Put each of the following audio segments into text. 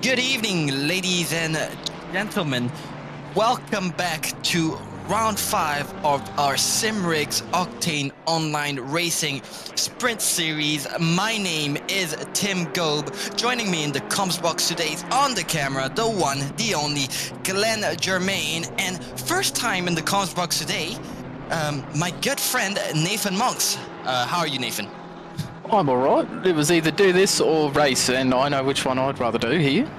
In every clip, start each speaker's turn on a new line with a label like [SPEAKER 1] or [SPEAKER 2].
[SPEAKER 1] Good evening, ladies and gentlemen. Welcome back to round 5 of our Simrigs Octane Online Racing Sprint Series. My name is Tim Gobe. Joining me in the comms box today is on the camera, the one, the only, Glenn Germain. And first time in the comms box today, my good friend, Nathan Monks. How are you, Nathan?
[SPEAKER 2] I'm alright. It was either do this or race, and I know which one I'd rather do here.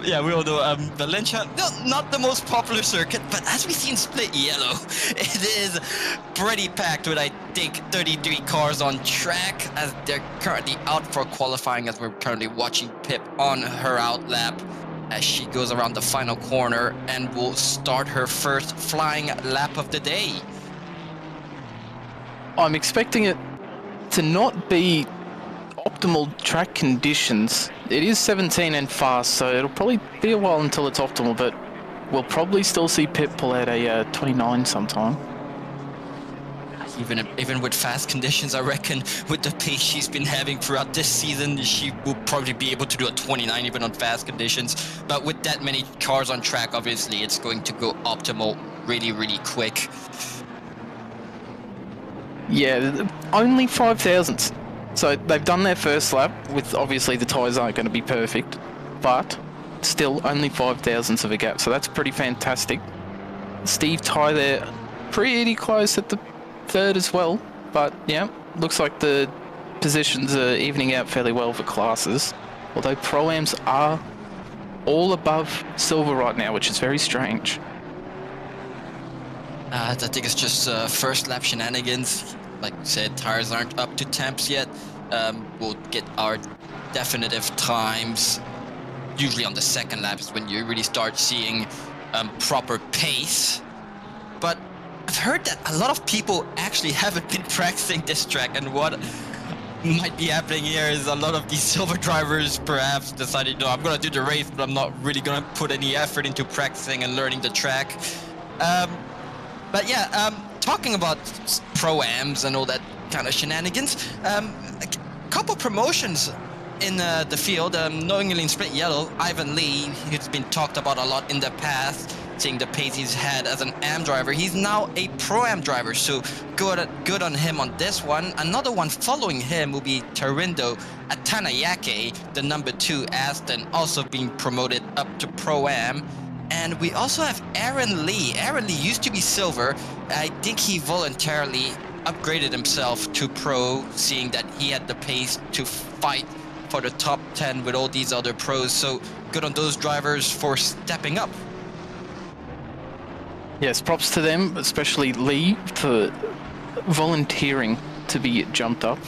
[SPEAKER 1] Yeah, we all know Valencia, not the most popular circuit, but as we see in Split Yellow, it is pretty packed with, I think, 33 cars on track, as they're currently out for qualifying, as we're currently watching Pip on her out lap as she goes around the final corner and will start her first flying lap of the day.
[SPEAKER 2] I'm expecting it to not be optimal track conditions. It is 17 and fast, so it'll probably be a while until it's optimal, but we'll probably still see Pip pull out a 29 sometime.
[SPEAKER 1] Even with fast conditions, I reckon with the pace she's been having throughout this season, she will probably be able to do a 29 even on fast conditions. But with that many cars on track, obviously it's going to go optimal really, really quick.
[SPEAKER 2] Yeah, only 5 thousandths. So they've done their first lap with, obviously the tyres aren't going to be perfect, but still only 5 thousandths of a gap. So that's pretty fantastic. Steve Ty there pretty close at the third as well. But yeah, looks like the positions are evening out fairly well for classes. Although Pro-Ams are all above silver right now, which is very strange.
[SPEAKER 1] I think it's just first lap shenanigans. Like I said, tires aren't up to temps yet. We'll get our definitive times. Usually on the second lap is when you really start seeing proper pace. But I've heard that a lot of people actually haven't been practicing this track, and what might be happening here is a lot of these silver drivers perhaps decided, no, I'm going to do the race, but I'm not really going to put any effort into practicing and learning the track. But yeah, talking about Pro-Ams and all that kind of shenanigans, a couple promotions in the field, knowingly in Sprint Yellow, Ivan Lee, who's been talked about a lot in the past, seeing the pace he's had as an AM driver. He's now a Pro-Am driver, so good on him on this one. Another one following him will be Terindo Atanayake, the number 2 Aston, also being promoted up to Pro-Am. And we also have Aaron Lee. Aaron Lee used to be silver. I think he voluntarily upgraded himself to pro, seeing that he had the pace to fight for the top 10 with all these other pros. So good on those drivers for stepping up.
[SPEAKER 2] Yes, props to them, especially Lee, for volunteering to be jumped up.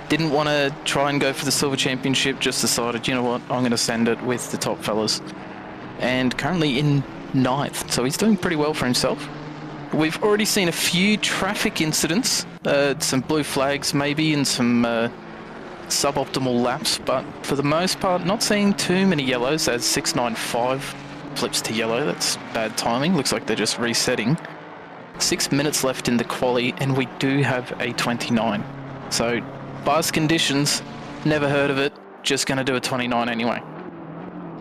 [SPEAKER 2] Didn't want to try and go for the silver championship, just decided, you know what, I'm going to send it with the top fellas. And currently in 9th, so he's doing pretty well for himself. We've already seen a few traffic incidents, some blue flags maybe, and some suboptimal laps, but for the most part, not seeing too many yellows, as 695 flips to yellow. That's bad timing. Looks like they're just resetting. 6 minutes left in the quali, and we do have a 29. So, fast conditions, never heard of it, just going to do a 29 anyway.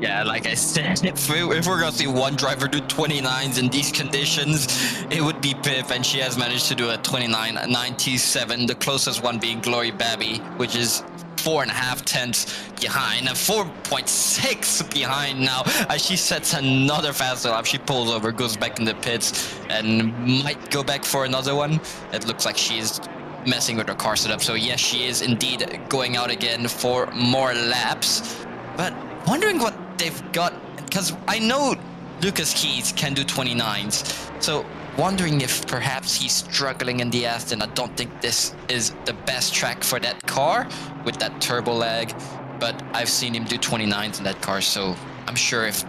[SPEAKER 1] Yeah, like I said, if we're going to see one driver do 29s in these conditions, it would be Pip, and she has managed to do a 29.97, the closest one being Glory Babby, which is 4.5 tenths behind, and 4.6 behind now, as she sets another fast lap. She pulls over, goes back in the pits, and might go back for another one. It looks like she is messing with her car setup, so yes, she is indeed going out again for more laps. But wondering what they've got, because I know Lucas Keys can do 29s, so wondering if perhaps he's struggling in the Aston. I don't think this is the best track for that car with that turbo lag, but I've seen him do 29s in that car, so I'm sure if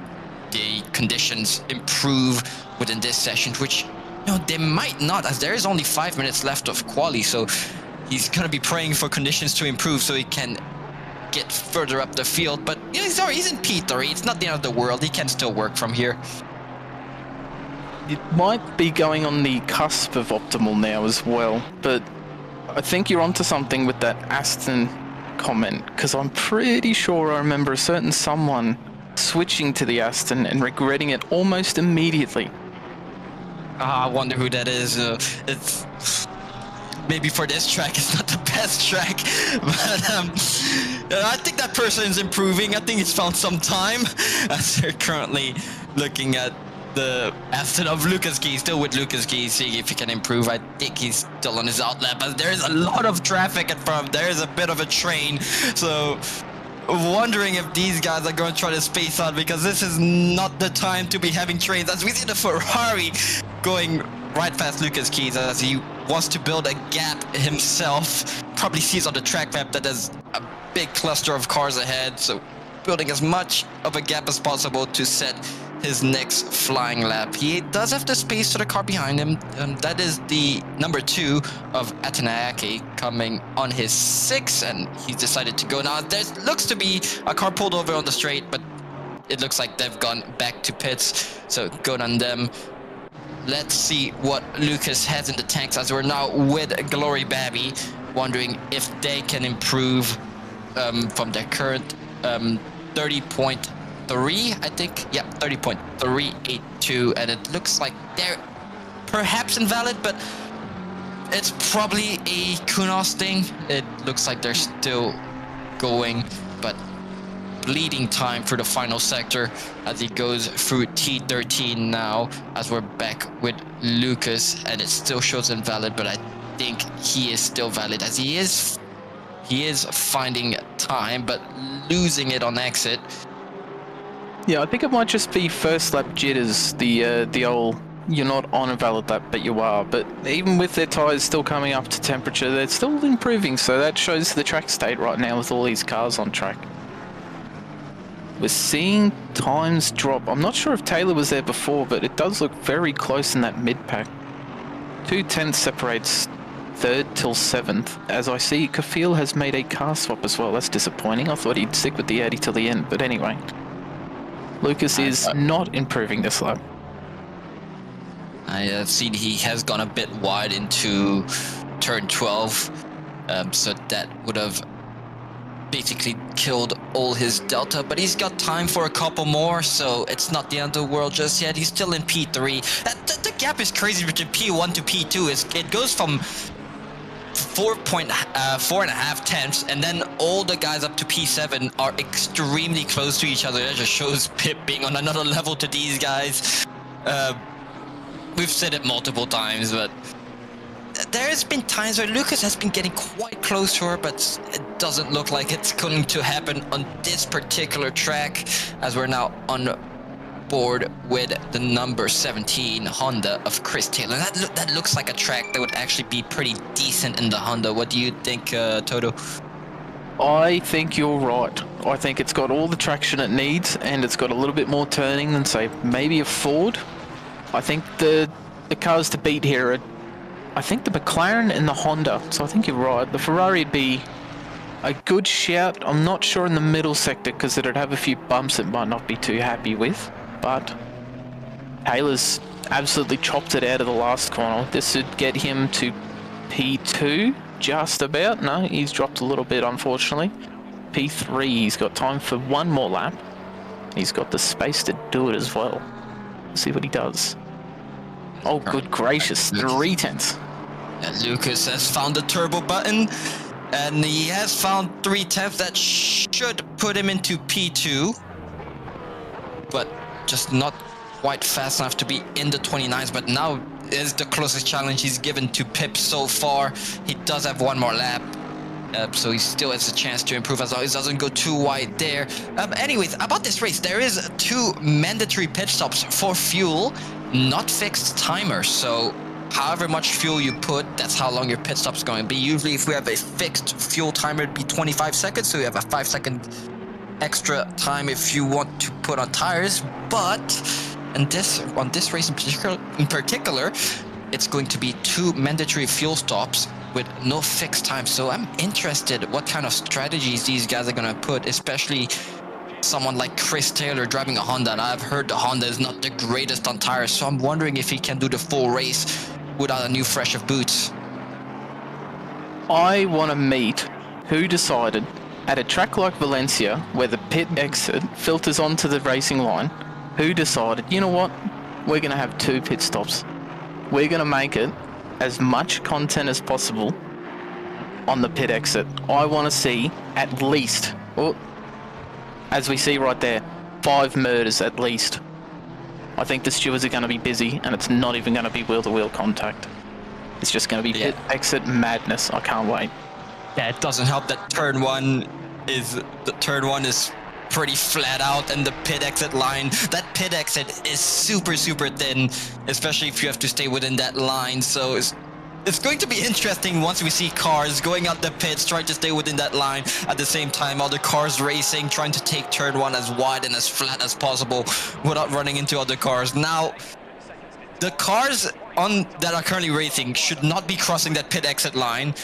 [SPEAKER 1] the conditions improve within this session, which they might not, as there is only 5 minutes left of quali, so he's going to be praying for conditions to improve so he can get further up the field. But he's in P3, it's not the end of the world, he can still work from here.
[SPEAKER 2] It might be going on the cusp of optimal now as well, but I think you're onto something with that Aston comment, because I'm pretty sure I remember a certain someone switching to the Aston and regretting it almost immediately.
[SPEAKER 1] I wonder who that is. It's maybe for this track, it's not the best track, but I think that person is improving. I think he's found some time, as they're currently looking at the Aston of Lucas Key, still with Lucas Key, seeing if he can improve. I think he's still on his outlap, but there's a lot of traffic in front. There's a bit of a train, so wondering if these guys are going to try to space out, because this is not the time to be having trains, as we see the Ferrari going right past Lucas Keys as he wants to build a gap himself. Probably sees on the track map that there's a big cluster of cars ahead, so building as much of a gap as possible to set his next flying lap. He does have the space to the car behind him. That is the number 2 of Atanayake coming on his 6, and he's decided to go now. There looks to be a car pulled over on the straight, but it looks like they've gone back to pits, so good on them. Let's see what Lucas has in the tanks, as we're now with Glory Babby, wondering if they can improve from their current 30.3, I think. Yeah, 30.382, and it looks like they're perhaps invalid, but it's probably a Kunos thing. It looks like they're still going, but bleeding time for the final sector as he goes through T13 now, as we're back with Lucas, and it still shows invalid, but I think he is still valid, as he is finding time but losing it on exit.
[SPEAKER 2] Yeah, I think it might just be first lap jitters, the old you're not on a valid lap but you are, but even with their tyres still coming up to temperature, they're still improving, so that shows the track state right now with all these cars on track. We're seeing times drop. I'm not sure if Taylor was there before, but it does look very close in that mid-pack. 2/10 separates 3rd till 7th, as I see Kafil has made a car swap as well. That's disappointing. I thought he'd stick with the 80 till the end, but anyway. Lucas is not improving this lap.
[SPEAKER 1] I have seen he has gone a bit wide into turn 12, so that would have basically killed all his delta, but he's got time for a couple more, so it's not the end of the world just yet. He's still in P3. The gap is crazy between P1 to P2. It goes from 4.5 tenths, and then all the guys up to P7 are extremely close to each other. That just shows Pip being on another level to these guys. We've said it multiple times, but there has been times where Lucas has been getting quite close to her, but it doesn't look like it's going to happen on this particular track, as we're now on board with the number 17 Honda of Chris Taylor. That looks like a track that would actually be pretty decent in the Honda. What do you think, Toto?
[SPEAKER 2] I think you're right. I think it's got all the traction it needs, and it's got a little bit more turning than, say, maybe a Ford. I think the cars to beat here are, I think, the McLaren and the Honda, so I think you're right. The Ferrari would be a good shout. I'm not sure in the middle sector, because it'd have a few bumps it might not be too happy with, but Taylor's absolutely chopped it out of the last corner. This would get him to P2, just about. No, he's dropped a little bit, unfortunately. P3, he's got time for one more lap. He's got the space to do it as well. Let's see what he does. Oh, good gracious, 3/10.
[SPEAKER 1] And Lucas has found the turbo button, and he has found 3/10. That should put him into P2, but just not quite fast enough to be in the 29s. But now is the closest challenge he's given to Pip so far. He does have one more lap, so he still has a chance to improve as long as he doesn't go too wide there. Anyways, about this race, there is 2 mandatory pit stops for fuel, not fixed timers. So however much fuel you put, that's how long your pit stop's going to be. Usually if we have a fixed fuel timer, it'd be 25 seconds, so you have a 5-second extra time if you want to put on tires. But on this race in particular, it's going to be 2 mandatory fuel stops with no fixed time. So I'm interested what kind of strategies these guys are going to put, especially someone like Chris Taylor driving a Honda, and I've heard the Honda is not the greatest on tires, so I'm wondering if he can do the full race without a new fresh of boots.
[SPEAKER 2] I want to meet who decided At a track like Valencia, where the pit exit filters onto the racing line, who decided, you know what, we're going to have 2 pit stops. We're going to make it as much content as possible on the pit exit. I want to see at least, as we see right there, 5 murders at least. I think the stewards are going to be busy, and it's not even going to be wheel-to-wheel contact. It's just going to be pit exit madness. I can't wait.
[SPEAKER 1] Yeah, it doesn't help that turn one is pretty flat out, and the pit exit line, that pit exit is super thin, especially if you have to stay within that line. So it's going to be interesting once we see cars going out the pits trying to stay within that line, at the same time other cars racing, trying to take turn one as wide and as flat as possible without running into other cars. Now the cars that are currently racing should not be crossing that pit exit line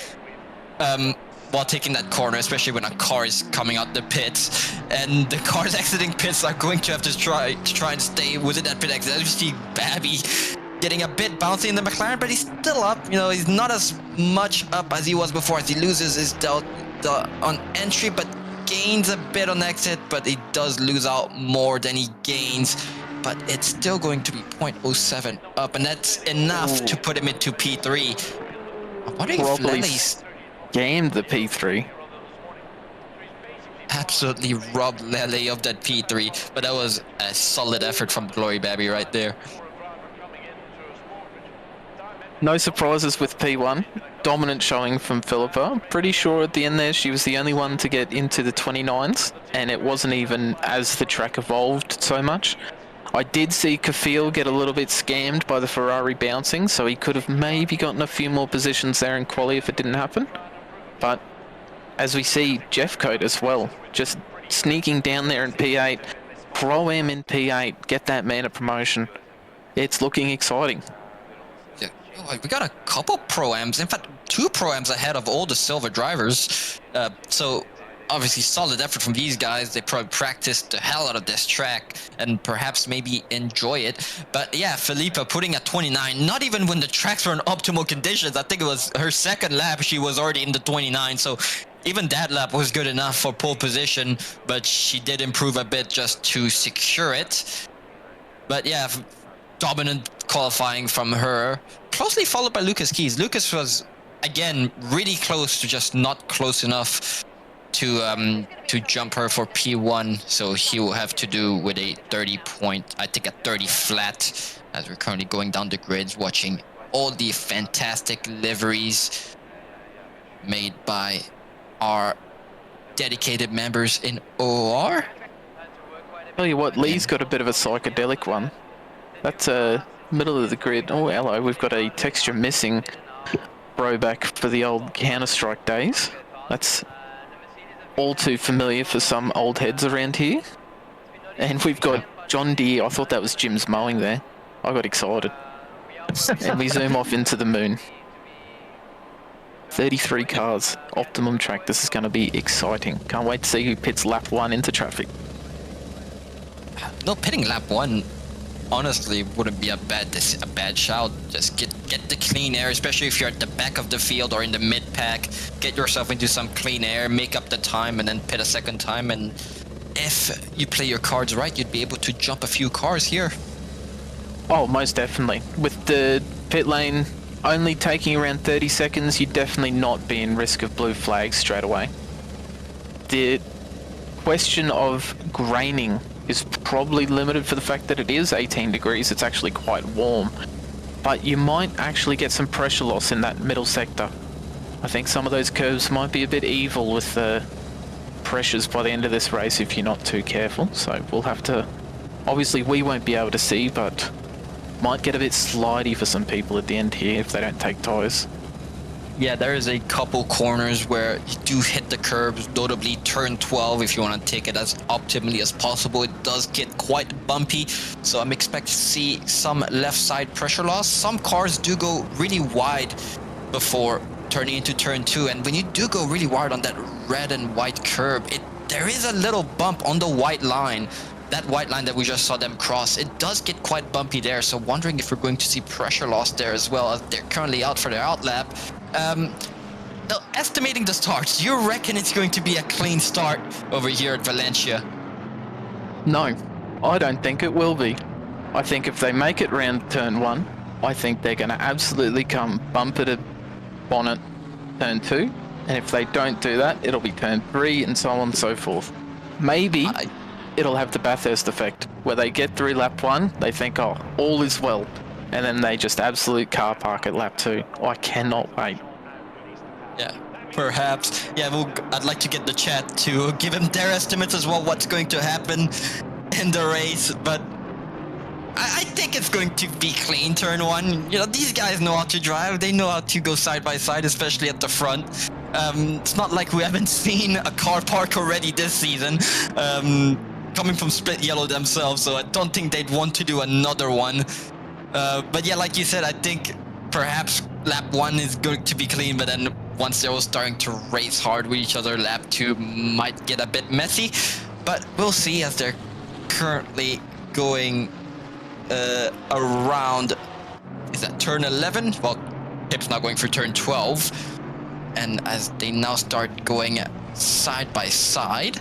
[SPEAKER 1] while taking that corner, especially when a car is coming out the pits, and the cars exiting pits are going to have to try and stay within that pit exit. As you see Babby getting a bit bouncy in the McLaren, but he's still up. You know, he's not as much up as he was before, as he loses his delta on entry, but gains a bit on exit, but he does lose out more than he gains. But it's still going to be 0.07 up, and that's enough to put him into P3. I'm wondering if Lely's
[SPEAKER 2] gamed the P3.
[SPEAKER 1] Absolutely robbed Lely of that P3, but that was a solid effort from Glory Babby right there.
[SPEAKER 2] No surprises with P1. Dominant showing from Philippa. Pretty sure at the end there she was the only one to get into the 29s, and it wasn't even as the track evolved so much. I did see Kafil get a little bit scammed by the Ferrari bouncing, so he could have maybe gotten a few more positions there in quali if it didn't happen. But as we see, Jeffcoat as well, just sneaking down there in P8, Pro-Am in P8, get that man a promotion. It's looking exciting.
[SPEAKER 1] Yeah, we got a couple Pro-Ams, in fact 2 Pro-Ams ahead of all the silver drivers. So obviously solid effort from these guys. They probably practiced the hell out of this track and perhaps maybe enjoy it. But yeah, Felipa putting a 29, not even when the tracks were in optimal conditions. I think it was her second lap, she was already in the 29. So even that lap was good enough for pole position, but she did improve a bit just to secure it. But yeah, dominant qualifying from her, closely followed by Lucas Keys. Lucas was, again, really close to just not close enough to jump her for P1, so he will have to do with a 30 point, I think a 30 flat, as we're currently going down the grids, watching all the fantastic liveries made by our dedicated members in OR.
[SPEAKER 2] Tell you what, Lee's got a bit of a psychedelic one. That's middle of the grid. Oh, hello, we've got a texture missing throwback for the old Counter-Strike days. That's all too familiar for some old heads around here. And we've got John Deere. I thought that was Jim's mowing there. I got excited. And we zoom off into the moon. 33 cars, optimum track. This is going to be exciting. Can't wait to see who pits lap 1 into traffic.
[SPEAKER 1] No, pitting lap 1 honestly wouldn't be a bad shout. Just get the clean air, especially if you're at the back of the field or in the mid pack. Get yourself into some clean air, make up the time, and then pit a second time. And if you play your cards right, you'd be able to jump a few cars here.
[SPEAKER 2] Oh, most definitely. With the pit lane only taking around 30 seconds, you'd definitely not be in risk of blue flags straight away. The question of graining is probably limited for the fact that it is 18 degrees. It's actually quite warm, but you might actually get some pressure loss in that middle sector. I think some of those curves might be a bit evil with the pressures by the end of this race if you're not too careful. So we'll have to, obviously we won't be able to see, but might get a bit slidey for some people at the end here if they don't take tyres.
[SPEAKER 1] Yeah, there is a couple corners where you do hit the curbs, notably turn 12 if you want to take it as optimally as possible. It does get quite bumpy, so I'm expecting to see some left side pressure loss. Some cars do go really wide before turning into turn 2, and when you do go really wide on that red and white curb, there is a little bump on the white line. That white line that we just saw them cross, it does get quite bumpy there, so wondering if we're going to see pressure loss there as well, as they're currently out for their out lap. estimating the starts, you reckon it's going to be a clean start over here at Valencia?
[SPEAKER 2] No, I don't think it will be. I think if they make it round turn 1, I think they're going to absolutely come bumper to bonnet turn 2. And if they don't do that, it'll be turn 3 and so on and so forth. Maybe it'll have the Bathurst effect, where they get through lap 1, they think, oh, all is well. And then they just absolute car park at lap 2. I cannot wait.
[SPEAKER 1] Yeah, perhaps. Yeah, I'd like to get the chat to give them their estimates as well, what's going to happen in the race. But I think it's going to be clean turn 1. You know, these guys know how to drive. They know how to go side by side, especially at the front. It's not like we haven't seen a car park already this season. Coming from Split Yellow themselves, so I don't think they'd want to do another one. But yeah, like you said, I think perhaps lap 1 is going to be clean, but then once they're all starting to race hard with each other, lap 2 might get a bit messy. But we'll see, as they're currently going around, is that turn 11? Well, Pip's now going for turn 12. And as they now start going side by side,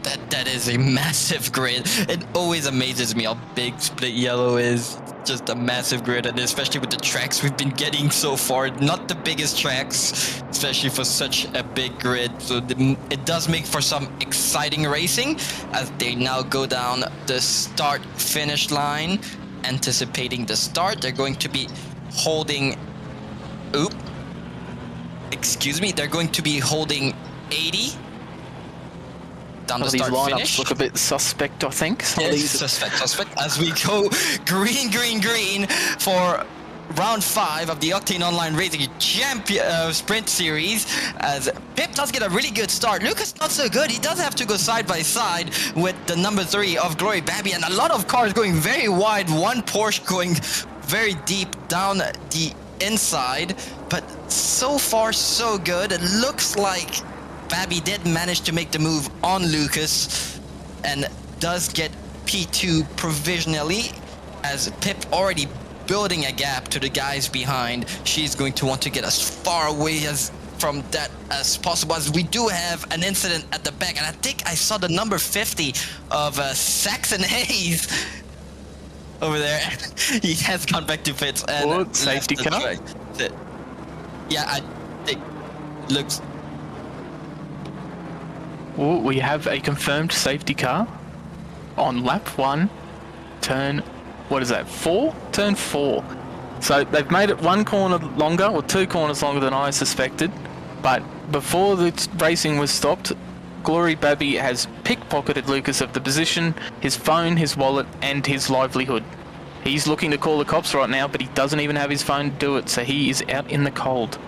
[SPEAKER 1] that is a massive grid. It always amazes me how big Split Yellow is. Just a massive grid, and especially with the tracks we've been getting so far. Not the biggest tracks, especially for such a big grid. So it does make for some exciting racing as they now go down the start-finish line. Anticipating the start, they're going to be holding... They're going to be holding 80 down the start
[SPEAKER 2] lineups
[SPEAKER 1] finish.
[SPEAKER 2] Look a bit suspect, I think.
[SPEAKER 1] Suspect. As we go green for round 5 of the Octane Online Racing Sprint Series, as Pip does get a really good start. Lucas not so good. He does have to go side by side with the number 3 of Glory Babby, and a lot of cars going very wide. One Porsche going very deep down the inside, but so far so good. It looks like Babby did manage to make the move on Lucas and does get P2 provisionally, as Pip already building a gap to the guys behind. She's going to want to get as far away from that as possible, as we do have an incident at the back, and I think I saw the number 50 of Saxon Hayes over there. He has gone back to pits and
[SPEAKER 2] safety car.
[SPEAKER 1] Yeah, I think looks.
[SPEAKER 2] Oh, we have a confirmed safety car on lap 1, turn, what is that, 4? Turn 4. So they've made it 1 corner longer, or 2 corners longer than I suspected, but before the racing was stopped, Glory Babby has pickpocketed Lucas of the position, his phone, his wallet, and his livelihood. He's looking to call the cops right now, but he doesn't even have his phone to do it, so he is out in the cold.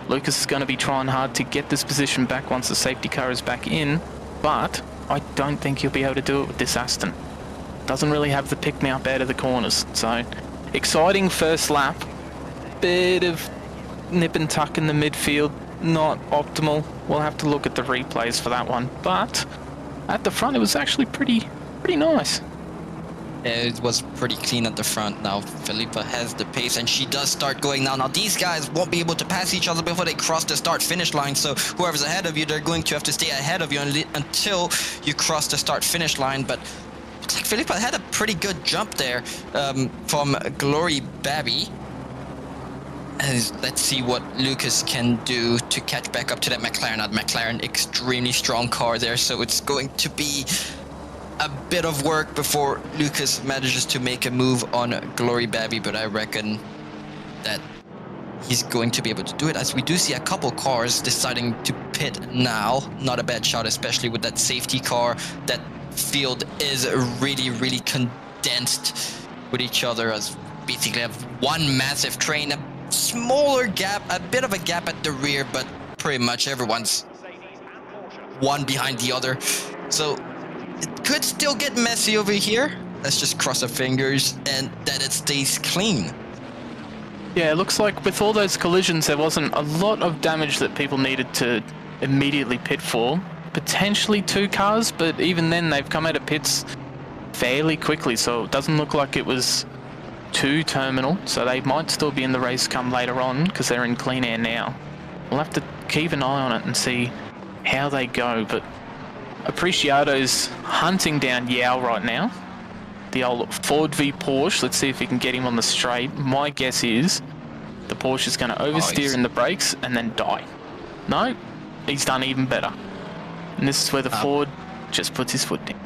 [SPEAKER 2] Lucas is going to be trying hard to get this position back once the safety car is back in, but I don't think he'll be able to do it with this Aston. Doesn't really have the pick-me-up out of the corners, so exciting first lap. Bit of nip and tuck in the midfield, not optimal. We'll have to look at the replays for that one, but at the front it was actually pretty nice.
[SPEAKER 1] It was pretty clean at the front. Now Felipa has the pace, and she does start going now. Now these guys won't be able to pass each other before they cross the start-finish line, so whoever's ahead of you, they're going to have to stay ahead of you until you cross the start-finish line. But looks like Felipa had a pretty good jump there from Glory Babby. And let's see what Lucas can do to catch back up to that McLaren. Now McLaren, extremely strong car there, so it's going to be a bit of work before Lucas manages to make a move on Glory Babby, but I reckon that he's going to be able to do it, as we do see a couple cars deciding to pit now. Not a bad shot, especially with that safety car. That field is really condensed with each other, as basically have one massive train, a smaller gap, a bit of a gap at the rear, but pretty much everyone's one behind the other. So it could still get messy over here. Let's just cross our fingers and that it stays clean.
[SPEAKER 2] Yeah, it looks like with all those collisions, there wasn't a lot of damage that people needed to immediately pit for. Potentially 2 cars, but even then they've come out of pits fairly quickly, so it doesn't look like it was to terminal, so they might still be in the race come later on because they're in clean air now. We'll have to keep an eye on it and see how they go, but Appreciato's hunting down Yao right now. The old Ford v Porsche. Let's see if he can get him on the straight. My guess is the Porsche is going to oversteer in the brakes and then die. No, he's done even better. And this is where the Ford just puts his foot in.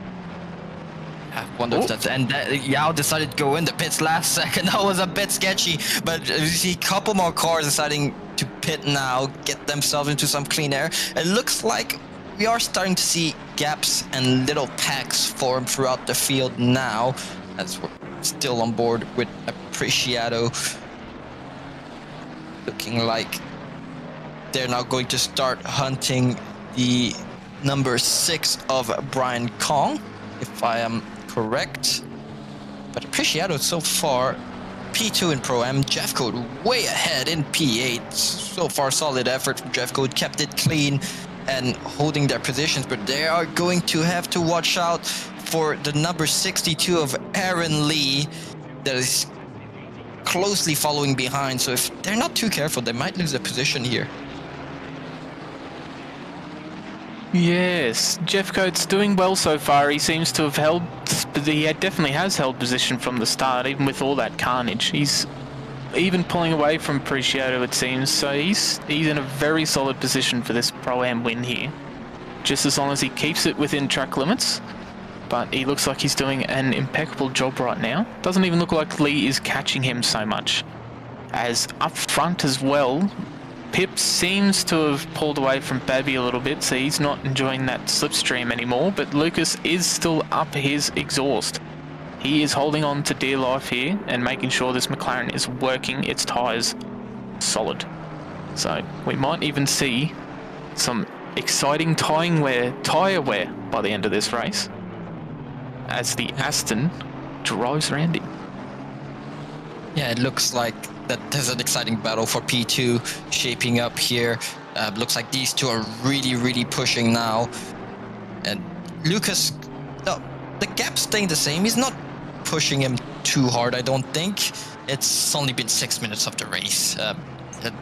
[SPEAKER 1] I wonder if that's... And Yao decided to go in the pits last second. That was a bit sketchy. But you see a couple more cars deciding to pit now, get themselves into some clean air. It looks like we are starting to see gaps and little packs form throughout the field now, as we're still on board with Appreciato. Looking like they're now going to start hunting the number 6 of Brian Kong, if I am correct. But Appreciato so far, P2 in Pro-Am, Jeff Code way ahead in P8. So far solid effort from Jeff Code, kept it clean and holding their positions, but they are going to have to watch out for the number 62 of Aaron Lee that is closely following behind. So if they're not too careful, they might lose a position here.
[SPEAKER 2] Yes, Jeff Coates doing well so far. He seems to have held, he definitely has held position from the start, even with all that carnage. He's even pulling away from Appreciato, it seems, so he's in a very solid position for this Pro-Am win here. Just as long as he keeps it within track limits, but he looks like he's doing an impeccable job right now. Doesn't even look like Lee is catching him so much. As up front as well, Pip seems to have pulled away from Babby a little bit, so he's not enjoying that slipstream anymore, but Lucas is still up his exhaust. He is holding on to dear life here and making sure this McLaren is working its tyres solid. So we might even see some exciting tyre wear by the end of this race as the Aston drives around him.
[SPEAKER 1] Yeah, it looks like that there's an exciting battle for P2 shaping up here. Looks like these two are really pushing now. And Lucas, the gap's staying the same. He's not pushing him too hard, I don't think. It's only been 6 minutes of the race.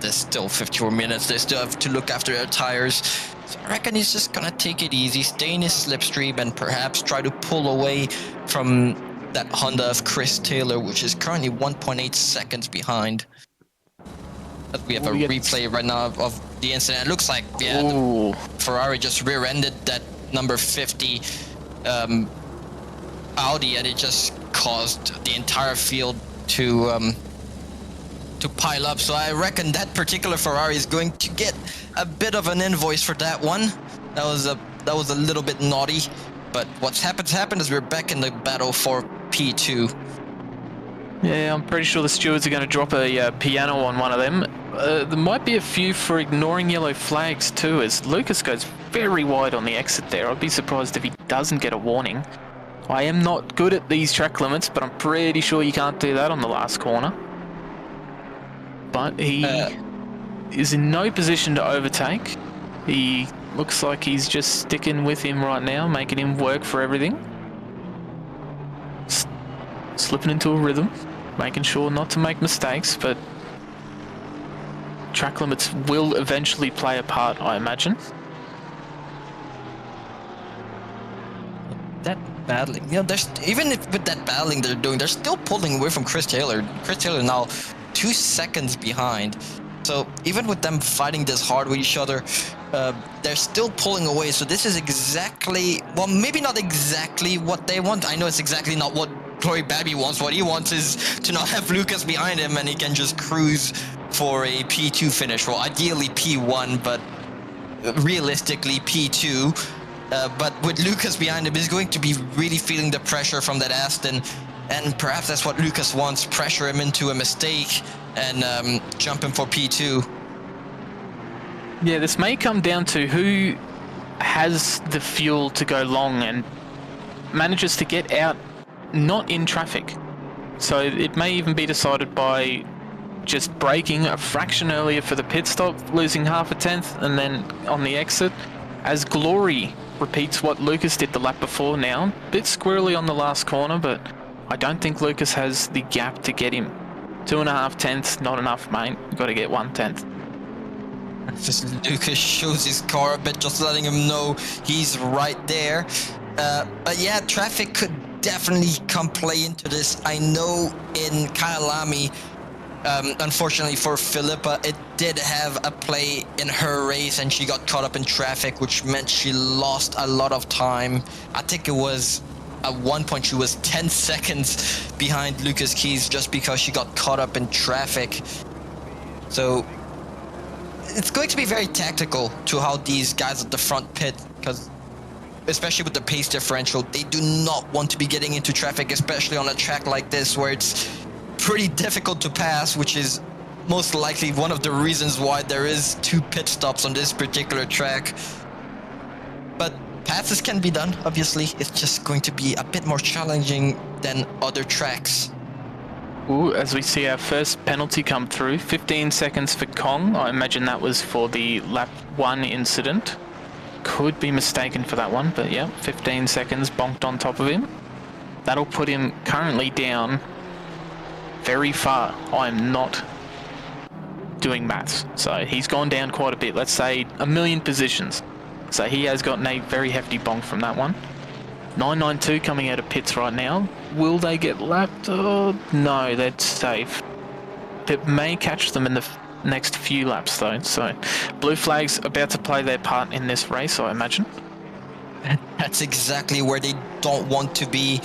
[SPEAKER 1] There's still 54 minutes. They still have to look after their tires. So I reckon he's just gonna take it easy, stay in his slipstream, and perhaps try to pull away from that Honda of Chris Taylor, which is currently 1.8 seconds behind. But we have a replay right now of the incident. It looks like, yeah, the Ferrari just rear-ended that number 50 Audi, and it just caused the entire field to pile up. So I reckon that particular Ferrari is going to get a bit of an invoice for that one. That was a little bit naughty, but what's happened is we're back in the battle for P2.
[SPEAKER 2] Yeah, I'm pretty sure the stewards are going to drop a piano on one of them. There might be a few for ignoring yellow flags too, as Lucas goes very wide on the exit there. I'd be surprised if he doesn't get a warning. I am not good at these track limits, but I'm pretty sure you can't do that on the last corner. But he is in no position to overtake. He looks like he's just sticking with him right now, making him work for everything. Slipping into a rhythm, making sure not to make mistakes, but track limits will eventually play a part, I imagine.
[SPEAKER 1] That battling, you know, there's even with that battling they're doing, they're still pulling away from Chris Taylor. Chris Taylor now 2 seconds behind. So even with them fighting this hard with each other, they're still pulling away. So this is exactly, well, maybe not exactly what they want. I know it's exactly not what Chloe Babby wants. What he wants is to not have Lucas behind him and he can just cruise for a P2 finish. Well, ideally P1, but realistically P2. But with Lucas behind him, he's going to be really feeling the pressure from that Aston. And perhaps that's what Lucas wants, pressure him into a mistake and jump him for P2.
[SPEAKER 2] Yeah, this may come down to who has the fuel to go long and manages to get out not in traffic. So it may even be decided by just braking a fraction earlier for the pit stop, losing half a tenth, and then on the exit, as Glory repeats what Lucas did the lap before now. Bit squirrely on the last corner, but I don't think Lucas has the gap to get him. 2.5 tenths, not enough, mate. You've got to get 1 tenth.
[SPEAKER 1] Just Lucas shows his car a bit, just letting him know he's right there. But yeah, traffic could definitely come play into this. I know in Kyalami, unfortunately for Philippa, it did have a play in her race and she got caught up in traffic, which meant she lost a lot of time. I think it was at one point she was 10 seconds behind Lucas Keys just because she got caught up in traffic. So it's going to be very tactical to how these guys at the front pit, because especially with the pace differential, they do not want to be getting into traffic, especially on a track like this where it's pretty difficult to pass, which is most likely one of the reasons why there is 2 pit stops on this particular track. But passes can be done, obviously. It's just going to be a bit more challenging than other tracks.
[SPEAKER 2] Ooh, as we see our first penalty come through, 15 seconds for Kong. I imagine that was for the lap 1 incident. Could be mistaken for that one, but yeah, 15 seconds bonked on top of him. That'll put him currently down very far. I'm not doing maths, so he's gone down quite a bit. Let's say 1 million positions. So he has gotten a very hefty bonk from that one. 992 coming out of pits right now. Will they get lapped? Oh, no, they're safe. It may catch them in the next few laps though. So blue flags about to play their part in this race, I imagine.
[SPEAKER 1] That's exactly where they don't want to be.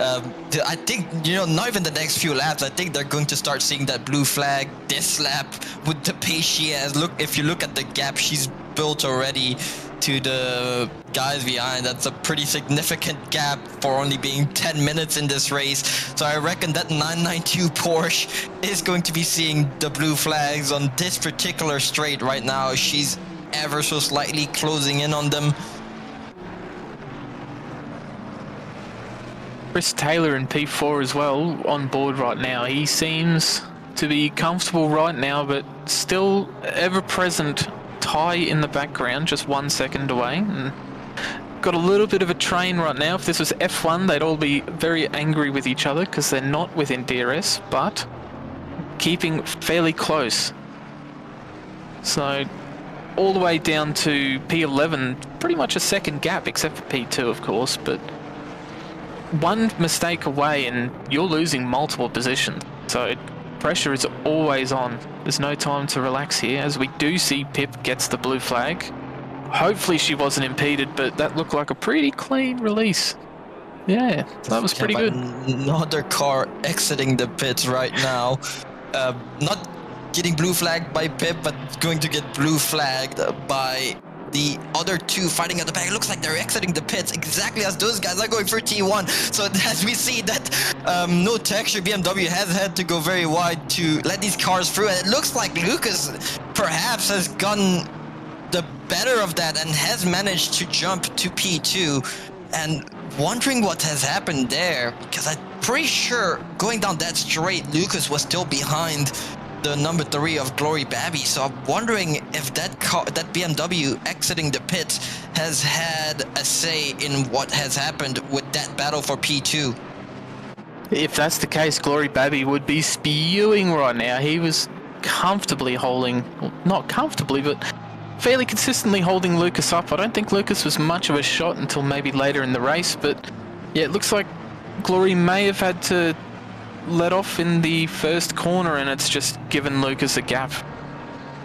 [SPEAKER 1] I think, not even the next few laps, I think they're going to start seeing that blue flag this lap with the pace she has. Look, if you look at the gap she's built already to the guys behind, that's a pretty significant gap for only being 10 minutes in this race. So I reckon that 992 Porsche is going to be seeing the blue flags on this particular straight right now. She's ever so slightly closing in on them.
[SPEAKER 2] Chris Taylor in P4 as well on board right now. He seems to be comfortable right now, but still ever-present tie in the background, just 1 second away. And got a little bit of a train right now. If this was F1, they'd all be very angry with each other because they're not within DRS, but keeping fairly close. So all the way down to P11, pretty much a second gap, except for P2, of course, but one mistake away and you're losing multiple positions. So pressure is always on. There's no time to relax here, as we do see Pip gets the blue flag. Hopefully she wasn't impeded, but that looked like a pretty clean release. Yeah, that was pretty good.
[SPEAKER 1] Another car exiting the pits right now. Not getting blue flagged by Pip, but going to get blue flagged by the other 2 fighting at the back. It looks like they're exiting the pits exactly as those guys are going for T1. So as we see that no texture, BMW has had to go very wide to let these cars through. And it looks like Lucas perhaps has gotten the better of that and has managed to jump to P2. And wondering what has happened there, because I'm pretty sure going down that straight, Lucas was still behind the number 3 of Glory Babby. So I'm wondering if that BMW exiting the pits has had a say in what has happened with that battle for P2.
[SPEAKER 2] If that's the case, Glory Babby would be spewing right now. He was comfortably holding, well, not comfortably, but fairly consistently holding Lucas up. I don't think Lucas was much of a shot until maybe later in the race, but yeah, it looks like Glory may have had to let off in the first corner, and it's just given Lucas a gap.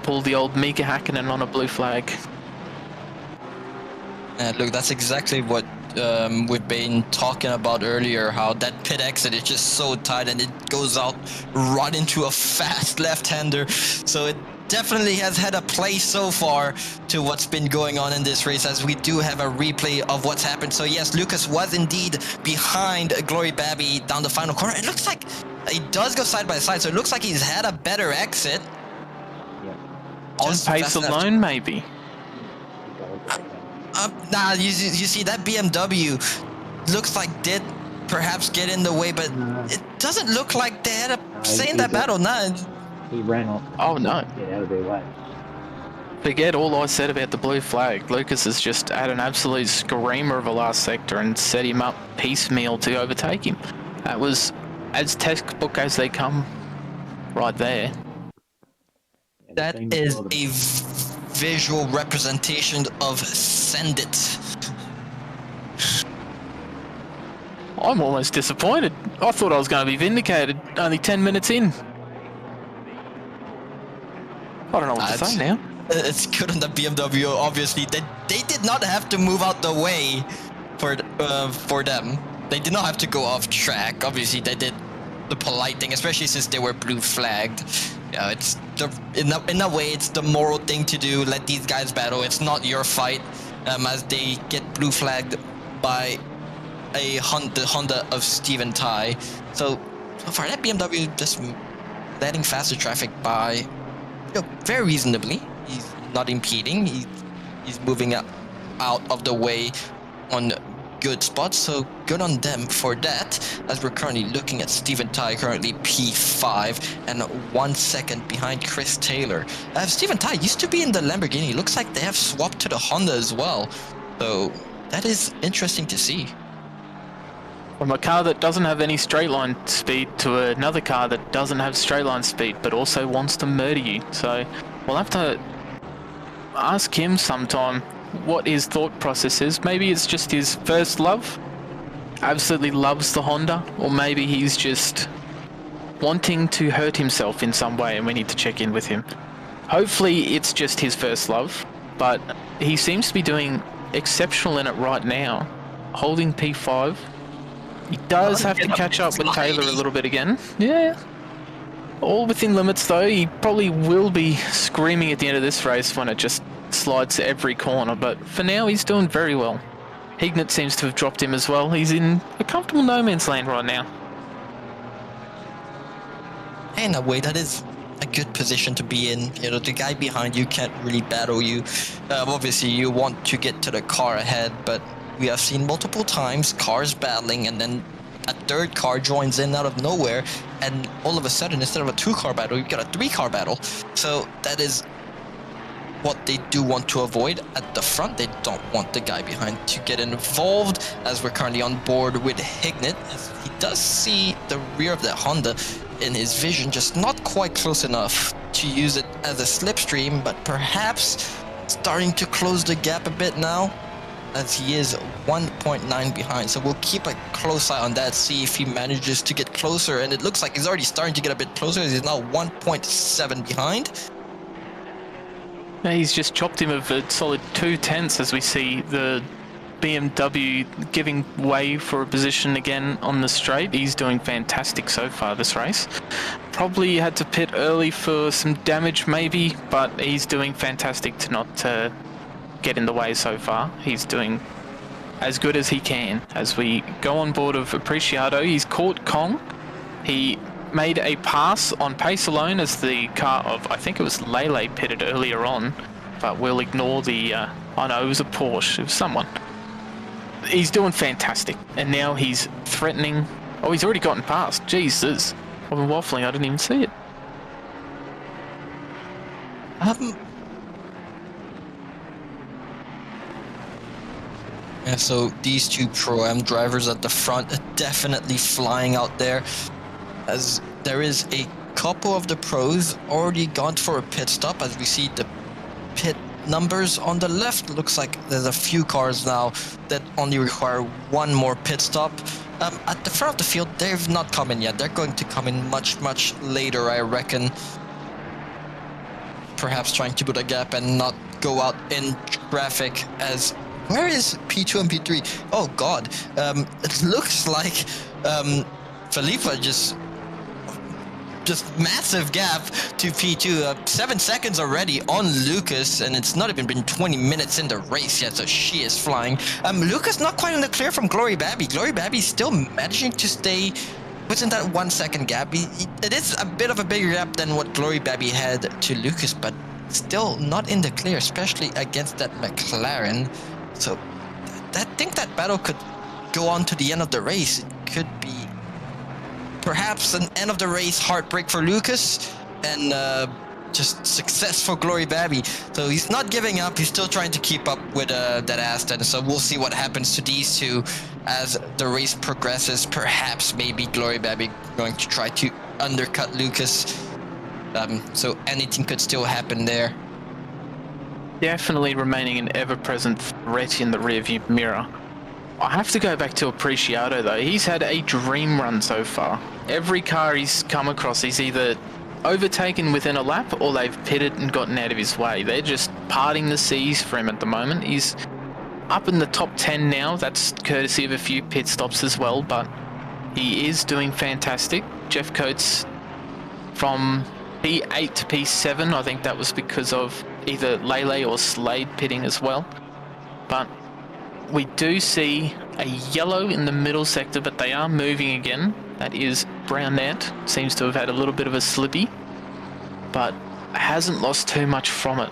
[SPEAKER 2] Pull the old Mika Hakkinen on a blue flag.
[SPEAKER 1] Look, that's exactly what we've been talking about earlier, how that pit exit is just so tight and it goes out right into a fast left-hander. So it definitely has had a play so far to what's been going on in this race, as we do have a replay of what's happened. So yes, Lucas was indeed behind Glory Babby down the final corner. It looks like he does go side by side, so it looks like he's had a better exit.
[SPEAKER 3] Yeah.
[SPEAKER 2] On pace alone, maybe.
[SPEAKER 1] Nah, you see that BMW looks like did perhaps get in the way, but it doesn't look like they had a say in that battle. Nah.
[SPEAKER 3] He ran off.
[SPEAKER 2] Oh no.
[SPEAKER 3] Get out of their way.
[SPEAKER 2] Forget all I said about the blue flag. Lucas has just had an absolute screamer of a last sector and set him up piecemeal to overtake him. That was as textbook as they come, right there.
[SPEAKER 3] Yeah, the
[SPEAKER 1] That
[SPEAKER 3] team
[SPEAKER 1] is
[SPEAKER 3] saw them.
[SPEAKER 1] a visual representation of send it.
[SPEAKER 2] I'm almost disappointed. I thought I was going to be vindicated only 10 minutes in. I don't know what to say now.
[SPEAKER 1] It's good on the BMW. Obviously, they did not have to move out the way for them. They did not have to go off track. Obviously, they did the polite thing, especially since they were blue flagged. Yeah, it's in a way, it's the moral thing to do. Let these guys battle. It's not your fight. As they get blue flagged by the Honda of Steven Tai. So far, that BMW just letting faster traffic by, very reasonably. He's not impeding. He's moving out of the way on good spots, so good on them for that, as we're currently looking at Steven Tai, currently P5 and 1 second behind Chris Taylor. Steven Tai used to be in the Lamborghini. Looks like they have swapped to the Honda as well, so that is interesting to see.
[SPEAKER 2] From a car that doesn't have any straight line speed to another car that doesn't have straight line speed but also wants to murder you. So we'll have to ask him sometime what his thought process is. Maybe it's just his first love, absolutely loves the Honda, or maybe he's just wanting to hurt himself in some way and we need to check in with him. Hopefully it's just his first love, but he seems to be doing exceptional in it right now, holding P5. He does have to catch up with Taylor a little bit again. Yeah. All within limits though. He probably will be screaming at the end of this race when it just slides to every corner, but for now he's doing very well. Hignett seems to have dropped him as well. He's in a comfortable no man's land right now.
[SPEAKER 1] In a way, that is a good position to be in. The guy behind you can't really battle you. Obviously you want to get to the car ahead, but we have seen multiple times cars battling and then a third car joins in out of nowhere, and all of a sudden, instead of a 2-car battle, you've got a 3-car battle. So that is what they do want to avoid at the front. They don't want the guy behind to get involved, as we're currently on board with Hignett. He does see the rear of that Honda in his vision, just not quite close enough to use it as a slipstream, but perhaps starting to close the gap a bit now, as he is 1.9 behind. So we'll keep a close eye on that, see if he manages to get closer, and it looks like he's already starting to get a bit closer, as he's now 1.7 behind.
[SPEAKER 2] He's just chopped him of a solid 2/10 as we see the BMW giving way for a position again on the straight. He's doing fantastic so far this race. Probably had to pit early for some damage maybe, but he's doing fantastic to not get in the way so far. He's doing as good as he can. As we go on board of Apreciado, he's caught Kong. He made a pass on pace alone as the car of, I think it was Lele, pitted earlier on, but we'll ignore the, oh no, it was a Porsche, it was someone. He's doing fantastic, and now he's threatening. Oh, he's already gotten past. Jesus, I've been waffling, I didn't even see it.
[SPEAKER 1] Yeah, so these two Pro-Am drivers at the front are definitely flying out there, as there is a couple of the pros already gone for a pit stop. As we see the pit numbers on the left, looks like there's a few cars now that only require one more pit stop. At the front of the field, they've not come in yet. They're going to come in much later, I reckon. Perhaps trying to put a gap and not go out in traffic. As where is P2 and P3? Oh god, it looks like Felipe just massive gap to P2. 7 seconds already on Lucas, and it's not even been 20 minutes in the race yet, so she is flying. Lucas not quite in the clear from Glory Babby. Glory Babby still managing to stay within that 1 second gap. It is a bit of a bigger gap than what Glory Babby had to Lucas, but still not in the clear, especially against that McLaren. So I think that battle could go on to the end of the race. It could be perhaps an end of the race heartbreak for Lucas, and just success for Glory Babby. So he's not giving up. He's still trying to keep up with that Aston. So we'll see what happens to these two as the race progresses. Perhaps maybe Glory Babby going to try to undercut Lucas. So anything could still happen there.
[SPEAKER 2] Definitely remaining an ever-present threat in the rearview mirror. I have to go back to Apreciado though. He's had a dream run so far. Every car he's come across, he's either overtaken within a lap or they've pitted and gotten out of his way. They're just parting the seas for him at the moment. He's up in the top 10 now. That's courtesy of a few pit stops as well, but he is doing fantastic. Jeff Coates from P8 to P7, I think that was because of either Lele or Slade pitting as well. But we do see a yellow in the middle sector, but they are moving again. That is Brownette. Seems to have had a little bit of a slippy, but hasn't lost too much from it.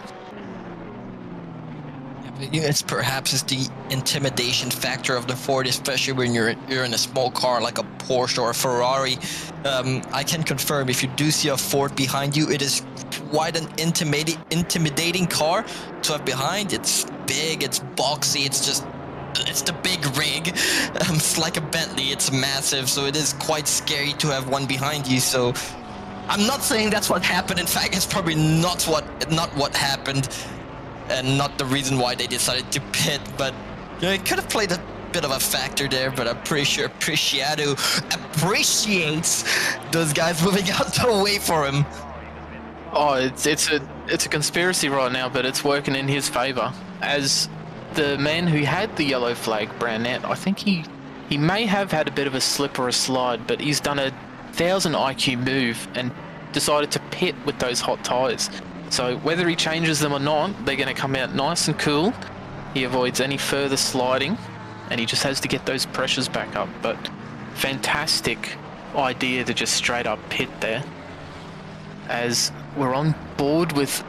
[SPEAKER 1] It's perhaps the intimidation factor of the Ford, especially when you're in a small car like a Porsche or a Ferrari. I can confirm, if you do see a Ford behind you, it is quite an intimidating car to have behind. It's big, it's boxy, it's the big rig. It's like a Bentley, it's massive, so it is quite scary to have one behind you. So I'm not saying that's what happened. In fact, it's probably not what happened, and not the reason why they decided to pit. But it could have played a bit of a factor there. But I'm pretty sure Apreciado appreciates those guys moving out the way for him.
[SPEAKER 2] Oh, it's a conspiracy right now, but it's working in his favor. As the man who had the yellow flag, Brownette, I think he may have had a bit of a slip or a slide, but he's done a 1000 IQ move and decided to pit with those hot tyres. So whether he changes them or not, they're going to come out nice and cool. He avoids any further sliding, and he just has to get those pressures back up. But fantastic idea to just straight up pit there. As we're on board with,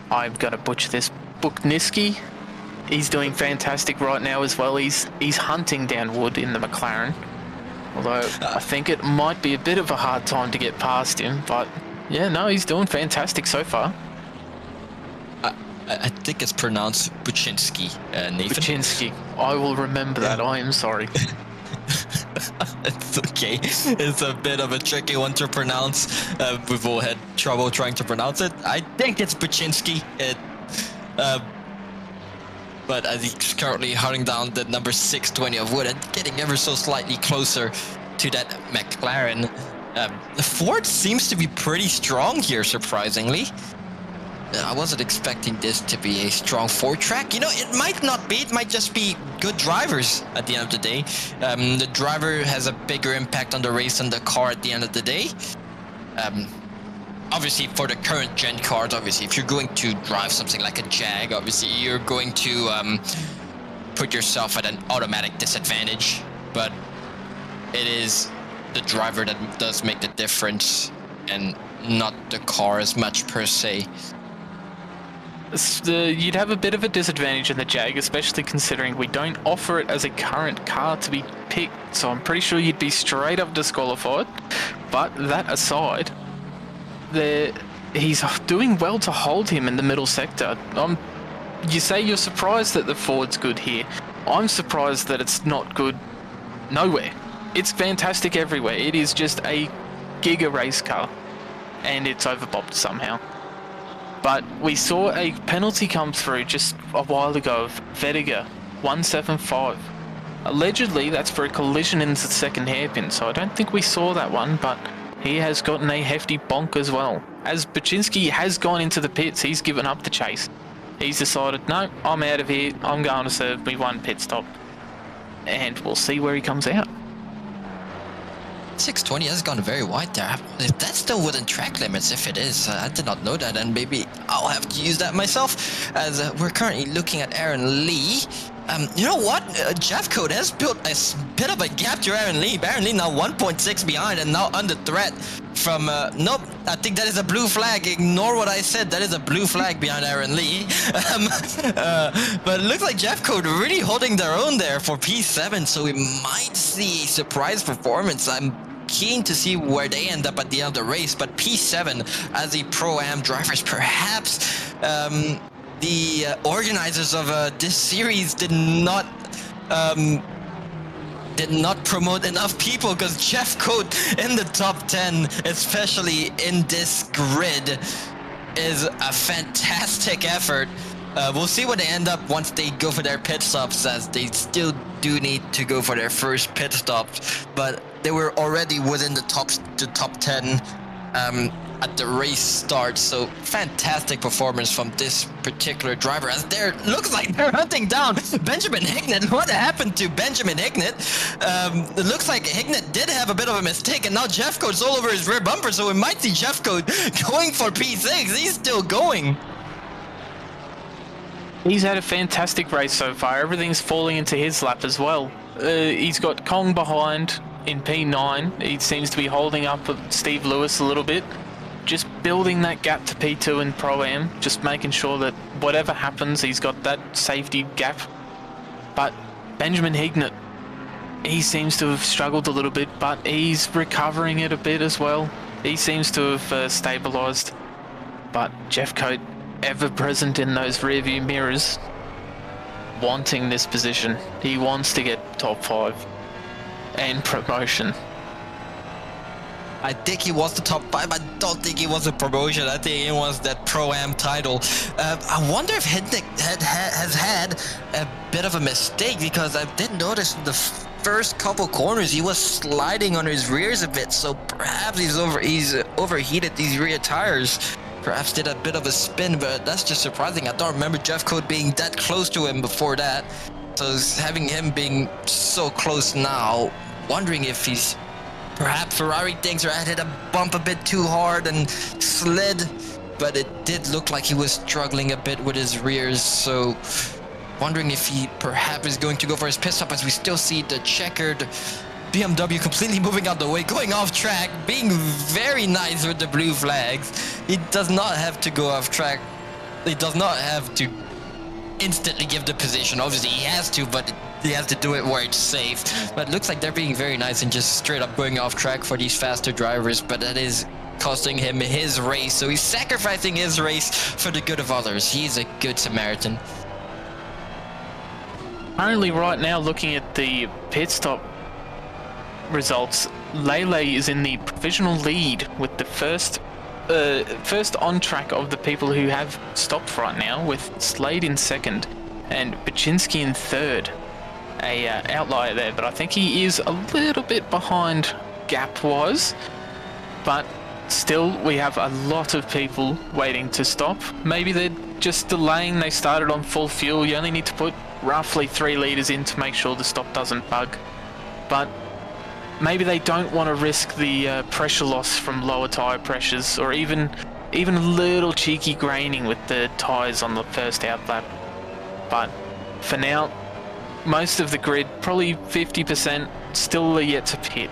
[SPEAKER 2] I'm going to butcher this, Bukniski. He's doing fantastic right now as well. He's hunting down Wood in the McLaren. Although I think it might be a bit of a hard time to get past him, but yeah, no, he's doing fantastic so far.
[SPEAKER 1] I think it's pronounced Buczynski, Nathan.
[SPEAKER 2] Buczynski. I will remember that. I am sorry.
[SPEAKER 1] It's okay. It's a bit of a tricky one to pronounce. We've all had trouble trying to pronounce it. I think it's Buczynski. But as he's currently hunting down the number 620 of Wood and getting ever so slightly closer to that McLaren. The Ford seems to be pretty strong here, surprisingly. I wasn't expecting this to be a strong Ford track. You know, it might not be. It might just be good drivers at the end of the day. The driver has a bigger impact on the race than the car at the end of the day. Obviously, for the current gen cars, obviously, if you're going to drive something like a Jag, obviously, you're going to put yourself at an automatic disadvantage. But it is the driver that does make the difference, and not the car as much per se.
[SPEAKER 2] You'd have a bit of a disadvantage in the Jag, especially considering we don't offer it as a current car to be picked, so I'm pretty sure you'd be straight up disqualified. But that aside, he's doing well to hold him in the middle sector. You say you're surprised that the Ford's good here. I'm surprised that it's not good nowhere. It's fantastic everywhere. It is just a giga race car, and it's overbopped somehow. But we saw a penalty come through just a while ago of Vediger, 175. Allegedly, that's for a collision in the second hairpin, so I don't think we saw that one, but he has gotten a hefty bonk as well. As Buczynski has gone into the pits, he's given up the chase. He's decided, no, I'm out of here, I'm going to serve me one pit stop. And we'll see where he comes out.
[SPEAKER 1] 620 has gone very wide there. If that's still within track limits, if it is, I did not know that, and maybe I'll have to use that myself, as we're currently looking at Aaron Lee. You know what? Jeff Code has built a bit of a gap to Aaron Lee. Aaron Lee now 1.6 behind and now under threat from... nope, I think that is a blue flag. Ignore what I said. That is a blue flag behind Aaron Lee. But it looks like Jeff Code really holding their own there for P7, so we might see a surprise performance. I'm keen to see where they end up at the end of the race. But P7 as the Pro-Am drivers, perhaps the organizers of this series did not promote enough people, because Jeff Coat in the top 10, especially in this grid, is a fantastic effort. We'll see where they end up once they go for their pit stops, as they still do need to go for their first pit stops, but they were already within the top 10 at the race start. So fantastic performance from this particular driver, as looks like they're hunting down Benjamin Hignett. What happened to Benjamin Hignett? It looks like Hignett did have a bit of a mistake, and now Jeff Coat's all over his rear bumper, so we might see Jeff Coat going for P6. He's still going.
[SPEAKER 2] He's had a fantastic race so far. Everything's falling into his lap as well. He's got Kong behind in P9. He seems to be holding up Steve Lewis a little bit. Just building that gap to P2 and Pro-Am. Just making sure that whatever happens, he's got that safety gap. But Benjamin Hignett, he seems to have struggled a little bit, but he's recovering it a bit as well. He seems to have stabilised. But Jeff Coat, ever present in those rear view mirrors, wanting this position. He wants to get top 5 and promotion.
[SPEAKER 1] I think he was the top 5. I don't think he was a promotion. I think he was that Pro-Am title. I wonder if Hignett has had a bit of a mistake, because I did notice in the first couple corners he was sliding on his rears a bit, so perhaps he's overheated these rear tires. Perhaps did a bit of a spin, but that's just surprising. I don't remember Jeff Coat being that close to him before that. So having him being so close now, wondering if he's perhaps Ferrari thinks, or I hit a bump a bit too hard and slid, but it did look like he was struggling a bit with his rears. So wondering if he perhaps is going to go for his pit stop, as we still see the checkered BMW completely moving out the way, going off track, being very nice with the blue flags. He does not have to go off track. He does not have to instantly give the position. Obviously he has to, but he has to do it where it's safe. But it looks like they're being very nice and just straight up going off track for these faster drivers, but that is costing him his race. So he's sacrificing his race for the good of others. He's a good Samaritan.
[SPEAKER 2] Currently right now, looking at the pit stop results, Lele is in the provisional lead with the first on track of the people who have stopped right now, with Slade in second and Baczynski in third. A outlier there, but I think he is a little bit behind gap wise, but still we have a lot of people waiting to stop. Maybe they're just delaying. They started on full fuel. You only need to put roughly 3 litres in to make sure the stop doesn't bug, but maybe they don't want to risk the pressure loss from lower tyre pressures, or even a little cheeky graining with the tyres on the first out lap. But for now, most of the grid, probably 50%, still yet to pit.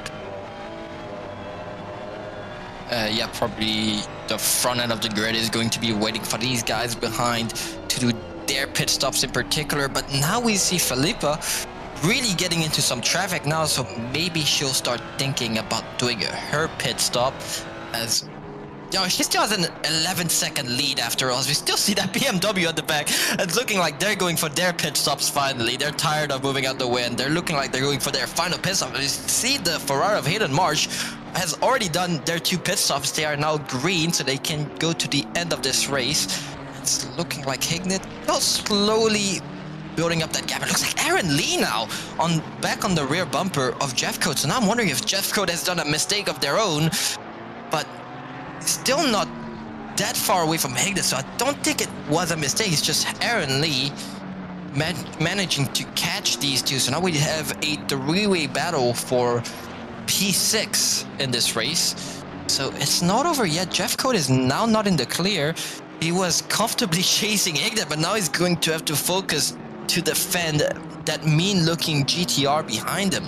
[SPEAKER 1] Yeah, probably the front end of the grid is going to be waiting for these guys behind to do their pit stops in particular. But now we see Felipa really getting into some traffic now, so maybe she'll start thinking about doing her pit stop, as she still has an 11-second lead after all. We still see that BMW at the back. It's looking like they're going for their pit stops finally. They're tired of moving out the way, and they're looking like they're going for their final pit stop. You see the Ferrari of Hayden Marsh has already done their 2 pit stops. They are now green, so they can go to the end of this race. It's looking like Hignett slowly building up that gap. It looks like Aaron Lee now back on the rear bumper of Jeff Coat. So now I'm wondering if Jeff Coat has done a mistake of their own, but still not that far away from Hignett. So I don't think it was a mistake. It's just Aaron Lee managing to catch these two. So now we have a 3-way battle for P6 in this race. So it's not over yet. Jeff Coat is now not in the clear. He was comfortably chasing Hignett, but now he's going to have to focus to defend that mean-looking GTR behind him.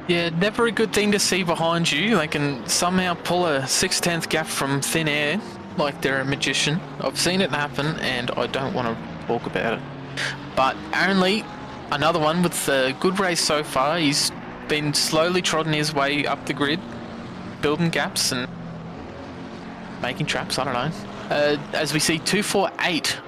[SPEAKER 2] Yeah, never a good thing to see behind you. They can somehow pull a 6/10 gap from thin air like they're a magician. I've seen it happen, and I don't want to talk about it. But Aaron Lee, another one with a good race so far. He's been slowly trotting his way up the grid, building gaps and making traps, I don't know. As we see 248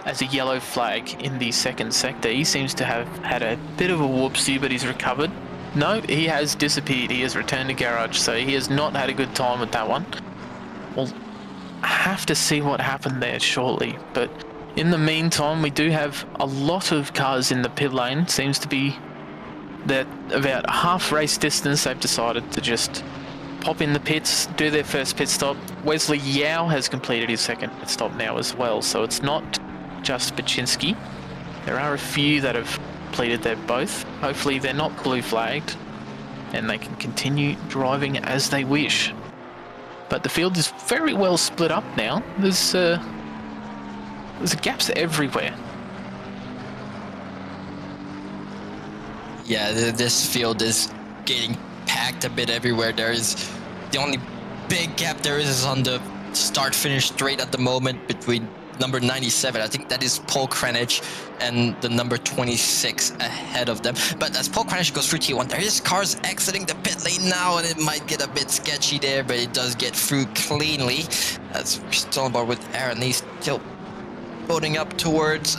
[SPEAKER 2] as a yellow flag in the second sector. He seems to have had a bit of a whoopsie, but he's recovered. No, he has disappeared. He has returned to garage, so he has not had a good time with that one. We'll have to see what happened there shortly, but in the meantime, we do have a lot of cars in the pit lane. Seems to be that about half race distance they've decided to just pop in the pits, do their first pit stop. Wesley Yao has completed his second pit stop now as well, so it's not just Baczynski. There are a few that have completed their both. Hopefully they're not blue flagged and they can continue driving as they wish. But the field is very well split up now. There's gaps everywhere.
[SPEAKER 1] Yeah, this field is getting packed a bit everywhere. There is the only big gap there is on the start-finish straight at the moment between number 97, I think that is Paul Krenich, and the number 26 ahead of them. But as Paul Krenich goes through T1, there is cars exiting the pit lane now, and it might get a bit sketchy there, but it does get through cleanly. As we're still on board with Aaron Lee, still loading up towards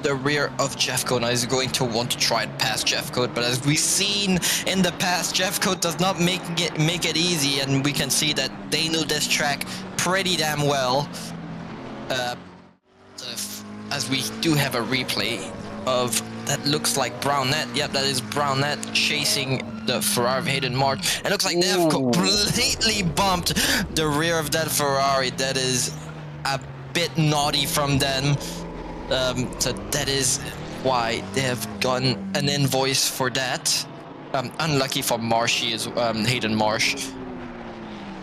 [SPEAKER 1] the rear of Jeffcoat. Now he's going to want to try and pass Jeffcoat, but as we've seen in the past, Jeffcoat does not make it easy, and we can see that they knew this track pretty damn well. As we do have a replay of that looks like Brownette. Yep, that is Brownette chasing the Ferrari of Hayden March. It looks like they have completely bumped the rear of that Ferrari. That is a bit naughty from them. So that is why they have gotten an invoice for that. Unlucky for Marshy is Hayden Marsh.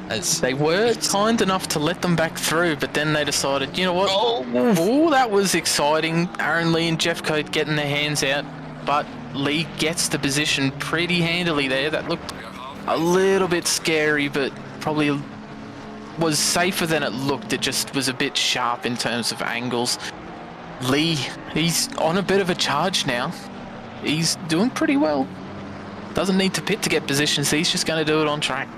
[SPEAKER 1] As
[SPEAKER 2] they were kind enough to let them back through, but then they decided, you know what? Oh, that was exciting. Aaron Lee and Jeffcoat getting their hands out, but Lee gets the position pretty handily there. That looked a little bit scary, but probably was safer than it looked. It just was a bit sharp in terms of angles. Lee, he's on a bit of a charge now. He's doing pretty well. Doesn't need to pit to get positions. He's just going to do it on track.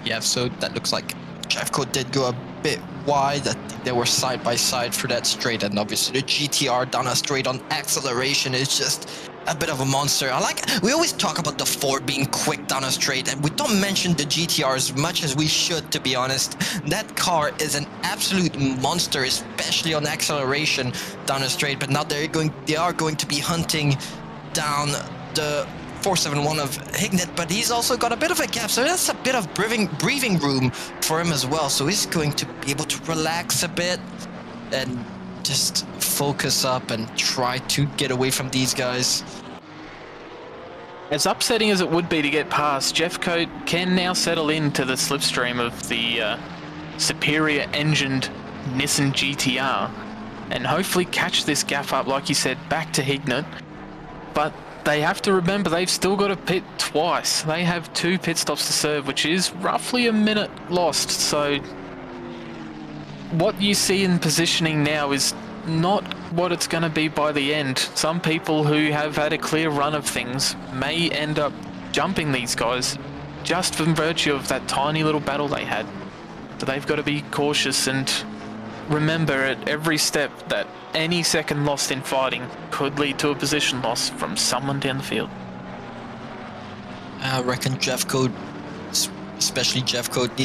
[SPEAKER 1] Yeah, so that looks like Jeffcoat did go a bit wide. I think they were side by side for that straight, and obviously the GTR down a straight on acceleration is just a bit of a monster. We always talk about the Ford being quick down a straight, and we don't mention the GTR as much as we should, to be honest. That car is an absolute monster, especially on acceleration down a straight, but now they are going to be hunting down the 471 of Hignett, but he's also got a bit of a gap, so that's a bit of breathing room for him as well. So he's going to be able to relax a bit and just focus up and try to get away from these guys.
[SPEAKER 2] As upsetting as it would be to get past, Jeffcoat can now settle into the slipstream of the superior engined Nissan GTR and hopefully catch this gap up, like you said, back to Hignett. But they have to remember they've still got to pit twice. They have 2 pit stops to serve, which is roughly a minute lost. So what you see in positioning now is not what it's going to be by the end. Some people who have had a clear run of things may end up jumping these guys just from virtue of that tiny little battle they had. So they've got to be cautious and remember at every step that any second lost in fighting could lead to a position loss from someone down the field.
[SPEAKER 1] I reckon Jeffcoat, especially Jeffcoat,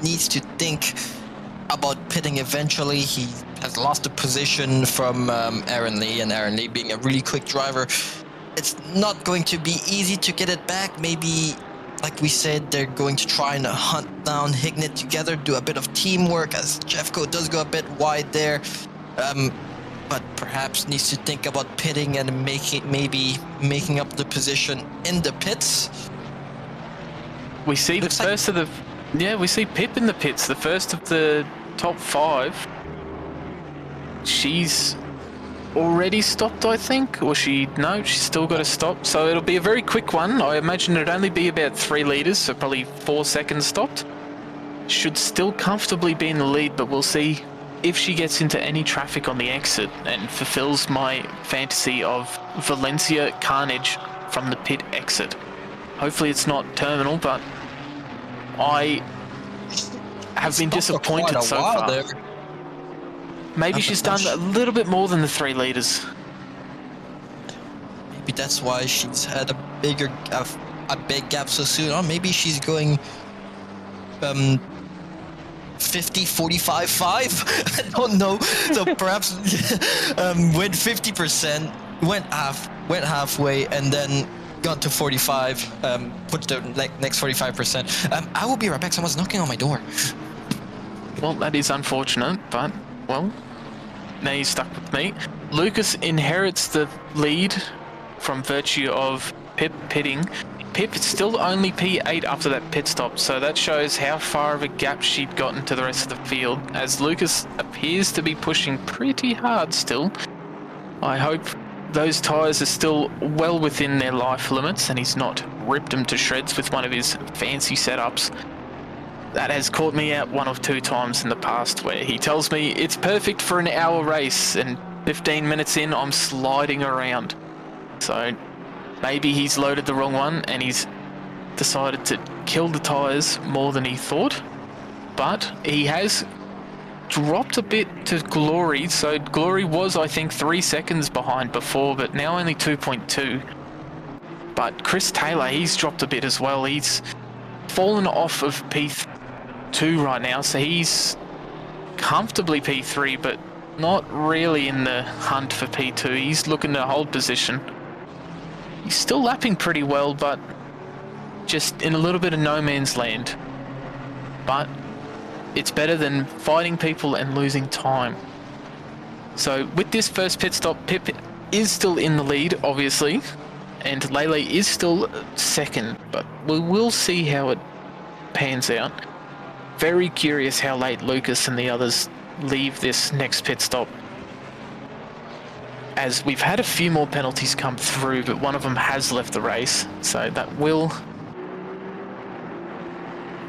[SPEAKER 1] needs to think about pitting eventually. He has lost the position from Aaron Lee, and Aaron Lee being a really quick driver, it's not going to be easy to get it back. Maybe, like we said, they're going to try and hunt down Hignett together, do a bit of teamwork, as Jeffcoat does go a bit wide there. But perhaps needs to think about pitting and making up the position in the pits.
[SPEAKER 2] We see the first of the... Yeah, we see Pip in the pits, the first of the top 5. She's already stopped, I think, or no, she's still got to stop. So it'll be a very quick one. I imagine it'd only be about 3 litres, so probably 4 seconds stopped. Should still comfortably be in the lead, but we'll see if she gets into any traffic on the exit and fulfills my fantasy of Valencia carnage from the pit exit. Hopefully it's not terminal, but I have been disappointed so far.
[SPEAKER 1] There.
[SPEAKER 2] Maybe she's done a little bit more than the 3 liters.
[SPEAKER 1] Maybe that's why she's had a big gap so soon. Or maybe she's going 50, 45, 5. I don't know. So perhaps went 50%, went halfway, and then got to 45. Put the next 45%. I will be right back. Someone's knocking on my door.
[SPEAKER 2] Well, that is unfortunate, but well, now you're stuck with me. Lucas inherits the lead from virtue of Pip pitting. Pip is still only P8 after that pit stop, so that shows how far of a gap she'd gotten to the rest of the field, as Lucas appears to be pushing pretty hard still. I hope those tyres are still well within their life limits and he's not ripped them to shreds with one of his fancy setups. That has caught me out 1 or 2 times in the past where he tells me it's perfect for an hour race and 15 minutes in I'm sliding around. So maybe he's loaded the wrong one and he's decided to kill the tyres more than he thought. But he has dropped a bit to Glory. So Glory was, I think, 3 seconds behind before, but now only 2.2. But Chris Taylor, he's dropped a bit as well. He's fallen off of P2 right now, so he's comfortably P3, but not really in the hunt for P2. He's looking to hold position. He's still lapping pretty well, but just in a little bit of no man's land. But it's better than fighting people and losing time. So with this first pit stop, Pip is still in the lead, obviously, and Lele is still second, but we will see how it pans out. Very curious how late Lucas and the others leave this next pit stop, as we've had a few more penalties come through, but one of them has left the race, so that will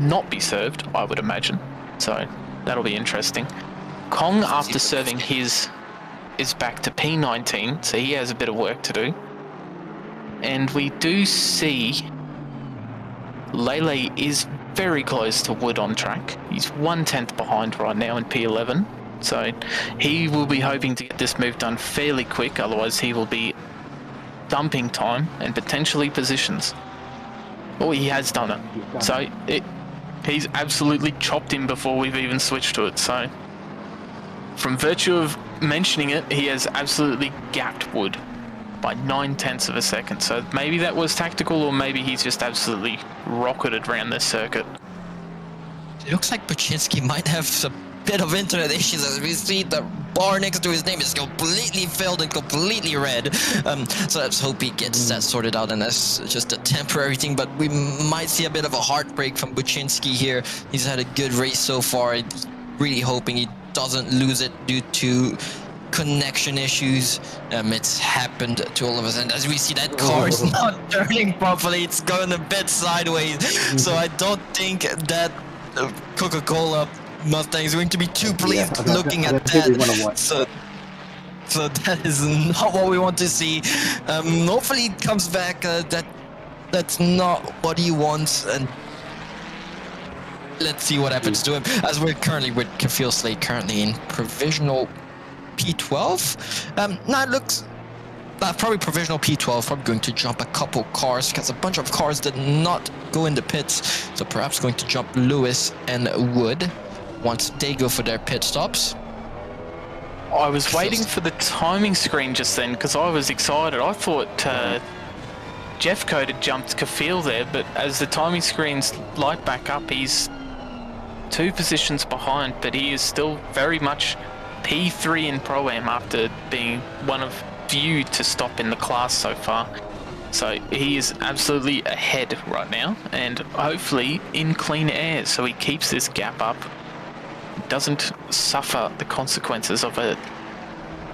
[SPEAKER 2] not be served, I would imagine. So that'll be interesting. Kong, after serving his, is back to P19, so he has a bit of work to do. And we do see Lele is very close to Wood on track. He's 1/10 behind right now in P11. So he will be hoping to get this move done fairly quick, otherwise he will be dumping time and potentially positions. Oh, he has done it. So he's absolutely chopped him before we've even switched to it. So from virtue of mentioning it, he has absolutely gapped Wood by 9/10 of a second. So maybe that was tactical, or maybe he's just absolutely rocketed around this circuit.
[SPEAKER 1] It looks like Buczynski might have a bit of internet issues, as we see the bar next to his name is completely filled and completely red. So let's hope he gets that sorted out, and that's just a temporary thing. But we might see a bit of a heartbreak from Buczynski here. He's had a good race so far. Really hoping he doesn't lose it due to connection issues. It's happened to all of us, and as we see, that car is not turning properly. It's going a bit sideways. So I don't think that Coca-Cola Mustang is going to be too pleased looking at that. So that is not what we want to see. Hopefully it comes back. That's not what he wants, and let's see what happens to him. As we're currently with Kafil Slade, currently in provisional P12. Now it looks probably provisional P12. Probably going to jump a couple cars, because a bunch of cars did not go in the pits. So perhaps going to jump Lewis and Wood once they go for their pit stops.
[SPEAKER 2] I was waiting for the timing screen just then because I was excited. I thought Jeff Code had jumped Kafil there, but as the timing screens light back up, he's 2 positions behind, but he is still very much P3 in Pro-Am after being one of few to stop in the class so far. So he is absolutely ahead right now, and hopefully in clean air, so he keeps this gap up, doesn't suffer the consequences of a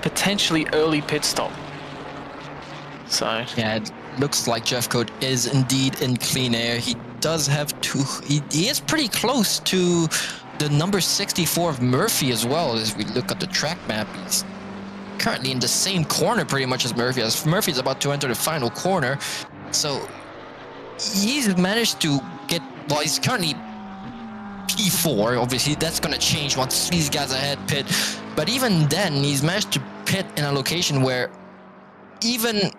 [SPEAKER 2] potentially early pit stop. So
[SPEAKER 1] yeah, it looks like Jeff Code is indeed in clean air. He does have he is pretty close to the number 64 of Murphy as well. As we look at the track map, he's currently in the same corner pretty much as Murphy. As Murphy's about to enter the final corner, So he's managed to get, well, he's currently P4. Obviously, that's going to change once these guys ahead pit. But even then, he's managed to pit in a location where even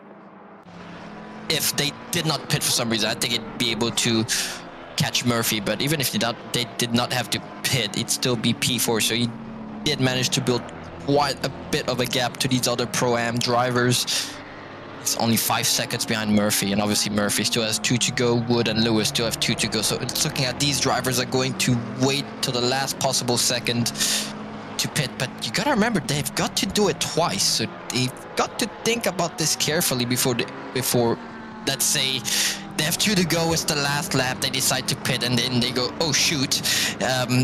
[SPEAKER 1] if they did not pit for some reason, I think it'd be able to catch Murphy. But even if they did not have to pit, it'd still be P4. So he did manage to build quite a bit of a gap to these other Pro-Am drivers. It's only 5 seconds behind Murphy, and obviously Murphy still has 2 to go. Wood and Lewis still have 2 to go. So it's looking at these drivers are going to wait till the last possible second to pit. But you gotta remember, they've got to do it twice. So they've got to think about this carefully before let's say they have 2 to go. It's the last lap. They decide to pit, and then they go, "Oh shoot, I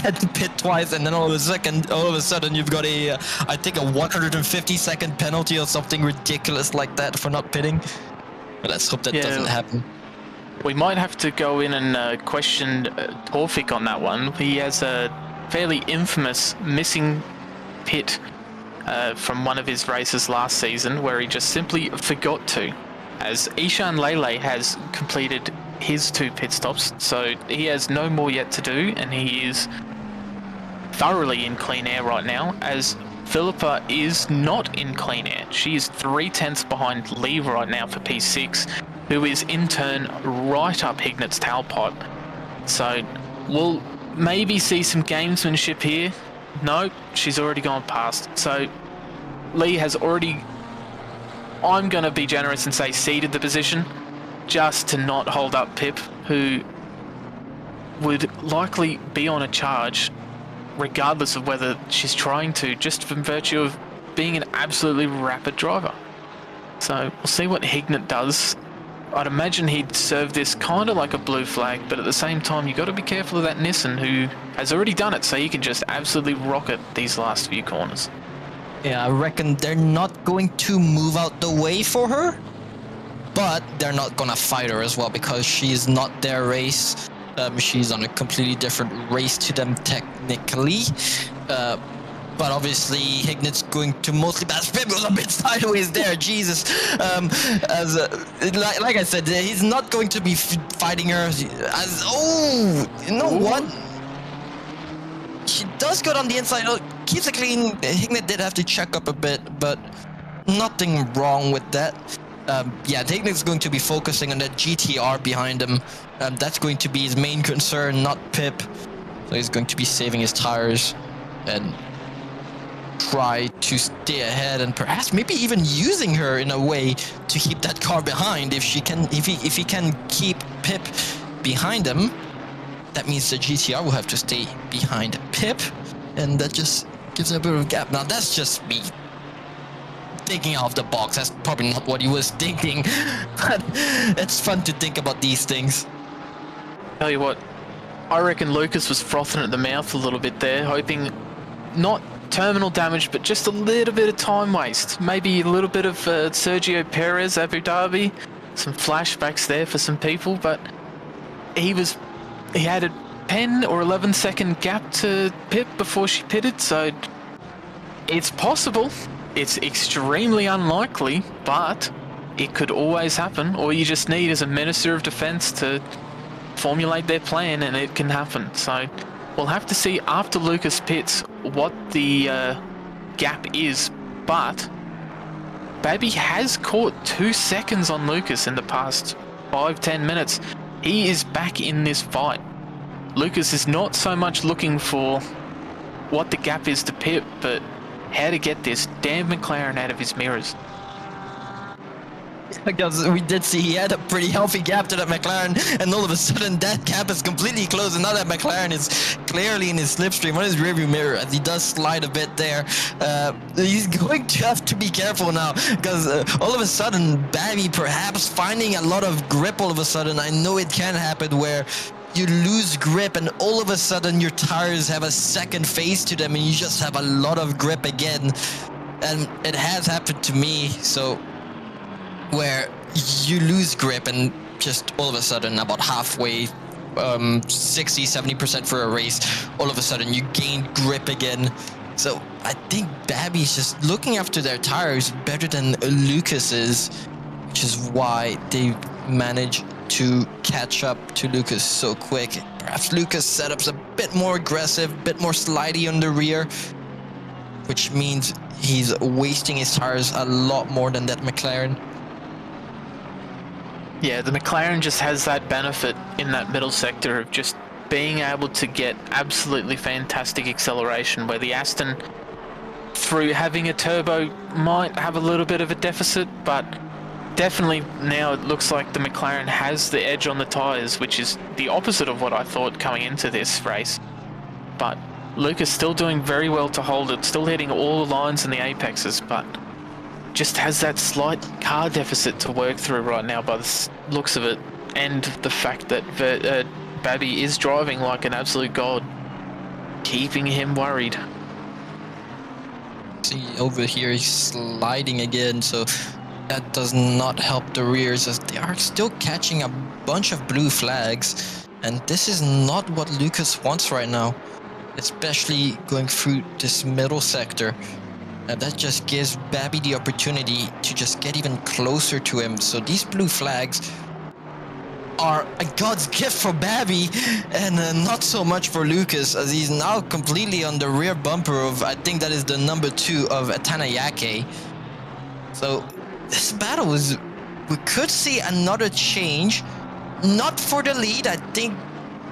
[SPEAKER 1] had to pit twice." And then all of a sudden, you've got I think a 150-second penalty or something ridiculous like that for not pitting. But let's hope that doesn't happen.
[SPEAKER 2] We might have to go in and question Torfik on that one. He has a fairly infamous missing pit from one of his races last season, where he just simply forgot to. As Ishan Lele has completed his 2 pit stops, so he has no more yet to do, and he is thoroughly in clean air right now, as Philippa is not in clean air. She is 3/10 behind Lee right now for P6, who is in turn right up Hignet's tailpipe. So we'll maybe see some gamesmanship here. No, she's already gone past. So Lee has already, I'm going to be generous and say, ceded the position just to not hold up Pip, who would likely be on a charge regardless of whether she's trying to, just from virtue of being an absolutely rapid driver. So we'll see what Hignet does. I'd imagine he'd serve this kind of like a blue flag, but at the same time, you've got to be careful of that Nissan, who has already done it, so he can just absolutely rocket these last few corners.
[SPEAKER 1] Yeah, I reckon they're not going to move out the way for her, but they're not going to fight her as well, because she's not their race. She's on a completely different race to them technically. But obviously, Hignet's going to mostly pass. Pip was a bit sideways there, Jesus. Like I said, he's not going to be fighting her. You know what? She does good on the inside. Keeps it clean. Hignet did have to check up a bit, but nothing wrong with that. Yeah, Hignet's going to be focusing on that GTR behind him. That's going to be his main concern, not Pip. So he's going to be saving his tires and try to stay ahead, and perhaps maybe even using her in a way to keep that car behind. If he can keep Pip behind him, that means the GTR will have to stay behind Pip, and that just gives a bit of a gap. Now that's just me thinking out of the box. That's probably not what he was thinking, but it's fun to think about these things.
[SPEAKER 2] Tell you what, I reckon Lucas was frothing at the mouth a little bit there, hoping not terminal damage, but just a little bit of time waste. Maybe a little bit of Sergio Perez, Abu Dhabi, some flashbacks there for some people, but he had a 10 or 11 second gap to Pip before she pitted, so it's possible. It's extremely unlikely, but it could always happen. All you just need is a Minister of Defense to formulate their plan, and it can happen. So we'll have to see after Lucas pits what the gap is, but Babby has caught 2 seconds on Lucas in the past 5-10 minutes. He is back in this fight. Lucas is not so much looking for what the gap is to Pip, but how to get this damn McLaren out of his mirrors.
[SPEAKER 1] Because we did see he had a pretty healthy gap to that McLaren, and all of a sudden that gap is completely closed, and now that McLaren is clearly in his slipstream on his rearview mirror as he does slide a bit there. He's going to have to be careful now, because all of a sudden Babby perhaps finding a lot of grip all of a sudden. I know it can happen where you lose grip and all of a sudden your tires have a second phase to them and you just have a lot of grip again, and it has happened to me. So where you lose grip and just all of a sudden about halfway, 60-70% for a race, all of a sudden you gain grip again. So I think Babby's just looking after their tires better than Lucas is, which is why they managed to catch up to Lucas so quick. Perhaps Lucas' setup's a bit more aggressive, a bit more slidey on the rear, which means he's wasting his tires a lot more than that McLaren.
[SPEAKER 2] Yeah, the McLaren just has that benefit in that middle sector of just being able to get absolutely fantastic acceleration, where the Aston, through having a turbo, might have a little bit of a deficit, but definitely now it looks like the McLaren has the edge on the tyres, which is the opposite of what I thought coming into this race. But Lucas still doing very well to hold it, still hitting all the lines in the apexes, but just has that slight car deficit to work through right now by the looks of it, and the fact that Babby is driving like an absolute god, keeping him worried.
[SPEAKER 1] See, over here he's sliding again, so that does not help the rears, as they are still catching a bunch of blue flags, and this is not what Lucas wants right now, especially going through this middle sector. And that just gives Babby the opportunity to just get even closer to him. So these blue flags are a god's gift for Babby, and not so much for Lucas, as he's now completely on the rear bumper of, I think that is the number 2 of Atanayake. So this battle is, we could see another change, not for the lead. I think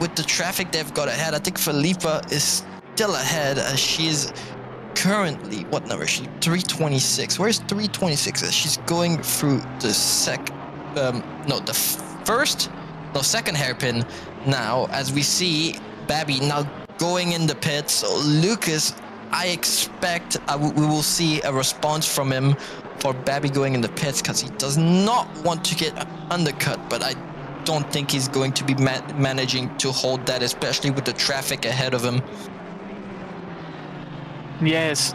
[SPEAKER 1] with the traffic they've got ahead, I think Felipa is still ahead, as she is currently, what number is she? 326. Where's 326? She's going through the second hairpin now, as we see Babby now going in the pits. So Lucas, I expect we will see a response from him for Babby going in the pits, because he does not want to get undercut, but I don't think he's going to be managing to hold that, especially with the traffic ahead of him.
[SPEAKER 2] Yes,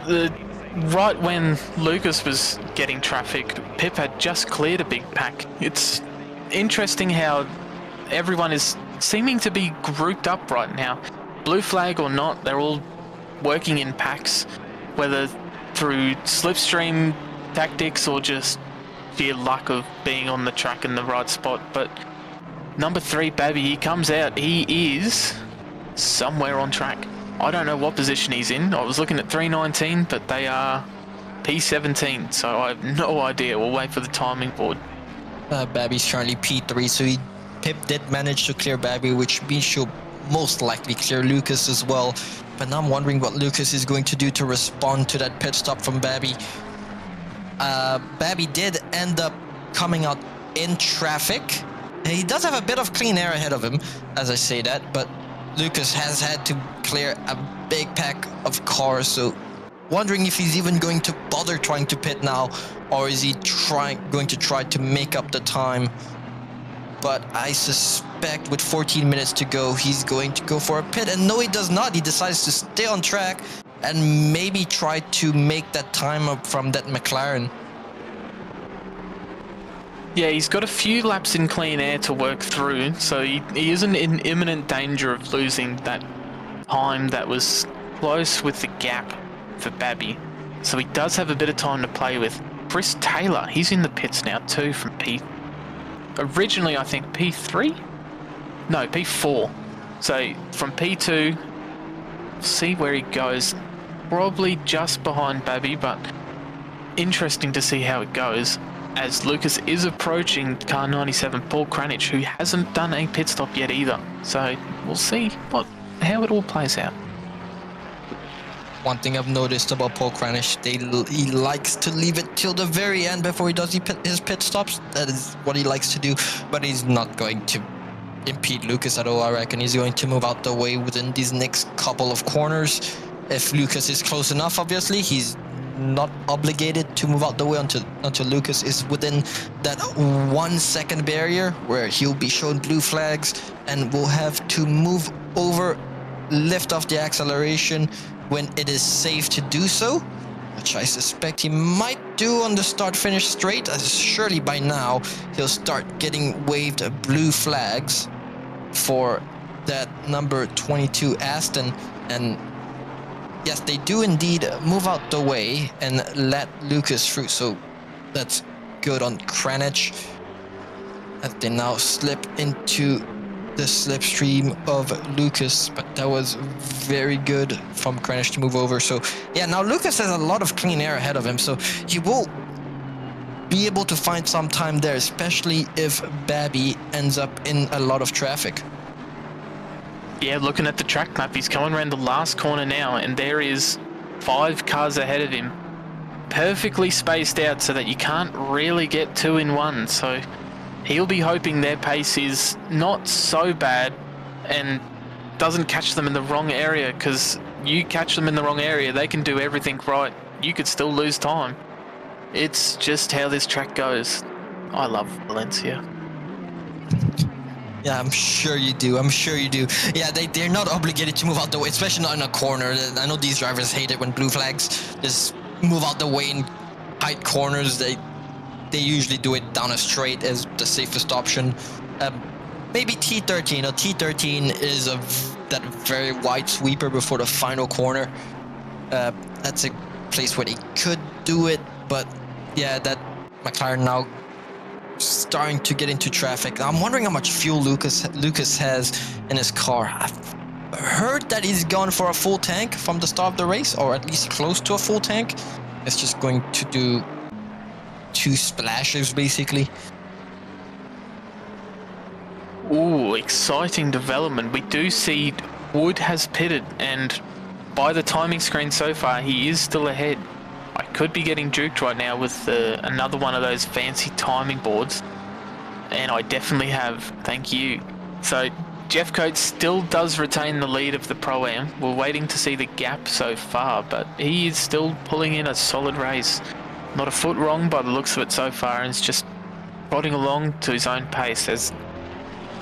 [SPEAKER 2] right when Lucas was getting traffic, Pip had just cleared a big pack. It's interesting how everyone is seeming to be grouped up right now. Blue flag or not, they're all working in packs, whether through slipstream tactics or just sheer luck of being on the track in the right spot. But number 3, Babby, he comes out, he is somewhere on track. I don't know what position he's in. I was looking at 319, but they are P17, so I have no idea. We'll wait for the timing board.
[SPEAKER 1] Babby's currently P3, so Pip did manage to clear Babby, which means she'll most likely clear Lucas as well. But now I'm wondering what Lucas is going to do to respond to that pit stop from Babby. Babby did end up coming out in traffic. He does have a bit of clean air ahead of him, as I say that, but Lucas has had to clear a big pack of cars, so wondering if he's even going to bother trying to pit now, or is he going to try to make up the time. But I suspect with 14 minutes to go, he's going to go for a pit, and no, he does not. He decides to stay on track and maybe try to make that time up from that McLaren.
[SPEAKER 2] Yeah, he's got a few laps in clean air to work through, so he isn't in imminent danger of losing that time that was close with the gap for Babby. So he does have a bit of time to play with. Chris Taylor, he's in the pits now too from originally I think P3? No, P4. So from P2, see where he goes. Probably just behind Babby, but interesting to see how it goes, as Lucas is approaching car 97, Paul Kranich, who hasn't done a pit stop yet either. So we'll see how it all plays out.
[SPEAKER 1] One thing I've noticed about Paul Kranich, he likes to leave it till the very end before he does his pit stops. That is what he likes to do, but he's not going to impede Lucas at all. I reckon he's going to move out the way within these next couple of corners. If Lucas is close enough, obviously, he's not obligated to move out the way until Lucas is within that 1 second barrier, where he'll be shown blue flags and will have to move over, lift off the acceleration when it is safe to do so, which I suspect he might do on the start-finish straight, as surely by now he'll start getting waved blue flags for that number 22 Aston. And yes, they do indeed move out the way and let Lucas through, so that's good on Kranich as they now slip into the slipstream of Lucas, but that was very good from Kranich to move over. So yeah, now Lucas has a lot of clean air ahead of him, so he will be able to find some time there, especially if Babby ends up in a lot of traffic.
[SPEAKER 2] Yeah, looking at the track map, he's coming around the last corner now, and there is 5 cars ahead of him, perfectly spaced out so that you can't really get 2 in 1. So he'll be hoping their pace is not so bad and doesn't catch them in the wrong area, because you catch them in the wrong area, they can do everything right. You could still lose time. It's just how this track goes. I love Valencia.
[SPEAKER 1] Yeah, I'm sure you do. I'm sure you do. Yeah, they're not obligated to move out the way, especially not in a corner. I know these drivers hate it when blue flags just move out the way in tight corners. They usually do it down a straight as the safest option. Maybe T13. T13 is that very wide sweeper before the final corner. That's a place where they could do it, but yeah, that McLaren now starting to get into traffic. I'm wondering how much fuel Lucas has in his car. I've heard that he's gone for a full tank from the start of the race, or at least close to a full tank. It's just going to do 2 splashes basically.
[SPEAKER 2] Ooh, exciting development. We do see Wood has pitted, and by the timing screen so far, he is still ahead. I could be getting duped right now with another one of those fancy timing boards, and I definitely have, thank you. So Jeff Coates still does retain the lead of the Pro-Am. We're waiting to see the gap so far, but he is still pulling in a solid race. Not a foot wrong by the looks of it so far, and it's just trotting along to his own pace. There's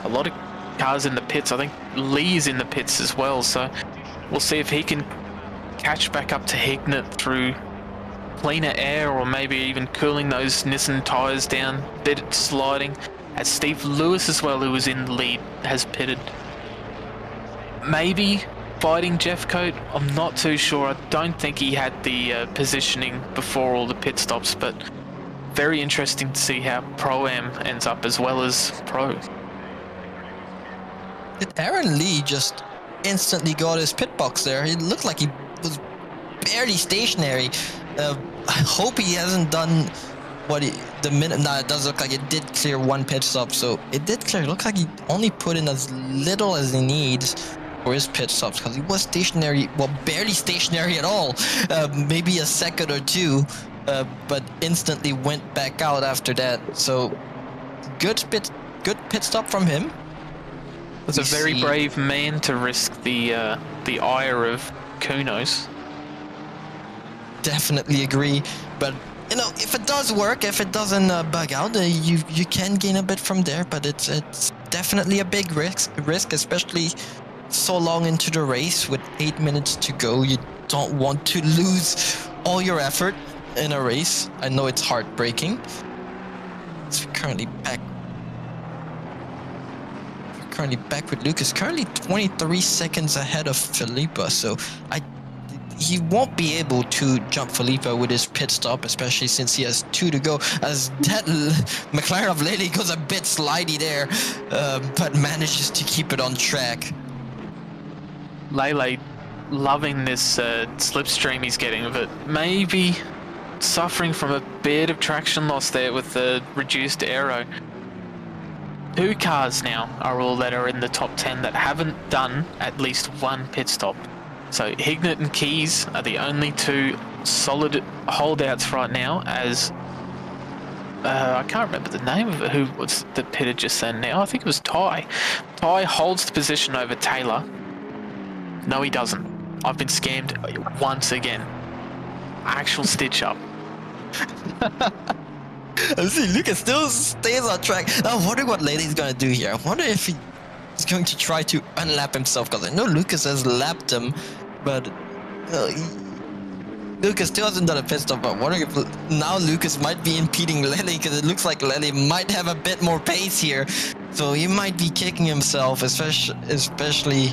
[SPEAKER 2] a lot of cars in the pits. I think Lee's in the pits as well, so we'll see if he can catch back up to Hignett through cleaner air, or maybe even cooling those Nissan tyres down, bit sliding, as Steve Lewis as well, who was in the lead, has pitted. Maybe fighting Jeff Coat, I'm not too sure. I don't think he had the positioning before all the pit stops, but very interesting to see how Pro-Am ends up as well as Pro.
[SPEAKER 1] Did Aaron Lee just instantly got his pit box there? It looked like he was barely stationary. I hope he hasn't done what the minute. Nah, it does look like it did clear 1 pit stop, so it did clear. It looks like he only put in as little as he needs for his pit stops, because he was stationary, well, barely stationary at all. Maybe a second or 2, but instantly went back out after that. So good pit stop from him.
[SPEAKER 2] Was a very brave man to risk the ire of Kunos.
[SPEAKER 1] Definitely agree, but you know, if it does work, if it doesn't bug out, you can gain a bit from there, but it's definitely a big risk, especially so long into the race with 8 minutes to go. You don't want to lose all your effort in a race. I know it's heartbreaking. It's currently back with Lucas, currently 23 seconds ahead of Felipe, so he won't be able to jump Felipe with his pit stop, especially since he has 2 to go, as that McLaren of Lely goes a bit slidey there, but manages to keep it on track.
[SPEAKER 2] Lele loving this slipstream he's getting, but maybe suffering from a bit of traction loss there with the reduced aero. 2 cars now are all that are in the top 10 that haven't done at least 1 pit stop. So Hignett and Keys are the only 2 solid holdouts right now, as I can't remember the name of it, who was the pitter just then now. I think it was Ty. Ty holds the position over Taylor. No, he doesn't. I've been scammed once again. Actual stitch up.
[SPEAKER 1] I see Lucas still stays on track. I'm wondering what Lady's gonna do here. I wonder if he's going to try to unlap himself, because I know Lucas has lapped him, but Lucas still hasn't done a pit stop. I'm wondering if now Lucas might be impeding Lely, because it looks like Lely might have a bit more pace here, so he might be kicking himself, especially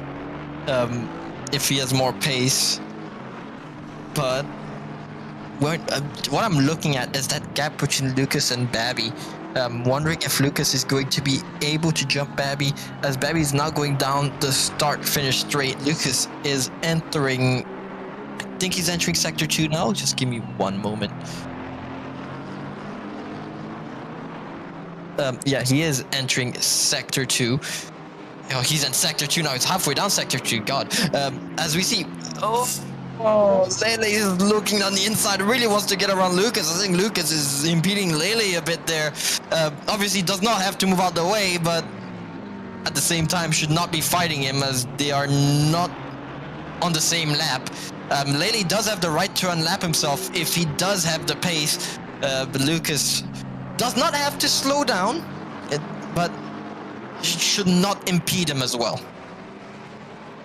[SPEAKER 1] if he has more pace. But
[SPEAKER 4] what I'm looking at is that gap between Lucas and Babby. I'm wondering if Lucas is going to be able to jump Babby, as Babby is now going down the start-finish straight. Lucas is entering, I think he's entering Sector 2 now. Just give me one moment. Yeah, he is entering Sector 2. Oh, he's in Sector 2 now. He's halfway down Sector 2. God. As we see... Lele is looking on the inside, really wants to get around Lucas. I think Lucas is impeding Lele a bit there. Obviously does not have to move out the way, but at the same time should not be fighting him, as they are not on the same lap. Lele does have the right to unlap himself if he does have the pace, but Lucas does not have to slow down, but should not impede him as well.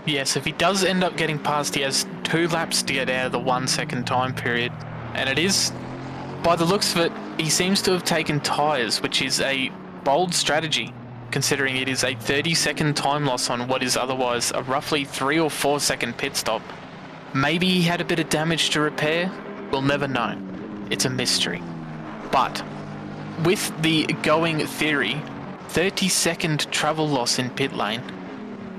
[SPEAKER 2] Yes, if he does end up getting past, he has 2 laps to get out of the 1 second time period. And it is, by the looks of it, he seems to have taken tyres, which is a bold strategy, considering it is a 30-second time loss on what is otherwise a roughly 3 or 4 second pit stop. Maybe he had a bit of damage to repair, we'll never know. It's a mystery. But with the going theory, 30-second travel loss in pit lane,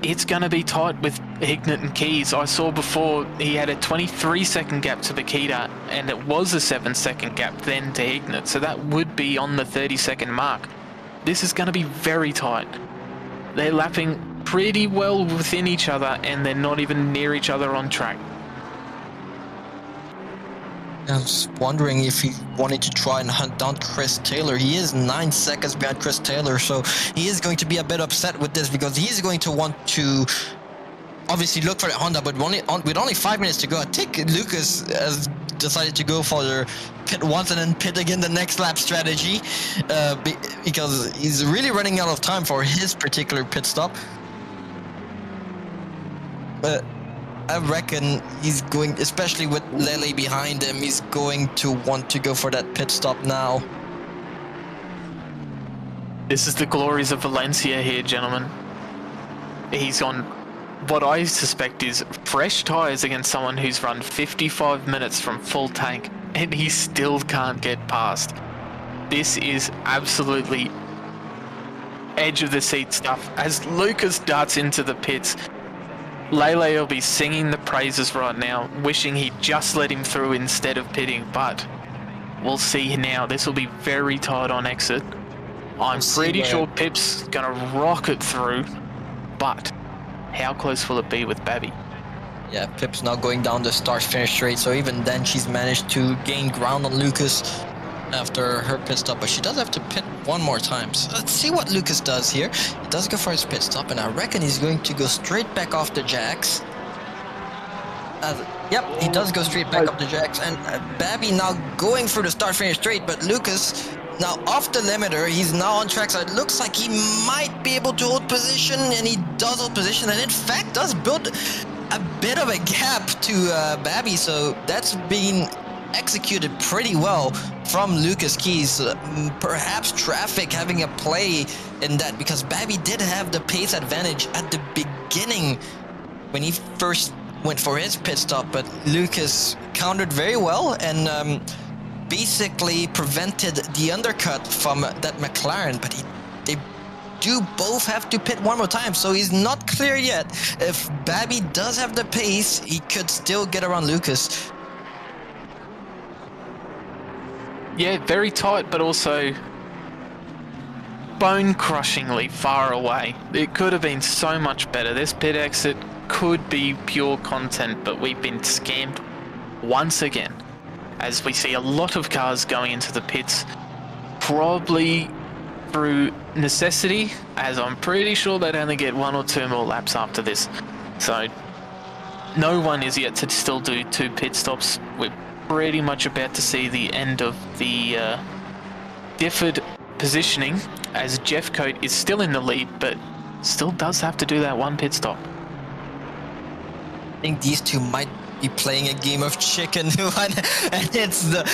[SPEAKER 2] it's going to be tight with Hignett and Keys. I saw before he had a 23-second gap to Bakita, and it was a 7-second gap then to Hignett, so that would be on the 30-second mark. This is going to be very tight. They're lapping pretty well within each other, and they're not even near each other on track.
[SPEAKER 4] I was wondering if he wanted to try and hunt down Chris Taylor. He is 9 seconds behind Chris Taylor, so he is going to be a bit upset with this, because he's going to want to obviously look for the Honda, but with only 5 minutes to go. I think Lucas has decided to go for the pit once and then pit again the next lap strategy, because he's really running out of time for his particular pit stop. But I reckon he's going, especially with Lele behind him, he's going to want to go for that pit stop now.
[SPEAKER 2] This is the glories of Valencia here, gentlemen. He's on what I suspect is fresh tyres against someone who's run 55 minutes from full tank, and he still can't get past. This is absolutely edge of the seat stuff. As Lucas darts into the pits, Lele will be singing the praises right now, wishing he just let him through instead of pitting, but we'll see now. This will be very tight on exit. I'm pretty sure Pip's going to rocket through, but how close will it be with Babby?
[SPEAKER 4] Yeah, Pip's now going down the start-finish straight, so even then she's managed to gain ground on Lucas after her pit stop, but she does have to pit one more time. So let's see what Lucas does here. He does go for his pit stop, and I reckon he's going to go straight back off the jacks. Yep, he does go straight back up the jacks, and Babby now going for the start-finish straight, but Lucas now off the limiter. He's now on track, so it looks like he might be able to hold position, and he does hold position, and in fact does build a bit of a gap to Babby, so that's been executed pretty well from Lucas Keys. Perhaps traffic having a play in that, because Babby did have the pace advantage at the beginning when he first went for his pit stop, but Lucas countered very well and basically prevented the undercut from that McLaren, but they do both have to pit one more time, so he's not clear yet. If Babby does have the pace, he could still get around Lucas.
[SPEAKER 2] Yeah, very tight, but also bone-crushingly far away. It could have been so much better. This pit exit could be pure content, but we've been scammed once again, as we see a lot of cars going into the pits, probably through necessity, as I'm pretty sure they'd only get 1 or 2 more laps after this. So no one is yet to still do 2 pit stops. We're pretty much about to see the end of the differed positioning, as Jeff Coate is still in the lead, but still does have to do that 1 pit stop.
[SPEAKER 4] I think these two might be playing a game of chicken, and it's the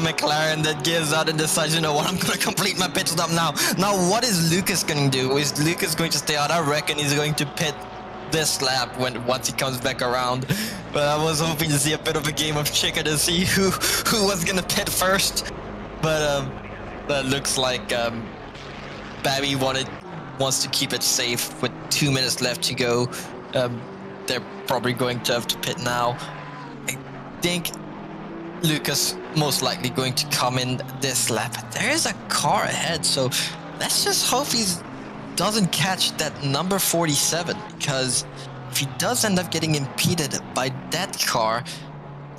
[SPEAKER 4] McLaren that gives out and decides, you know what, I'm going to complete my pit stop now. Now, what is Lucas going to do? Is Lucas going to stay out? I reckon he's going to pit this lap once he comes back around. But I was hoping to see a bit of a game of chicken to see who was gonna pit first. But that looks like Babby wants to keep it safe with 2 minutes left to go. They're probably going to have to pit now. I think Lucas most likely going to come in this lap. There is a car ahead, so let's just hope he doesn't catch that number 47, because if he does end up getting impeded by that car,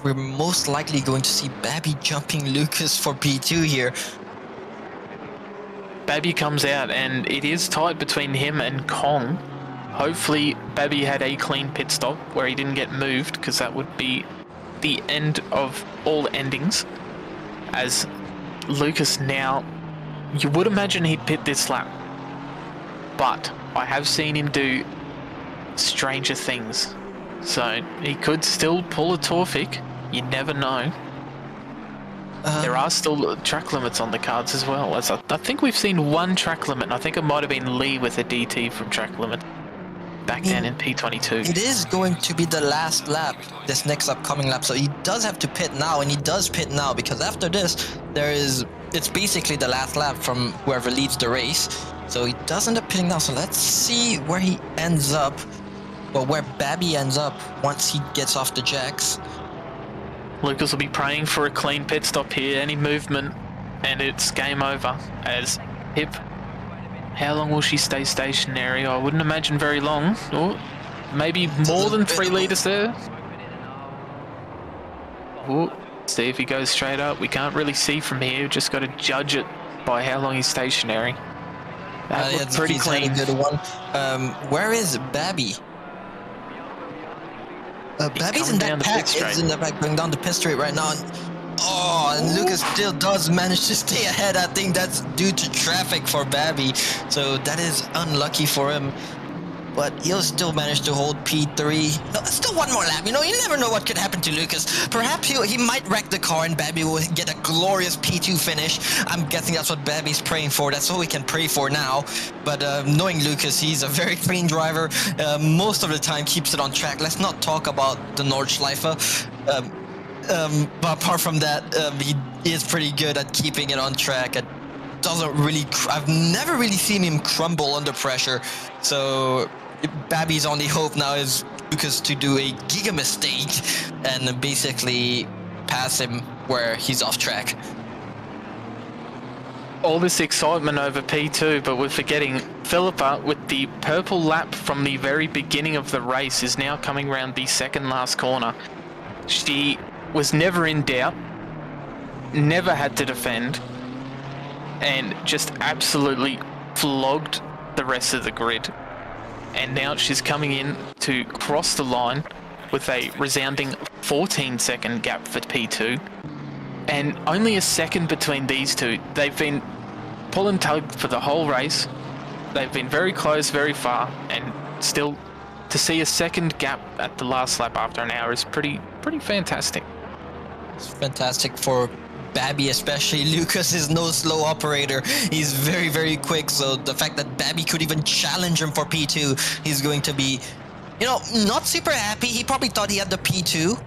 [SPEAKER 4] we're most likely going to see Babby jumping Lucas for P2 here.
[SPEAKER 2] Babby comes out and it is tight between him and Kong. Hopefully Babby had a clean pit stop where he didn't get moved, because that would be the end of all endings. As Lucas now, you would imagine he'd pit this lap, but I have seen him do stranger things, so he could still pull a Torfik. You never know. There are still track limits on the cards as well. As I think we've seen one track limit, and I think it might have been Lee with a DT from track limit back then in P22.
[SPEAKER 4] It is going to be the last lap, this next upcoming lap, so he does have to pit now, and he does pit now, because after this, it's basically the last lap from whoever leads the race, so he does end up pitting now. So let's see where he ends up, or where Babby ends up once he gets off the jacks.
[SPEAKER 2] Lucas will be praying for a clean pit stop here, any movement, and it's game over. As Hip, how long will she stay stationary? I wouldn't imagine very long, or maybe more than 3 litres there. Ooh, see if he goes straight up. We can't really see from here, we've just got to judge it by how long he's stationary. That looked pretty clean.
[SPEAKER 4] Good one. Where is Babby? Babby's in that pack. He's in the back, going down the pit straight right now. And Lucas still does manage to stay ahead. I think that's due to traffic for Babby, so that is unlucky for him. But he'll still manage to hold P3. No, still one more lap. You know, you never know what could happen to Lucas. Perhaps he might wreck the car and Babby will get a glorious P2 finish. I'm guessing that's what Babby's praying for. That's all we can pray for now. But knowing Lucas, he's a very clean driver. Most of the time keeps it on track. Let's not talk about the Nordschleife. But apart from that, he is pretty good at keeping it on track. I've never really seen him crumble under pressure. So Babby's only hope now is Lucas to do a giga mistake and basically pass him where he's off track.
[SPEAKER 2] All this excitement over P2, but we're forgetting Philippa with the purple lap from the very beginning of the race is now coming around the second last corner. She was never in doubt, never had to defend, and just absolutely flogged the rest of the grid. And now she's coming in to cross the line with a resounding 14-second gap for P2. And only a second between these two. They've been pull and tug for the whole race. They've been very close, very far, and still to see a second gap at the last lap after an hour is pretty fantastic.
[SPEAKER 4] It's fantastic for Babby, especially. Lucas is no slow operator. He's very, very quick. So the fact that Babby could even challenge him for P2, he's going to be, not super happy. He probably thought he had the P2,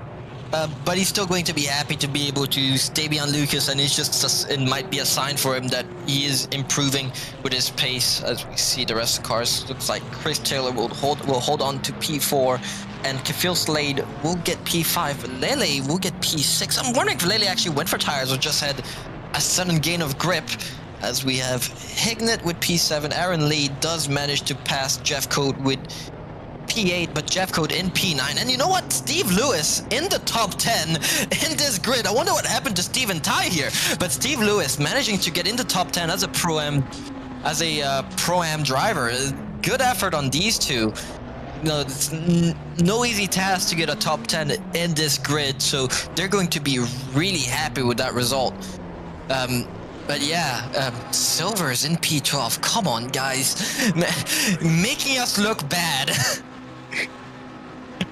[SPEAKER 4] but he's still going to be happy to be able to stay beyond Lucas. And it might be a sign for him that he is improving with his pace. As we see the rest of the cars, looks like Chris Taylor will hold on to P4. And Kefil Slade will get P5. Lele will get P6. I'm wondering if Lele actually went for tires or just had a sudden gain of grip. As we have Hignett with P7. Aaron Lee does manage to pass Jeff Code with P8, but Jeff Code in P9. And you know what? Steve Lewis in the top 10 in this grid. I wonder what happened to Steve and Ty here. But Steve Lewis managing to get in the top 10 as a Pro-Am driver. Good effort on these two. No, it's no easy task to get a top 10 in this grid, so they're going to be really happy with that result. But yeah, Silver's in P12. Come on, guys. Making us look bad.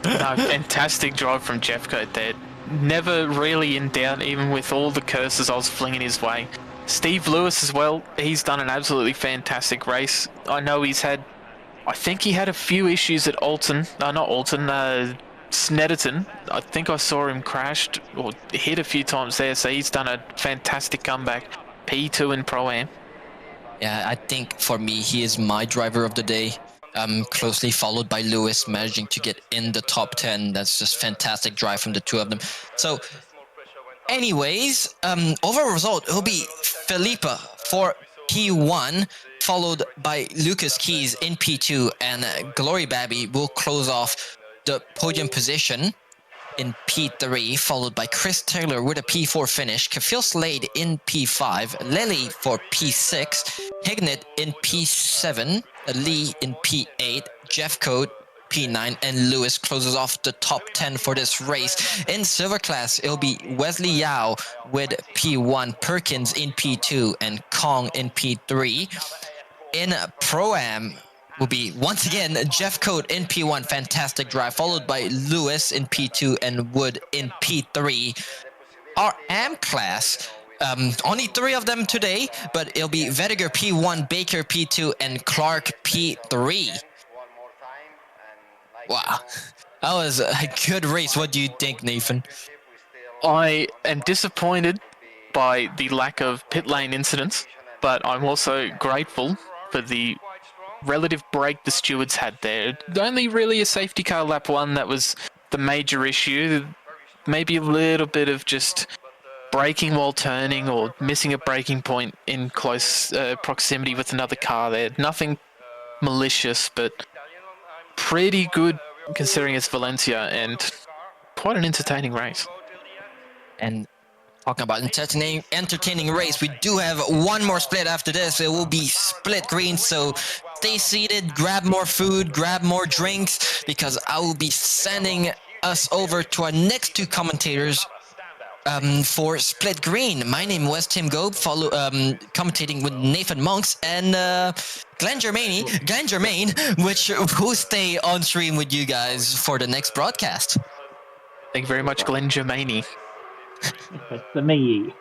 [SPEAKER 2] No, fantastic drive from Jeffcoat there. Never really in doubt, even with all the curses I was flinging his way. Steve Lewis as well, he's done an absolutely fantastic race. I know he's had I think he had a few issues at Snetterton. I think I saw him crashed or hit a few times there, so he's done a fantastic comeback. P2 in Pro-Am.
[SPEAKER 4] Yeah, I think for me, he is my driver of the day. Closely followed by Lewis, managing to get in the top 10. That's just fantastic drive from the two of them. So, anyways, overall result, it'll be Felipe for P1, followed by Lucas Keys in P2, and Glory Babby will close off the podium position in P3, followed by Chris Taylor with a P4 finish, Kafil Slade in P5, Lely for P6, Hignett in P7, Lee in P8, Jeff Code P9, and Lewis closes off the top 10 for this race. In silver class, it'll be Wesley Yao with P1, Perkins in P2, and Kong in P3. In Pro-Am, will be once again Jeff Coate in P1, fantastic drive, followed by Lewis in P2 and Wood in P3. Our AM class, only 3 of them today, but it'll be Vediger P1, Baker P2, and Clark P3. Wow, that was a good race. What do you think, Nathan?
[SPEAKER 2] I am disappointed by the lack of pit lane incidents, but I'm also grateful for the relative break the stewards had there. Only really a safety car lap 1 that was the major issue. Maybe a little bit of just braking while turning or missing a braking point in close proximity with another car there. Nothing malicious, but pretty good considering it's Valencia, and quite an entertaining race.
[SPEAKER 4] And talking about entertaining race, we do have one more split after this. It will be split green, so stay seated, grab more food, grab more drinks, because I will be sending us over to our next 2 commentators for split green. My name was Tim Gobe, commentating with Nathan Monks and Glenn Germain, which will stay on stream with you guys for the next broadcast.
[SPEAKER 2] Thank you very much, Glenn Germain.
[SPEAKER 3] That's the me.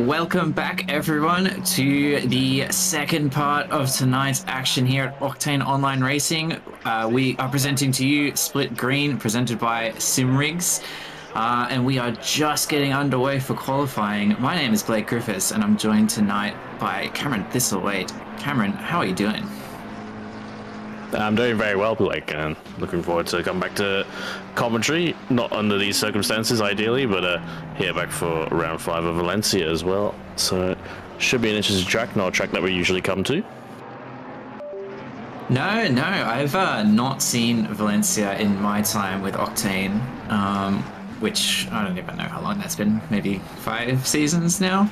[SPEAKER 5] welcome back everyone to the second part of tonight's action here at Octane Online Racing. We are presenting to you Split Green, presented by Simrigs, and we are just getting underway for qualifying. My name is Blake Griffiths, and I'm joined tonight by Cameron Thistlethwaite. Cameron, how are you doing?
[SPEAKER 6] I'm doing very well, Blake, and looking forward to come back to commentary. Not under these circumstances, ideally, but here back for round 5 of Valencia as well. So, should be an interesting track, not a track that we usually come to.
[SPEAKER 5] No, I've not seen Valencia in my time with Octane, which I don't even know how long that's been. Maybe 5 seasons now?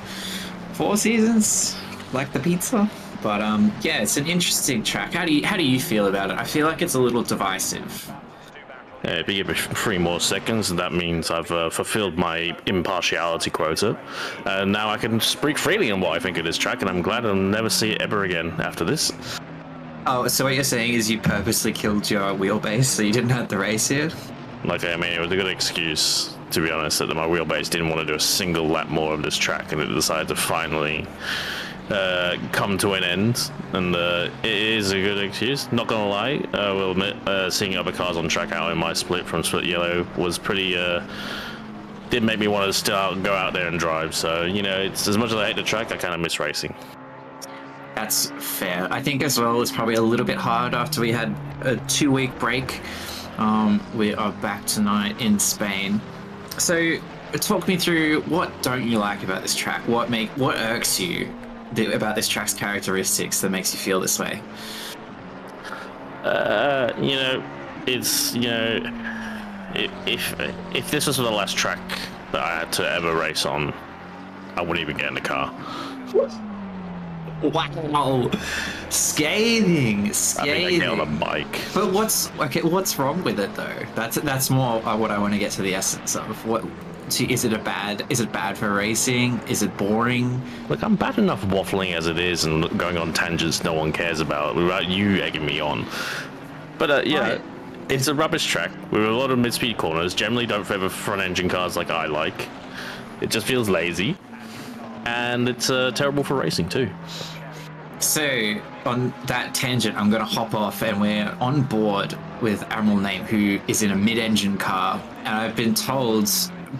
[SPEAKER 5] 4 seasons? Like the pizza? But yeah, it's an interesting track. How do you feel about it? I feel like it's a little divisive.
[SPEAKER 6] Yeah, if you give it 3 more seconds, that means I've fulfilled my impartiality quota. And now I can speak freely on what I think of this track, and I'm glad I'll never see it ever again after this.
[SPEAKER 5] Oh, so what you're saying is you purposely killed your wheelbase so you didn't have the race here?
[SPEAKER 6] Like, I mean, it was a good excuse, to be honest, that my wheelbase didn't want to do a single lap more of this track, and it decided to finally come to an end, and it is a good excuse. Not gonna lie, I will admit, seeing other cars on track out in my split from Split Yellow was pretty did make me want to go out there and drive. So, you know, it's as much as I hate the track, I kind of miss racing.
[SPEAKER 5] That's fair. I think as well it's probably a little bit hard after we had a 2-week break. We are back tonight in Spain. So talk me through, what don't you like about this track? What irks you about this track's characteristics that makes you feel this way?
[SPEAKER 6] You know, it's, you know, if this was the last track that I had to ever race on, I wouldn't even get in the car.
[SPEAKER 5] Wow, scathing.
[SPEAKER 6] I think I get on a bike.
[SPEAKER 5] But what's wrong with it though? That's more what I want to get to the essence of. Is it bad for racing? Is it boring?
[SPEAKER 6] Look, I'm bad enough waffling as it is and going on tangents no one cares about without you egging me on. But yeah, right. It's a rubbish track with a lot of mid-speed corners. Generally don't favor front-engine cars like I like. It just feels lazy, and it's terrible for racing too. So
[SPEAKER 5] on that tangent, I'm going to hop off, and we're on board with Admiral Name, who is in a mid-engine car, and I've been told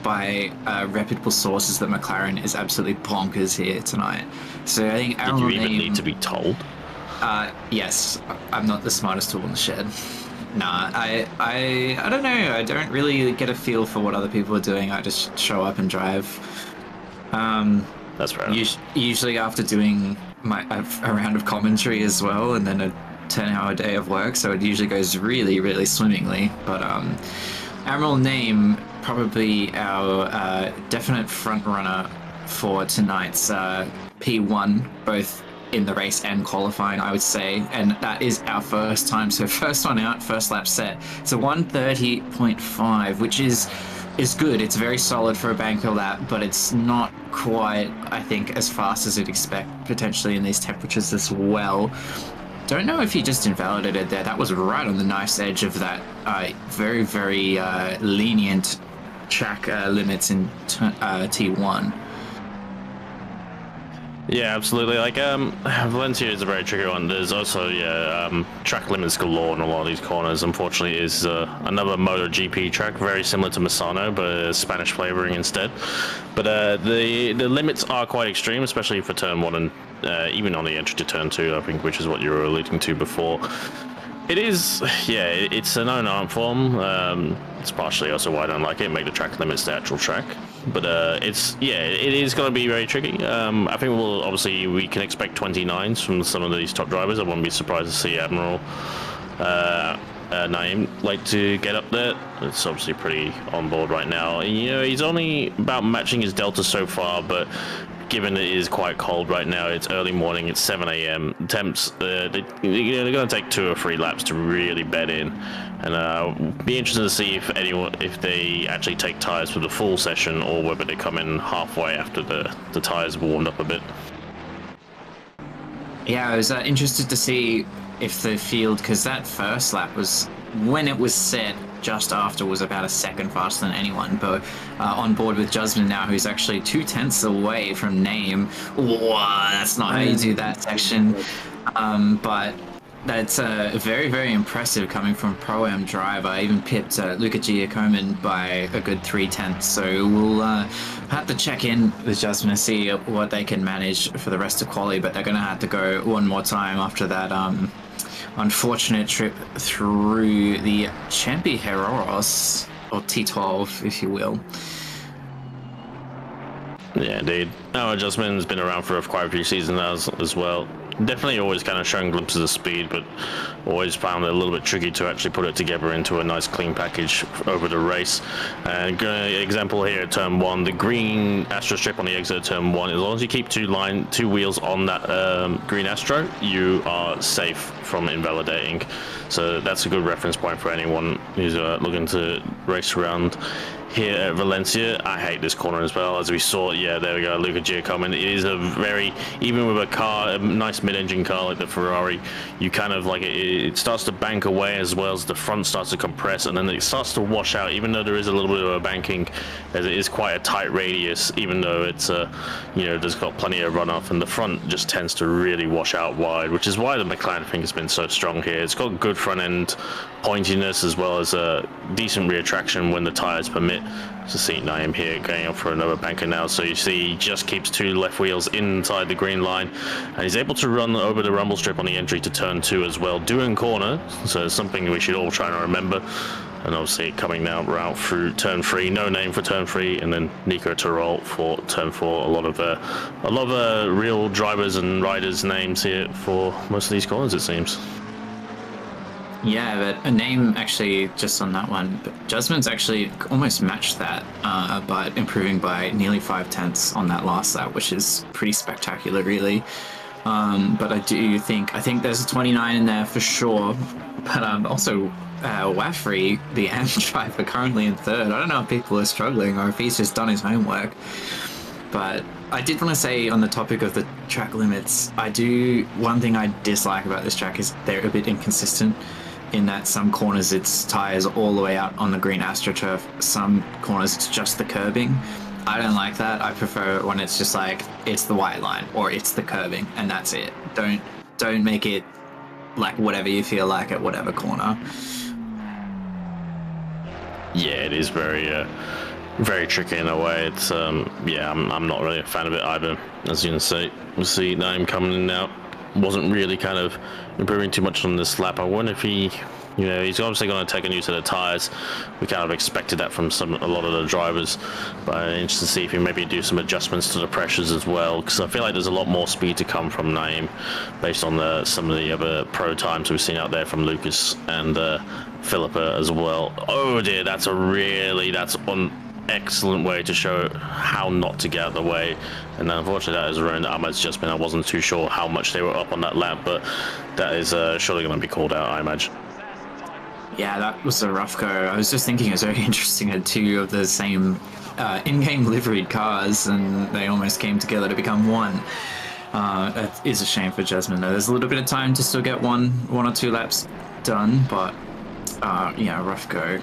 [SPEAKER 5] by reputable sources that McLaren is absolutely bonkers here tonight. So I think
[SPEAKER 6] Did you even need to be told?
[SPEAKER 5] Yes, I'm not the smartest tool in the shed. Nah, I don't know. I don't really get a feel for what other people are doing. I just show up and drive.
[SPEAKER 6] That's right.
[SPEAKER 5] Usually after doing a round of commentary as well, and then a 10-hour day of work, so it usually goes really, really swimmingly. But Admiral Name, probably our definite front runner for tonight's P1, both in the race and qualifying, I would say, and that is our first time. So first one out, first lap set. It's a 1:30.5, which is good. It's very solid for a banker lap, but it's not quite, I think, as fast as you'd expect potentially in these temperatures as well. Don't know if he just invalidated there. That was right on the knife's edge of that very, very lenient track limits in T1.
[SPEAKER 6] Yeah, absolutely. Like, Valencia is a very tricky one. There's also, track limits galore in a lot of these corners. Unfortunately, it is another MotoGP track, very similar to Misano, but Spanish flavoring instead. But the limits are quite extreme, especially for turn 1 and even on the entry to turn 2, I think, which is what you were alluding to before. It is, yeah, it's an own art form. It's partially also why I don't like it, make the track limits the actual track. But it is going to be very tricky. I think we can expect 29s from some of these top drivers. I wouldn't be surprised to see Admiral Naim like to get up there. It's obviously pretty on board right now. You know, he's only about matching his delta so far, but given it is quite cold right now, it's early morning, it's 7 a.m. Temps, they're going to take 2 or 3 laps to really bed in. And be interested to see if they actually take tyres for the full session, or whether they come in halfway after the tyres warmed up a bit.
[SPEAKER 5] Yeah, I was interested to see if the field, because that first lap was, when it was set, just after was about a second faster than anyone, but on board with Justin now, who's actually 2/10 away from name. Whoa, that's not how you do that section. But that's very, very impressive coming from a Pro-Am driver. Even pipped Luca Giacomin by a good 3/10. So we'll have to check in with Justin and see what they can manage for the rest of quali, but they're going to have to go one more time after that unfortunate trip through the Champi Heroros, or T12, if you will.
[SPEAKER 6] Yeah, indeed. No, Adjustment's been around for quite a few seasons now as well. Definitely always kind of showing glimpses of speed, but always found it a little bit tricky to actually put it together into a nice clean package over the race. And example here at turn 1, the green Astro strip on the exit of turn 1, as long as you keep two wheels on that green Astro, you are safe from invalidating. So that's a good reference point for anyone who's looking to race around here at Valencia. I hate this corner as well, as we saw. Yeah, there we go, Luca Giacomin. It is a very, even with a car, a nice mid-engine car like the Ferrari, you kind of like it starts to bank away as well as the front starts to compress, and then it starts to wash out. Even though there is a little bit of a banking, as it is quite a tight radius, even though it's there's got plenty of runoff, and the front just tends to really wash out wide, which is why the McLaren I think has been so strong here. It's got good front end pointiness as well as a decent rear traction when the tires permit. So see Naim here going up for another banker now. So you see he just keeps two left wheels inside the green line, and he's able to run over the rumble strip on the entry to turn 2 as well, doing corner. So it's something we should all try to remember. And obviously coming now out through turn 3, no name for turn 3, and then Nico Tirol for turn 4. A lot of real drivers and riders' names here for most of these corners, it seems.
[SPEAKER 5] Yeah, but a name actually just on that one. But Jasmine's actually almost matched that, but improving by nearly 5/10 on that last lap, which is pretty spectacular, really. But I think there's a 29 in there for sure. But also Waffrey, the AM driver, currently in 3rd. I don't know if people are struggling or if he's just done his homework. But I did want to say on the topic of the track limits, one thing I dislike about this track is they're a bit inconsistent. In that some corners it's tires all the way out on the green AstroTurf, some corners it's just the curbing. I don't like that. I prefer when it's just like it's the white line or it's the curbing and that's it. Don't make it like whatever you feel like at whatever corner.
[SPEAKER 6] Yeah, it is very very tricky in a way. It's I'm not really a fan of it either. As you can see, we'll see Naim coming in now. Wasn't really kind of improving too much on this lap. I wonder if he's obviously going to take a new set of tires. We kind of expected that from a lot of the drivers, but I'm interested to see if he maybe do some adjustments to the pressures as well, because I feel like there's a lot more speed to come from Naim based on some of the other pro times we've seen out there from Lucas and Philippa as well. Oh dear, that's an excellent way to show how not to get out of the way, and unfortunately that is ruined Ahmed's just been. I wasn't too sure how much they were up on that lap, but that is surely going to be called out, I imagine.
[SPEAKER 5] Yeah, that was a rough go. I was just thinking it's very interesting that 2 of the same in-game liveried cars, and they almost came together to become one. That is a shame for Jasmine though. There's a little bit of time to still get one or 2 laps done, but rough go.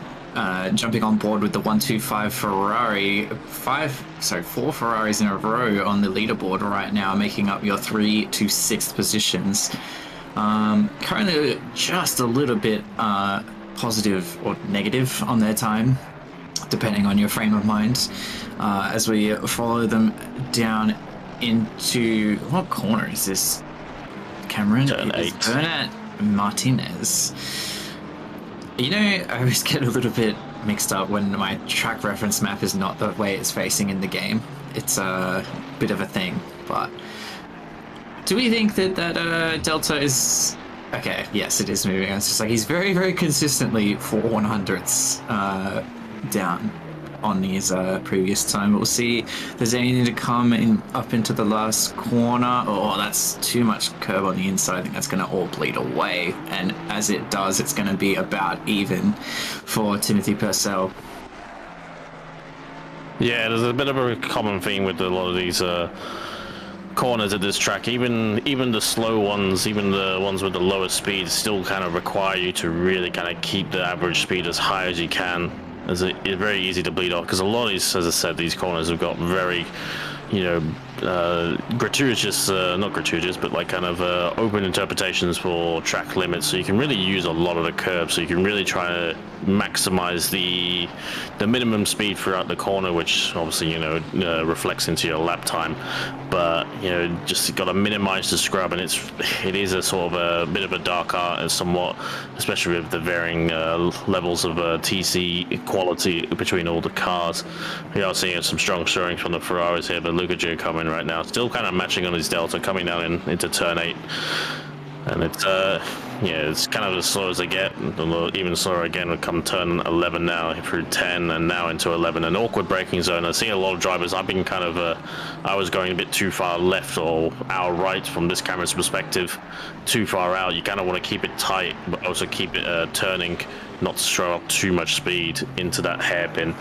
[SPEAKER 5] Jumping on board with the 125 Ferrari, 4 Ferraris in a row on the leaderboard right now, making up your 3 to 6th positions. Currently just a little bit positive or negative on their time, depending on your frame of mind, as we follow them down into, what corner is this, Cameron?
[SPEAKER 6] Turn 8.
[SPEAKER 5] Bernat Martinez. I always get a little bit mixed up when my track reference map is not the way it's facing in the game. It's a bit of a thing, but do we think that Delta is... Okay, yes, it is moving. It's just like he's very, very consistently 4 100ths down on his previous time. But we'll see if there's anything to come up into the last corner. Oh, that's too much curb on the inside. I think that's going to all bleed away. And as it does, it's going to be about even for Timothy Purcell.
[SPEAKER 6] Yeah, there's a bit of a common theme with a lot of these corners at this track, even the slow ones, even the ones with the lower speed, still kind of require you to really kind of keep the average speed as high as you can. It's very easy to bleed off because a lot of these, as I said, these corners have got very, you know, gratuitous, not gratuitous, but like kind of open interpretations for track limits. So you can really use a lot of the curves. So you can really try to maximize the minimum speed throughout the corner, which obviously, you know, reflects into your lap time. But, you know, just got to minimize the scrub, and it is a sort of a bit of a dark art, and somewhat, especially with the varying levels of TC quality between all the cars. We are seeing some strong showing from the Ferraris here, but Luca coming right now, still kind of matching on his delta, coming down into turn 8, and it's yeah, it's kind of as slow as they get. Even slower again would come turn 11 now through 10 and now into 11, an awkward braking zone. I see a lot of drivers, I've been kind of I was going a bit too far left or our right from this camera's perspective, too far out. You kind of want to keep it tight but also keep it turning, not to throw up too much speed into that hairpin,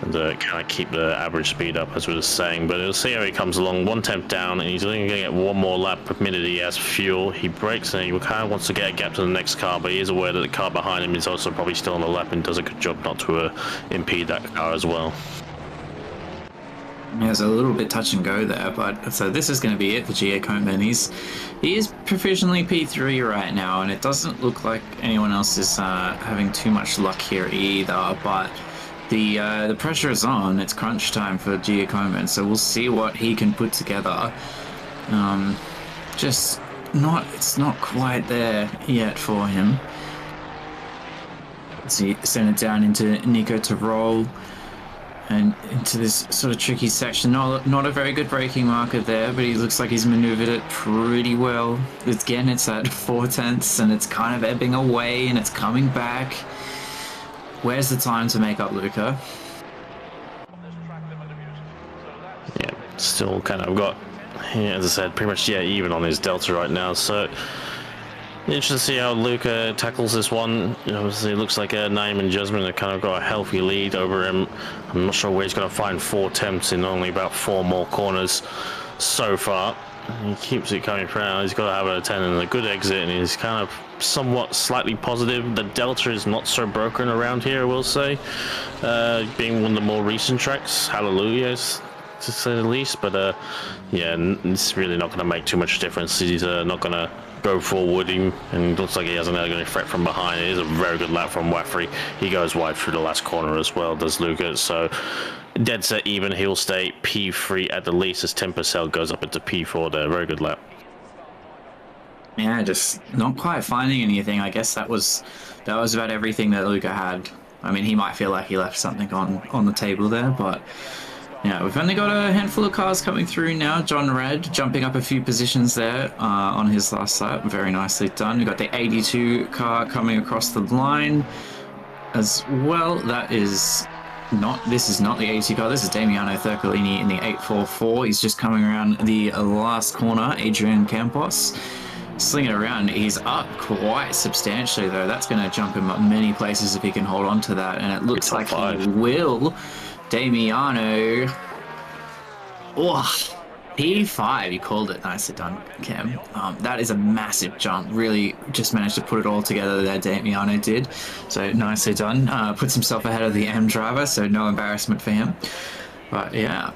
[SPEAKER 6] and kind of keep the average speed up, as we were saying. But we'll see how he comes along. 1/10 down, and he's only going to get one more lap per minute. He has fuel. He brakes, and he kind of wants to get a gap to the next car, but he is aware that the car behind him is also probably still on the lap and does a good job not to impede that car as well.
[SPEAKER 5] Yeah, it's a little bit touch and go there, but so this is going to be it for Gio Coleman. He is provisionally P3 right now, and it doesn't look like anyone else is having too much luck here either, but the pressure is on. It's crunch time for Gio Coleman, so we'll see what he can put together. It's not quite there yet for him. Let's see, send it down into Nico to roll and into this sort of tricky section. Not a very good braking marker there, but he looks like he's maneuvered it pretty well. Again, it's at 4/10 and it's kind of ebbing away and it's coming back. Where's the time to make up, Luca?
[SPEAKER 6] Yeah, still kind of got, yeah, as I said, pretty much, yeah, even on his delta right now. So interesting to see how Luca tackles this one. You know, obviously it looks like Naeem and Jasmine have kind of got a healthy lead over him. I'm not sure where he's going to find 4 attempts in only about 4 more corners so far. He keeps it coming through. He's got to have a 10 and a good exit, and he's kind of somewhat slightly positive. The delta is not so broken around here, I will say, being one of the more recent tracks. Hallelujah, to say the least. But yeah, it's really not going to make too much difference. He's not going to go forward, and it looks like he hasn't had any threat from behind. It is a very good lap from Waffrey. He goes wide through the last corner as well, does Luca. So dead set even, he'll stay P3 at the least as Tim Purcell goes up into P4 there. Very good lap.
[SPEAKER 5] Yeah, just not quite finding anything. I guess that was about everything that Luca had. I mean, he might feel like he left something on the table there, but yeah, we've only got a handful of cars coming through now. John Red jumping up a few positions there on his last lap. Very nicely done. We've got the 82 car coming across the line as well. This is not the 80 car. This is Damiano Thurcolini in the 844. He's just coming around the last corner. Adrian Campos slinging around. He's up quite substantially though. That's going to jump him up many places if he can hold on to that, and it looks like he will. Damiano. Oh, P5. You called it. Nicely done, Cam. That is a massive jump. Really just managed to put it all together there, Damiano did. So nicely done. Puts himself ahead of the M driver, so no embarrassment for him. But yeah.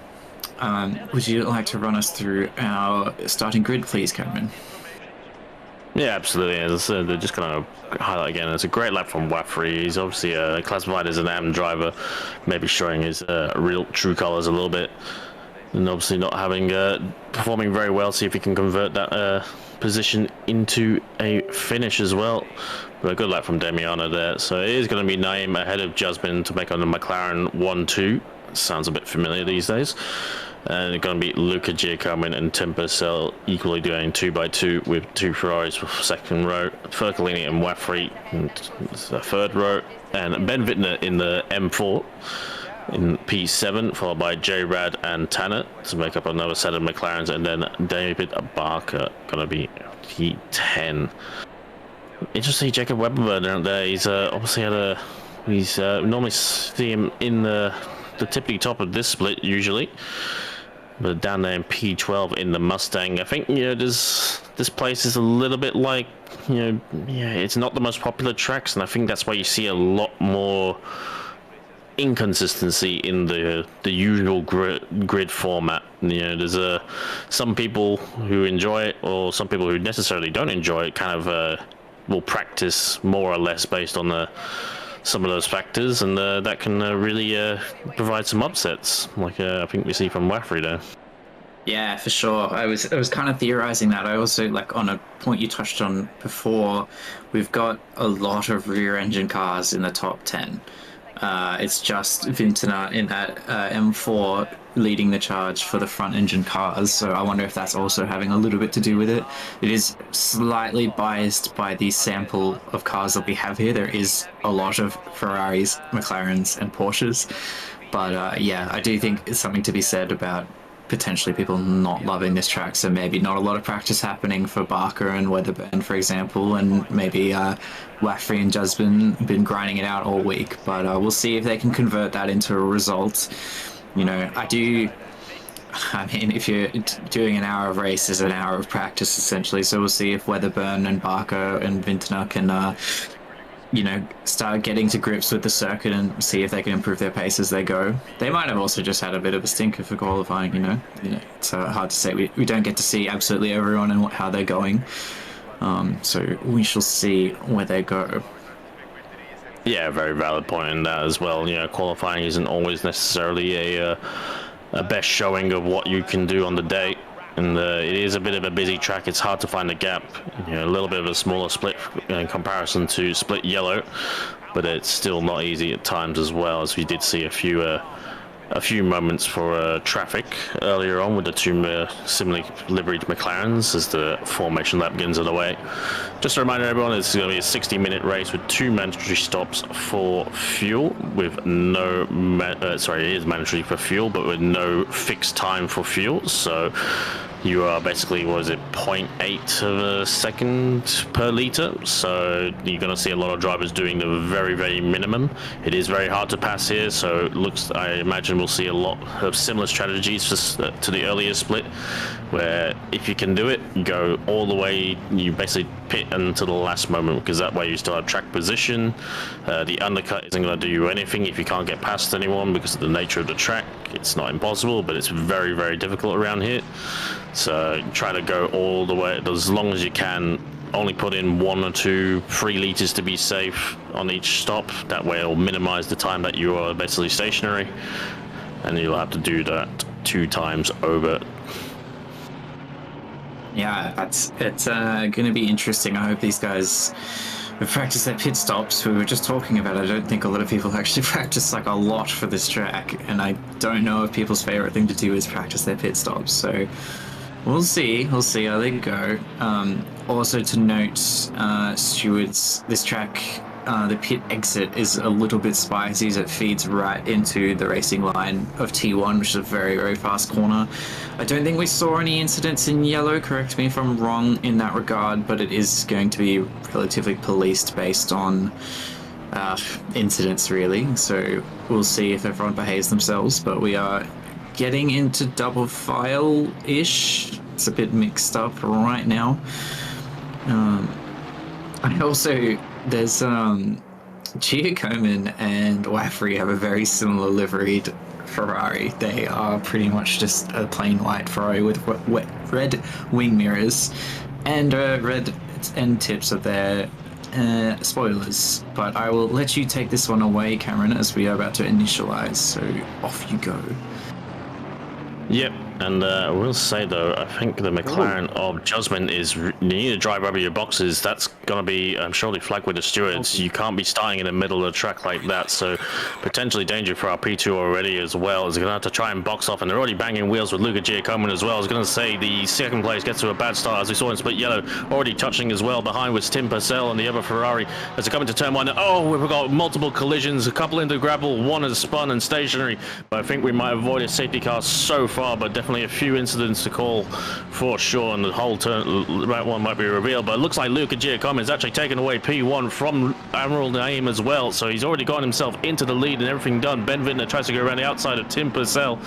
[SPEAKER 5] Would you like to run us through our starting grid, please, Cameron?
[SPEAKER 6] Yeah, absolutely. As I said, they're just going to highlight again. It's a great lap from Waffrey. He's obviously classified as an AM driver, maybe showing his real true colors a little bit, and obviously not having performing very well. See if he can convert that position into a finish as well. But a good lap from Damiano there. So it is going to be Naeem ahead of Jasmine to make on the McLaren 1-2. Sounds a bit familiar these days. And it's going to be Luca Giacomin and Tim Purcell equally doing 2x2 with 2 Ferraris for second row, Fercolini and Waffrey in the third row, and Ben Wittner in the M4 in P7, followed by J-Rad and Tanner to make up another set of McLarens, and then David Barker going to be P10. Interesting, Jacob Webber down there. He's obviously had normally see him in the tippity top of this split usually. But down there in P12 in the Mustang, I think, this place is a little bit like, it's not the most popular tracks, and I think that's why you see a lot more inconsistency in the usual grid format. There's some people who enjoy it, or some people who necessarily don't enjoy it, kind of will practice more or less based on some of those factors, and that can really provide some upsets, like I think we see from Waffrey there.
[SPEAKER 5] Yeah, for sure. I was kind of theorizing that. I also, like, on a point you touched on before, we've got a lot of rear-engine cars in the top 10. It's just Vintana in that M4 leading the charge for the front-engine cars, so I wonder if that's also having a little bit to do with it. It is slightly biased by the sample of cars that we have here. There is a lot of Ferraris, McLarens, and Porsches, but yeah, I do think it's something to be said about potentially people not loving this track, so maybe not a lot of practice happening for Barker and Weatherburn, for example, and maybe Waffrey and Jusbin been grinding it out all week, but we'll see if they can convert that into a result. I mean, if you're doing an hour of race is an hour of practice, essentially, so we'll see if Weatherburn and Barker and Vintana can start getting to grips with the circuit and see if they can improve their pace as they go. They might have also just had a bit of a stinker for qualifying, it's hard to say. We don't get to see absolutely everyone and how they're going, so we shall see where they go.
[SPEAKER 6] Yeah, very valid point in that as well. Qualifying isn't always necessarily a best showing of what you can do on the day. And it is a bit of a busy track. It's hard to find a gap. A little bit of a smaller split in comparison to split yellow, but it's still not easy at times as well, as we did see a few moments for traffic earlier on with the two similarly liveried McLarens as the formation lap begins on the way. Just a reminder, everyone, this is going to be a 60-minute race with 2 mandatory stops for fuel, with no it is mandatory for fuel, but with no fixed time for fuel. So you are basically, 0.8 of a second per litre, so you're going to see a lot of drivers doing the very, very minimum. It is very hard to pass here, so I imagine we'll see a lot of similar strategies to the earlier split, where if you can do it, go all the way, you basically pit until the last moment, because that way you still have track position. The undercut isn't going to do you anything if you can't get past anyone because of the nature of the track. It's not impossible, but it's very, very difficult around here. So try to go all the way as long as you can. Only put in 1 or 2 3 liters to be safe on each stop. That way it'll minimize the time that you are basically stationary, and you'll have to do that 2 times over.
[SPEAKER 5] Yeah, it's going to be interesting. I hope these guys practice their pit stops. We were just talking about it. I don't think a lot of people actually practice like a lot for this track, and I don't know if people's favorite thing to do is practice their pit stops. So we'll see how they go. Also to note, stewards, this track, the pit exit is a little bit spicy as it feeds right into the racing line of T1, which is a very, very fast corner. I don't think we saw any incidents in yellow, correct me if I'm wrong in that regard, but it is going to be relatively policed based on incidents, really. So we'll see if everyone behaves themselves, but we are getting into double file-ish. It's a bit mixed up right now. There's Giacomin and Waffrey have a very similar liveried Ferrari. They are pretty much just a plain white Ferrari with red wing mirrors and red end tips of their spoilers. But I will let you take this one away, Cameron, as we are about to initialize, so off you go.
[SPEAKER 6] Yep, and I will say though, I think the McLaren of Jusman is, you need to drive over your boxes. That's going to be surely flagged with the stewards. You can't be starting in the middle of the track like that, so potentially danger for our P2 already as well. Is going to have to try and box off, and they're already banging wheels with Luca Giacomin as well. I was going to say the second place gets to a bad start, as we saw in split yellow, already touching as well. Behind was Tim Purcell and the other Ferrari as they come into turn 1. Oh, we've got multiple collisions, a couple into gravel, one has spun and stationary, but I think we might avoid a safety car so far, but definitely definitely a few incidents to call for sure, and the whole turn right one might be revealed. But it looks like Luca Giacomo has actually taken away P1 from Admiral Naim as well, so he's already gotten himself into the lead and everything done. Ben Vintner tries to go around the outside of Tim Purcell,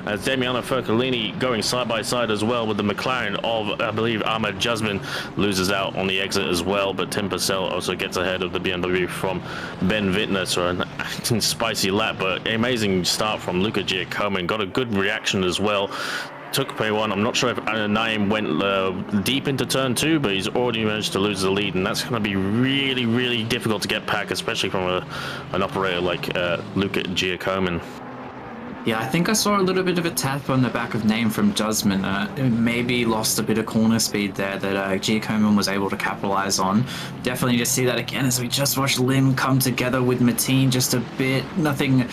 [SPEAKER 6] as Damiano Fercolini going side by side as well with the McLaren of, I believe, Ahmed Jasmine loses out on the exit as well, but Tim Purcell also gets ahead of the BMW from Ben Vintner. So an spicy lap, but amazing start from Luca Giacomo, and got a good reaction as well. Took P1. I'm not sure if Naim went deep into turn 2, but he's already managed to lose the lead, and that's going to be really, really difficult to get back, especially from an operator like Luca Giacomo.
[SPEAKER 5] Yeah, I think I saw a little bit of a tap on the back of Naim from Jasmine. Maybe lost a bit of corner speed there that Giacomo was able to capitalize on. Definitely just see that again as we just watched Lim come together with Mateen just a bit. Nothing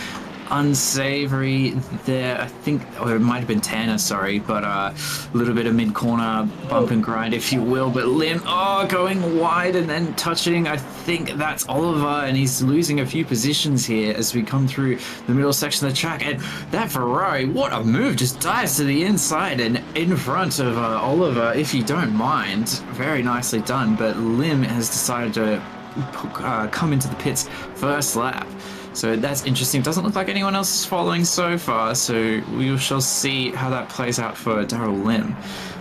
[SPEAKER 5] unsavory there, I think, or it might have been Tanner, sorry, but a little bit of mid-corner bump and grind, if you will. But Lim, going wide and then touching, I think that's Oliver, and he's losing a few positions here as we come through the middle section of the track. And that Ferrari, what a move, just dives to the inside and in front of Oliver, if you don't mind. Very nicely done, but Lim has decided to come into the pits first lap. So that's interesting. Doesn't look like anyone else is following so far, so we shall see how that plays out for Daryl Lim.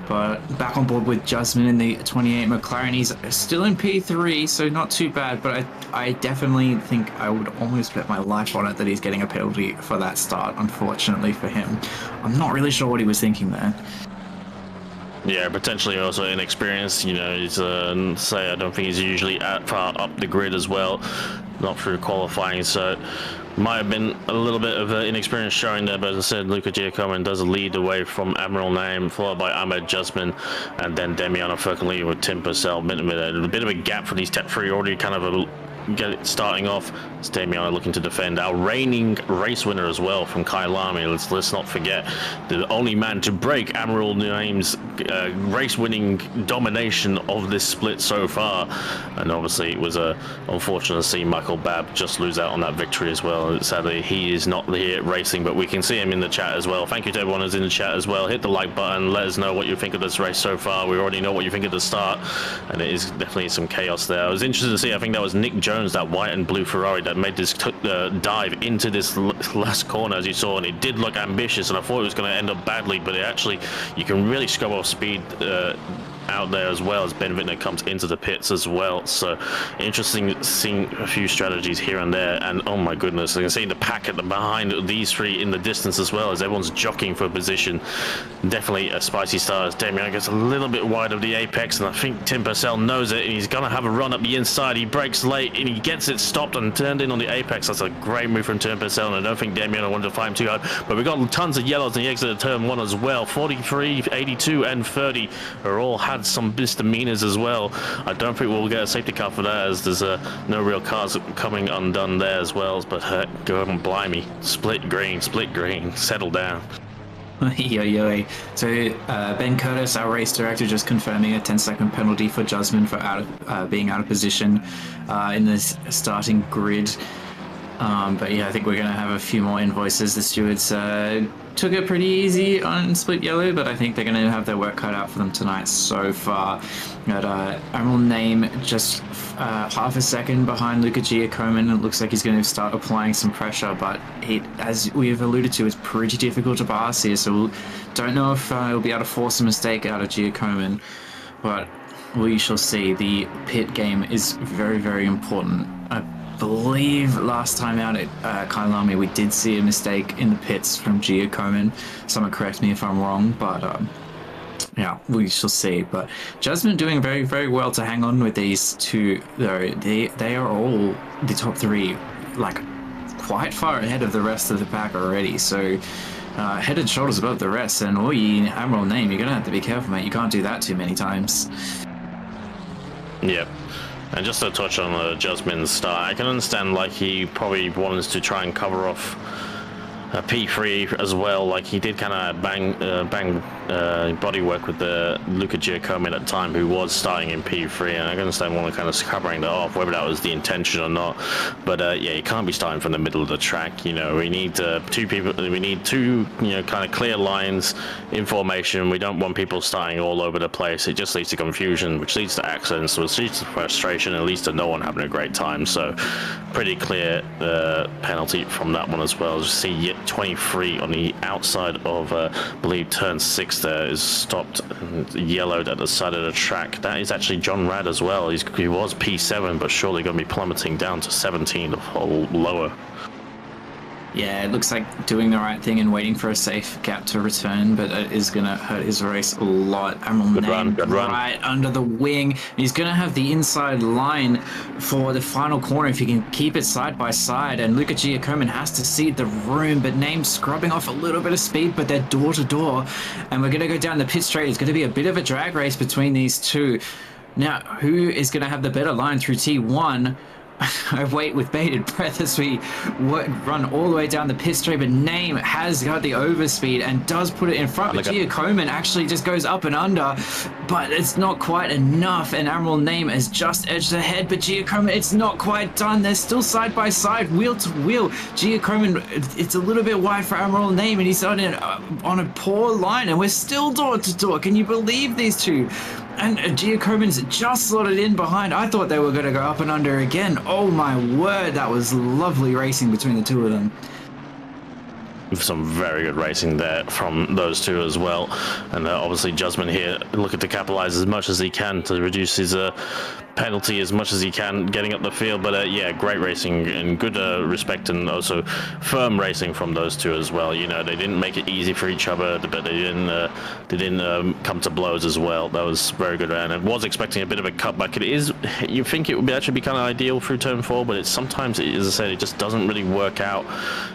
[SPEAKER 5] But back on board with Jasmine in the 28 McLaren. He's still in P3, so not too bad, but I definitely think I would almost bet my life on it that he's getting a penalty for that start, unfortunately for him. I'm not really sure what he was thinking there.
[SPEAKER 6] Yeah, potentially also inexperienced. You know, he's I don't think he's usually far up the grid as well, not through qualifying, so might have been a little bit of inexperience showing there. But as I said, Luca Giacomo does lead away from Admiral Naim, followed by Ahmed Jasmine, and then Damiano Fercolini with Tim Purcell. A bit of a gap for these Tech 3 already kind of get it starting off. It's Damiano looking to defend. Our reigning race winner as well from Kai Lamy. Let's not forget the only man to break Admiral Naim's race-winning domination of this split so far. And obviously it was unfortunate to see Michael Babb just lose out on that victory as well. Sadly, he is not here racing, but we can see him in the chat as well. Thank you to everyone who's in the chat as well. Hit the like button. Let us know what you think of this race so far. We already know what you think at the start, and it is definitely some chaos there. I was interested to see, I think that was Nick Jones, that white and blue Ferrari, that made this dive into this last corner, as you saw, and it did look ambitious, and I thought it was going to end up badly, but it actually, you can really scrub off speed out there as well as Ben Vintner comes into the pits as well. So interesting seeing a few strategies here and there, and oh my goodness, I can see the pack at the behind these three in the distance as well as everyone's jockeying for position. Definitely a spicy start as Damian gets a little bit wide of the apex, and I think Tim Purcell knows it, and he's gonna have a run up the inside. He breaks late and he gets it stopped and turned in on the apex. That's a great move from Tim Purcell, and I don't think Damian wanted to fight him too hard, but we got tons of yellows in the exit of turn 1 as well. 43, 82 and 30 are all had some misdemeanors as well. I don't think we'll get a safety car for that, as there's no real cars coming undone there as well. But go on, blimey, split green, settle down.
[SPEAKER 5] Yo. So Ben Curtis, our race director, just confirming a 10-second penalty for Jasmine for being out of position in this starting grid. But yeah, I think we're going to have a few more invoices. The stewards took it pretty easy on split yellow, but I think they're going to have their work cut out for them tonight so far. Got Admiral Naim just half a second behind Luca Giacomo, and it looks like he's going to start applying some pressure, but it, as we've alluded to, is pretty difficult to pass here, so we don't know if he'll be able to force a mistake out of Giacomo, but we shall see. The pit game is very, very important. I believe last time out at Kailami we did see a mistake in the pits from Giacomo. Someone correct me if I'm wrong, but yeah, we shall see. But Jasmine doing very, very well to hang on with these two, though. They are all the top three, like quite far ahead of the rest of the pack already, so head and shoulders above the rest. And Admiral Naim, you're gonna have to be careful, mate. You can't do that too many times.
[SPEAKER 6] Yep. And just to touch on Jasmine's start, I can understand, like, he probably wanted to try and cover off P3 as well. Like, he did kind of bang bodywork with the Luca Giacomin at the time, who was starting in P3, and I can understand one kind of covering that off, whether that was the intention or not. But yeah, you can't be starting from the middle of the track. You know, we need two people. We need two, you know, kind of clear lines in formation. We don't want people starting all over the place. It just leads to confusion, which leads to accidents, which leads to frustration, and leads to no one having a great time. So, pretty clear penalty from that one as well. Just see 23 on the outside of, I believe, turn 6 there is stopped and yellowed at the side of the track. That is actually John Rad as well. He was P7, but surely going to be plummeting down to 17 or lower.
[SPEAKER 5] Yeah, it looks like doing the right thing and waiting for a safe gap to return, but it is going to hurt his race a lot. Good run. Right under the wing. He's going to have the inside line for the final corner if he can keep it side by side, and Luca Giacomin has to cede the room, but Name scrubbing off a little bit of speed, but they're door to door, and we're going to go down the pit straight. It's going to be a bit of a drag race between these two. Now, who is going to have the better line through T1? I wait with bated breath as we run all the way down the pit straight, but Name has got the overspeed and does put it in front, but Giacomin actually just goes up and under, but it's not quite enough, and Admiral Name has just edged ahead, but Giacomin, it's not quite done. They're still side by side, wheel to wheel. Giacomin, it's a little bit wide for Admiral Name, and he's on a poor line, and we're still door to door. Can you believe these two? And Giacomin's just slotted in behind. I thought they were going to go up and under again. Oh my word, that was lovely racing between the two of them.
[SPEAKER 6] Some very good racing there from those two as well. And obviously Jusman here looking to capitalize as much as he can to reduce his penalty as much as he can getting up the field. But yeah, great racing and good respect, and also firm racing from those two as well. You know, they didn't make it easy for each other, but they didn't come to blows as well. That was very good. And I was expecting a bit of a cutback. It is, you think it would actually be kind of ideal through turn 4, but it's sometimes, as I said, it just doesn't really work out,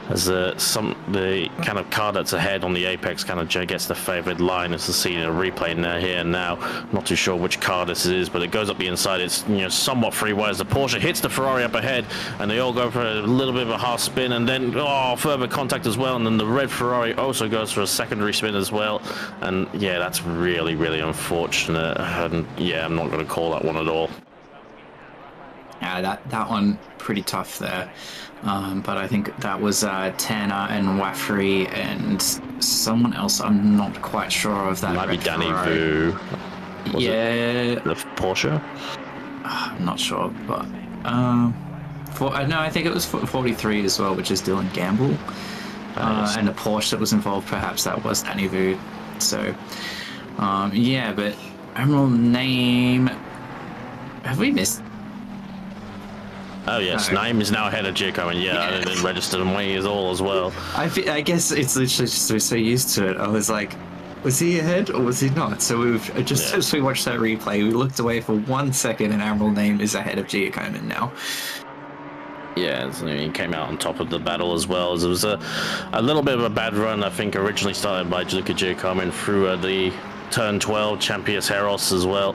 [SPEAKER 6] as the kind of car that's ahead on the apex kind of gets the favored line. As to see a replay now here and now. Not too sure which car this is, but it goes up the inside. It's, you know, somewhat free wires. The Porsche hits the Ferrari up ahead, and they all go for a little bit of a half spin, and then further contact as well. And then the red Ferrari also goes for a secondary spin as well. And yeah, that's really, really unfortunate. And yeah, I'm not going to call that one at all.
[SPEAKER 5] Yeah, that one pretty tough there. But I think that was Tanner and Wafri and someone else. I'm not quite sure of that.
[SPEAKER 6] Might be Danny Vu.
[SPEAKER 5] Yeah.
[SPEAKER 6] The Porsche?
[SPEAKER 5] I'm not sure, but no, I think it was 43 as well, which is Dylan Gamble. Nice. And the Porsche that was involved, perhaps that was Danny Vu. So, yeah, but Admiral Name. Have we missed?
[SPEAKER 6] Oh yes, no. Naim is now ahead of Giacomin. Yeah, and then registered and way is all as well.
[SPEAKER 5] I guess it's literally just we're so used to it. I was like, was he ahead or was he not? So we've just as we watched that replay, we looked away for 1 second, and Admiral Name is ahead of Giacomin now.
[SPEAKER 6] Yeah, so he came out on top of the battle as well. As it was a little bit of a bad run, I think, originally started by Luca Giacomin through the turn 12, Champions Heros as well,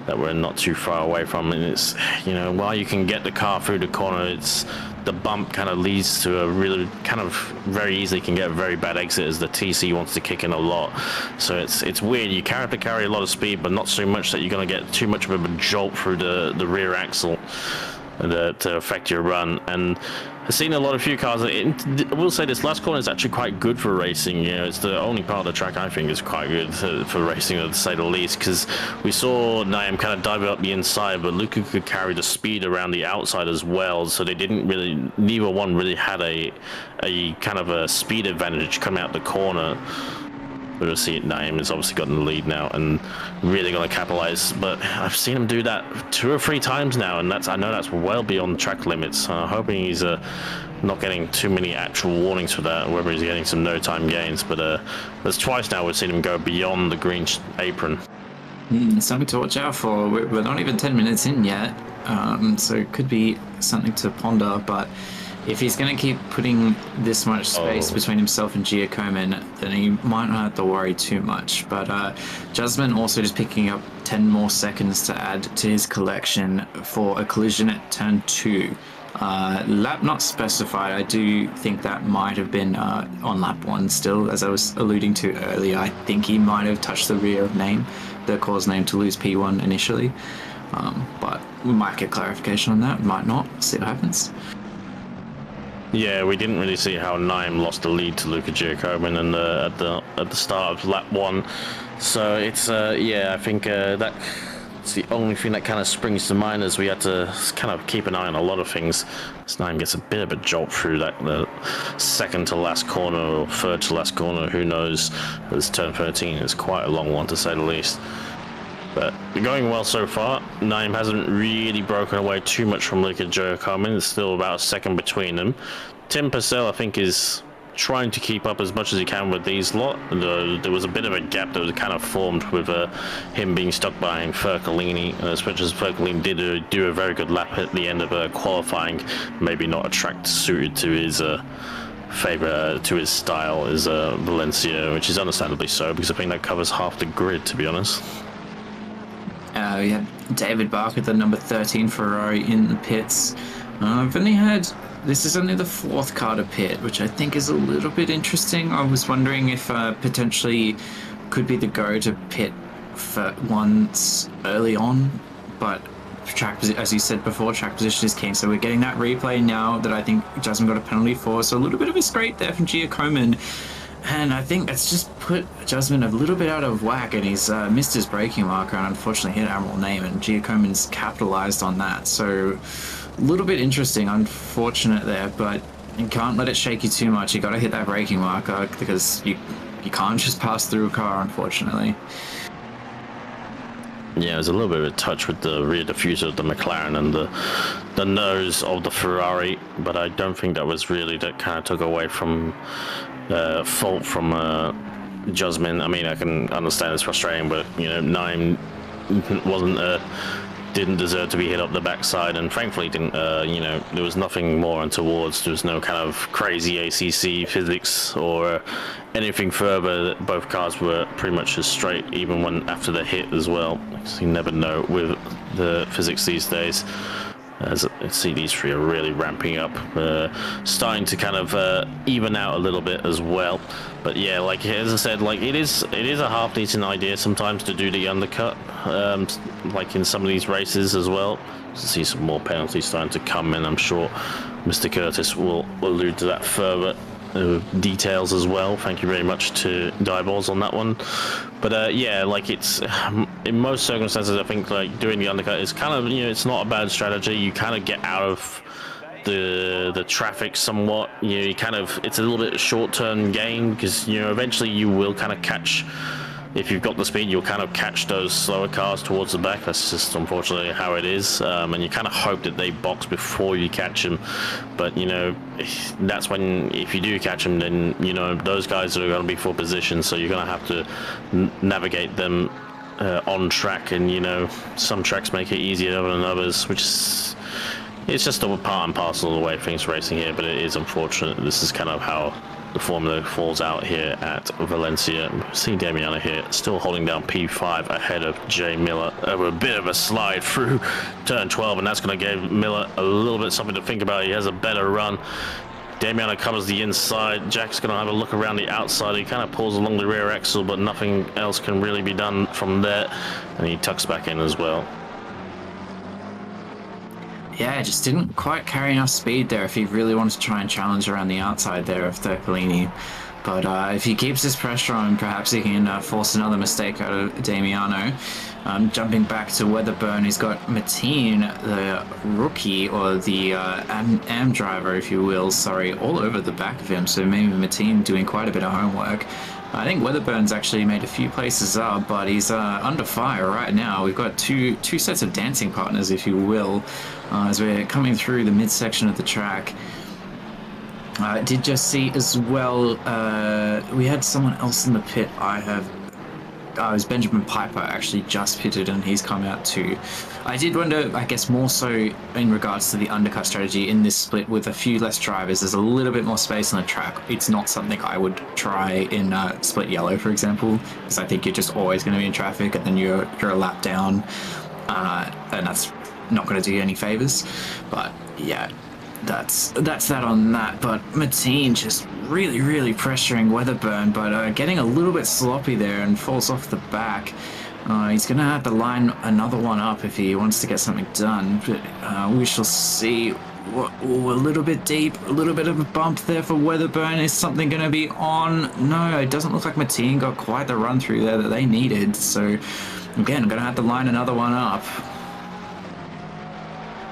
[SPEAKER 6] that we're not too far away from. And it's, you know, while you can get the car through the corner, it's the bump kind of leads to a really kind of very easily can get a very bad exit, as the TC wants to kick in a lot. So it's weird. You have to carry a lot of speed, but not so much that you're going to get too much of a jolt through the rear axle to affect your run. And I've seen a lot of few cars. I will say this last corner is actually quite good for racing. You know, it's the only part of the track I think is quite good for racing, to say the least, because we saw Naim kind of dive up the inside, but Luca could carry the speed around the outside as well. So they didn't really, neither one really had a kind of a speed advantage coming out the corner. We'll see Naim has obviously gotten the lead now and really going to capitalize. But I've seen him do that 2 or 3 times now, and I know that's well beyond track limits. Hoping he's not getting too many actual warnings for that, whether he's getting some no-time gains. But there's twice now we've seen him go beyond the green apron.
[SPEAKER 5] Something to watch out for. We're not even 10 minutes in yet, so it could be something to ponder. But if he's going to keep putting this much space between himself and Giacomin, then he might not have to worry too much. But Jasmine also just picking up 10 more seconds to add to his collection for a collision at turn 2. Lap not specified. I do think that might have been on lap 1 still, as I was alluding to earlier. I think he might have touched the rear of name, the cause name to lose P1 initially. But we might get clarification on that, might not. See what happens.
[SPEAKER 6] Yeah, we didn't really see how Naim lost the lead to Luka Giacomin at the start of lap 1. So it's I think that's the only thing that kind of springs to mind, as we had to kind of keep an eye on a lot of things. As Naim gets a bit of a jolt through the second to last corner or third to last corner, who knows? This turn 13 is quite a long one, to say the least. But going well so far. Naim hasn't really broken away too much from Luka Giacomin. There's still about a second between them. Tim Purcell, I think, is trying to keep up as much as he can with these lot. There was a bit of a gap that was kind of formed with him being stuck behind Fercolini, as much as Fercolini did do a very good lap at the end of qualifying. Maybe not a track suited to his favour, to his style, is Valencia, which is understandably so, because I think that covers half the grid, to be honest.
[SPEAKER 5] We had David Barker, the number 13 Ferrari, in the pits. I've only had... This is only the 4th car to pit, which I think is a little bit interesting. I was wondering if potentially could be the go to pit for once early on, but as you said before, track position is key. So we're getting that replay now that I think Jasmine got a penalty for. So a little bit of a scrape there from Giacomin. And I think that's just put Jasmine a little bit out of whack, and he's missed his braking marker and unfortunately hit Admiral Name, and Giacomin's capitalised on that. So a little bit interesting, unfortunate there, but you can't let it shake you too much. You got to hit that braking marker, because you can't just pass through a car, unfortunately.
[SPEAKER 6] Yeah, there's a little bit of a touch with the rear diffuser of the McLaren and the nose of the Ferrari, but I don't think that was really, that kind of took away from fault from Jasmine. I mean, I can understand it's frustrating, but Naim didn't deserve to be hit up the backside, and frankly didn't. There was nothing more untowards. There was no kind of crazy ACC physics or anything further. Both cars were pretty much as straight, even when after the hit as well. So you never know with the physics these days. As I see, these three are really ramping up, starting to kind of even out a little bit as well. But yeah, like as I said, like it is a half decent idea sometimes to do the undercut, like in some of these races as well. See some more penalties starting to come in. I'm sure Mr. Curtis will allude to that further. Details as well. Thank you very much to Dieballs on that one. But yeah, like it's in most circumstances, I think like doing the undercut is kind of, it's not a bad strategy. You kind of get out of the traffic somewhat. You kind of, it's a little bit short-term gain, because eventually you will kind of catch. If you've got the speed, you'll kind of catch those slower cars towards the back. That's just unfortunately how it is. And you kind of hope that they box before you catch them. But, that's when, if you do catch them, then, those guys are going to be for position. So you're going to have to navigate them on track. And, some tracks make it easier than others, which is... It's just a part and parcel of the way things racing here, but it is unfortunate. This is kind of how the formula falls out here at Valencia. See Damiano here still holding down P5 ahead of Jay Miller over a bit of a slide through turn 12, and that's going to give Miller a little bit something to think about. He has a better run. Damiano covers the inside. Jack's going to have a look around the outside. He kind of pulls along the rear axle, but nothing else can really be done from there, and he tucks back in as well.
[SPEAKER 5] Yeah, just didn't quite carry enough speed there if he really wanted to try and challenge around the outside there of Thurpolini. But if he keeps this pressure on, perhaps he can force another mistake out of Damiano. Jumping back to Weatherburn, he's got Mateen, the rookie, or the AM driver, if you will, all over the back of him. So maybe Mateen doing quite a bit of homework. I think Weatherburn's actually made a few places up, but he's under fire right now. We've got two sets of dancing partners, if you will, as we're coming through the midsection of the track. I did just see as well, we had someone else in the pit. It was Benjamin Piper actually just pitted, and he's come out too. I did wonder, I guess more so in regards to the undercut strategy in this split with a few less drivers, there's a little bit more space on the track. It's not something I would try in split yellow, for example, because I think you're just always going to be in traffic, and then you're a lap down, and that's not going to do you any favors. But yeah, that's that on that. But Mateen just really pressuring Weatherburn, but getting a little bit sloppy there and falls off the back. He's going to have to line another one up if he wants to get something done. But we shall see. A little bit deep, a little bit of a bump there for Weatherburn. Is something going to be on? No, it doesn't look like Mateen got quite the run through there that they needed. So, again, going to have to line another one up.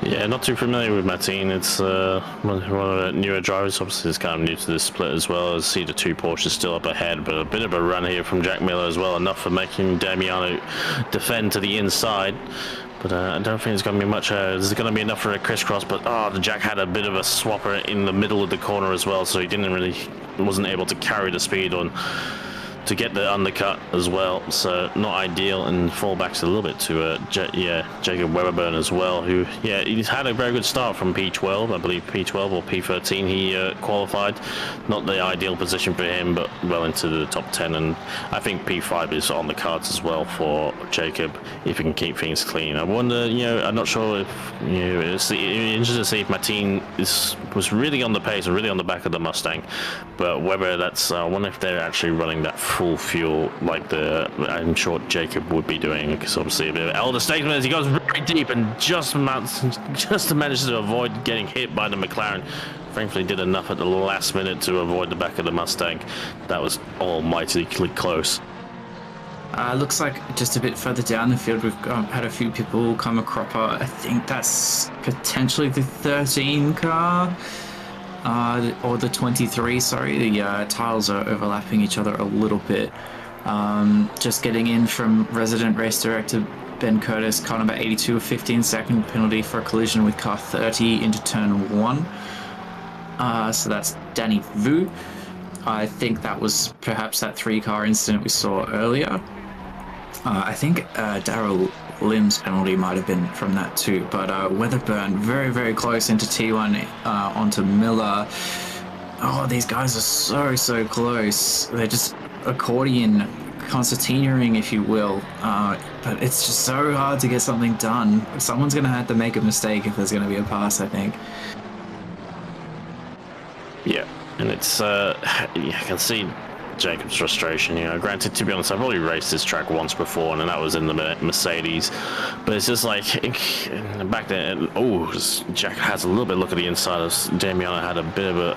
[SPEAKER 6] Yeah, not too familiar with Mateen. It's one of the newer drivers. Obviously, it's kind of new to this split as well. I see the two Porsches still up ahead, but a bit of a run here from Jack Miller as well. Enough for making Damiano defend to the inside. But I don't think there's going to be much. There's going to be enough for a crisscross. But the Jack had a bit of a swapper in the middle of the corner as well, so he wasn't able to carry the speed on to get the undercut as well. So not ideal, and fallbacks a little bit to Jacob Weatherburn as well, who he's had a very good start from P12, I believe P12 or P13 he qualified. Not the ideal position for him, but well into the top 10, and I think P5 is on the cards as well for Jacob if he can keep things clean. I wonder, I'm not sure if it's interesting to see if Mateen was really on the pace and really on the back of the Mustang, but whether that's I wonder if they're actually running that full fuel like I'm sure Jacob would be doing, because obviously a bit of elder statesman as he goes very deep and just manages to avoid getting hit by the McLaren. Thankfully did enough at the last minute to avoid the back of the Mustang. That was almightily close.
[SPEAKER 5] Looks like just a bit further down the field we've had a few people come a cropper. I think that's potentially the 13 car. Or the 23, sorry. The tiles are overlapping each other a little bit. Just getting in from resident race director Ben Curtis, car number 82, a 15-second penalty for a collision with car 30 into turn 1. So that's Danny Vu. I think that was perhaps that 3-car incident we saw earlier. I think Darryl Lim's penalty might have been from that too, but Weatherburn very close into T1 onto Miller. Oh, these guys are so close. They're just accordion concertinaing, if you will, but it's just so hard to get something done. Someone's going to have to make a mistake if there's going to be a pass, I think.
[SPEAKER 6] Yeah, and it's I can see Jacob's frustration. Granted, to be honest, I've already raced this track once before, and that was in the Mercedes, but it's just like back then. Jack has a little bit look at the inside of Damiano. Had a bit of a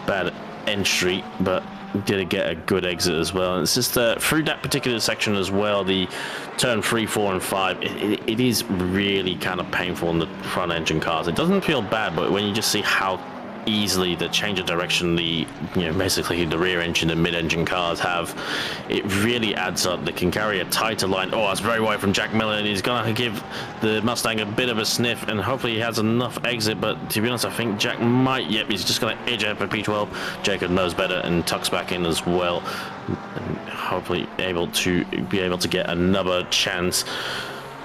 [SPEAKER 6] bad entry, but did get a good exit as well. And it's just through that particular section as well, the turn 3, 4 and 5, it is really kind of painful in the front engine cars. It doesn't feel bad, but when you just see how easily the change of direction basically the rear engine and mid-engine cars have, it really adds up. They can carry a tighter line. It's very wide from Jack Miller, and he's gonna give the Mustang a bit of a sniff, and hopefully he has enough exit. But to be honest, I think Jack might, he's just gonna edge out for P12. Jacob knows better and tucks back in as well, and hopefully able to get another chance.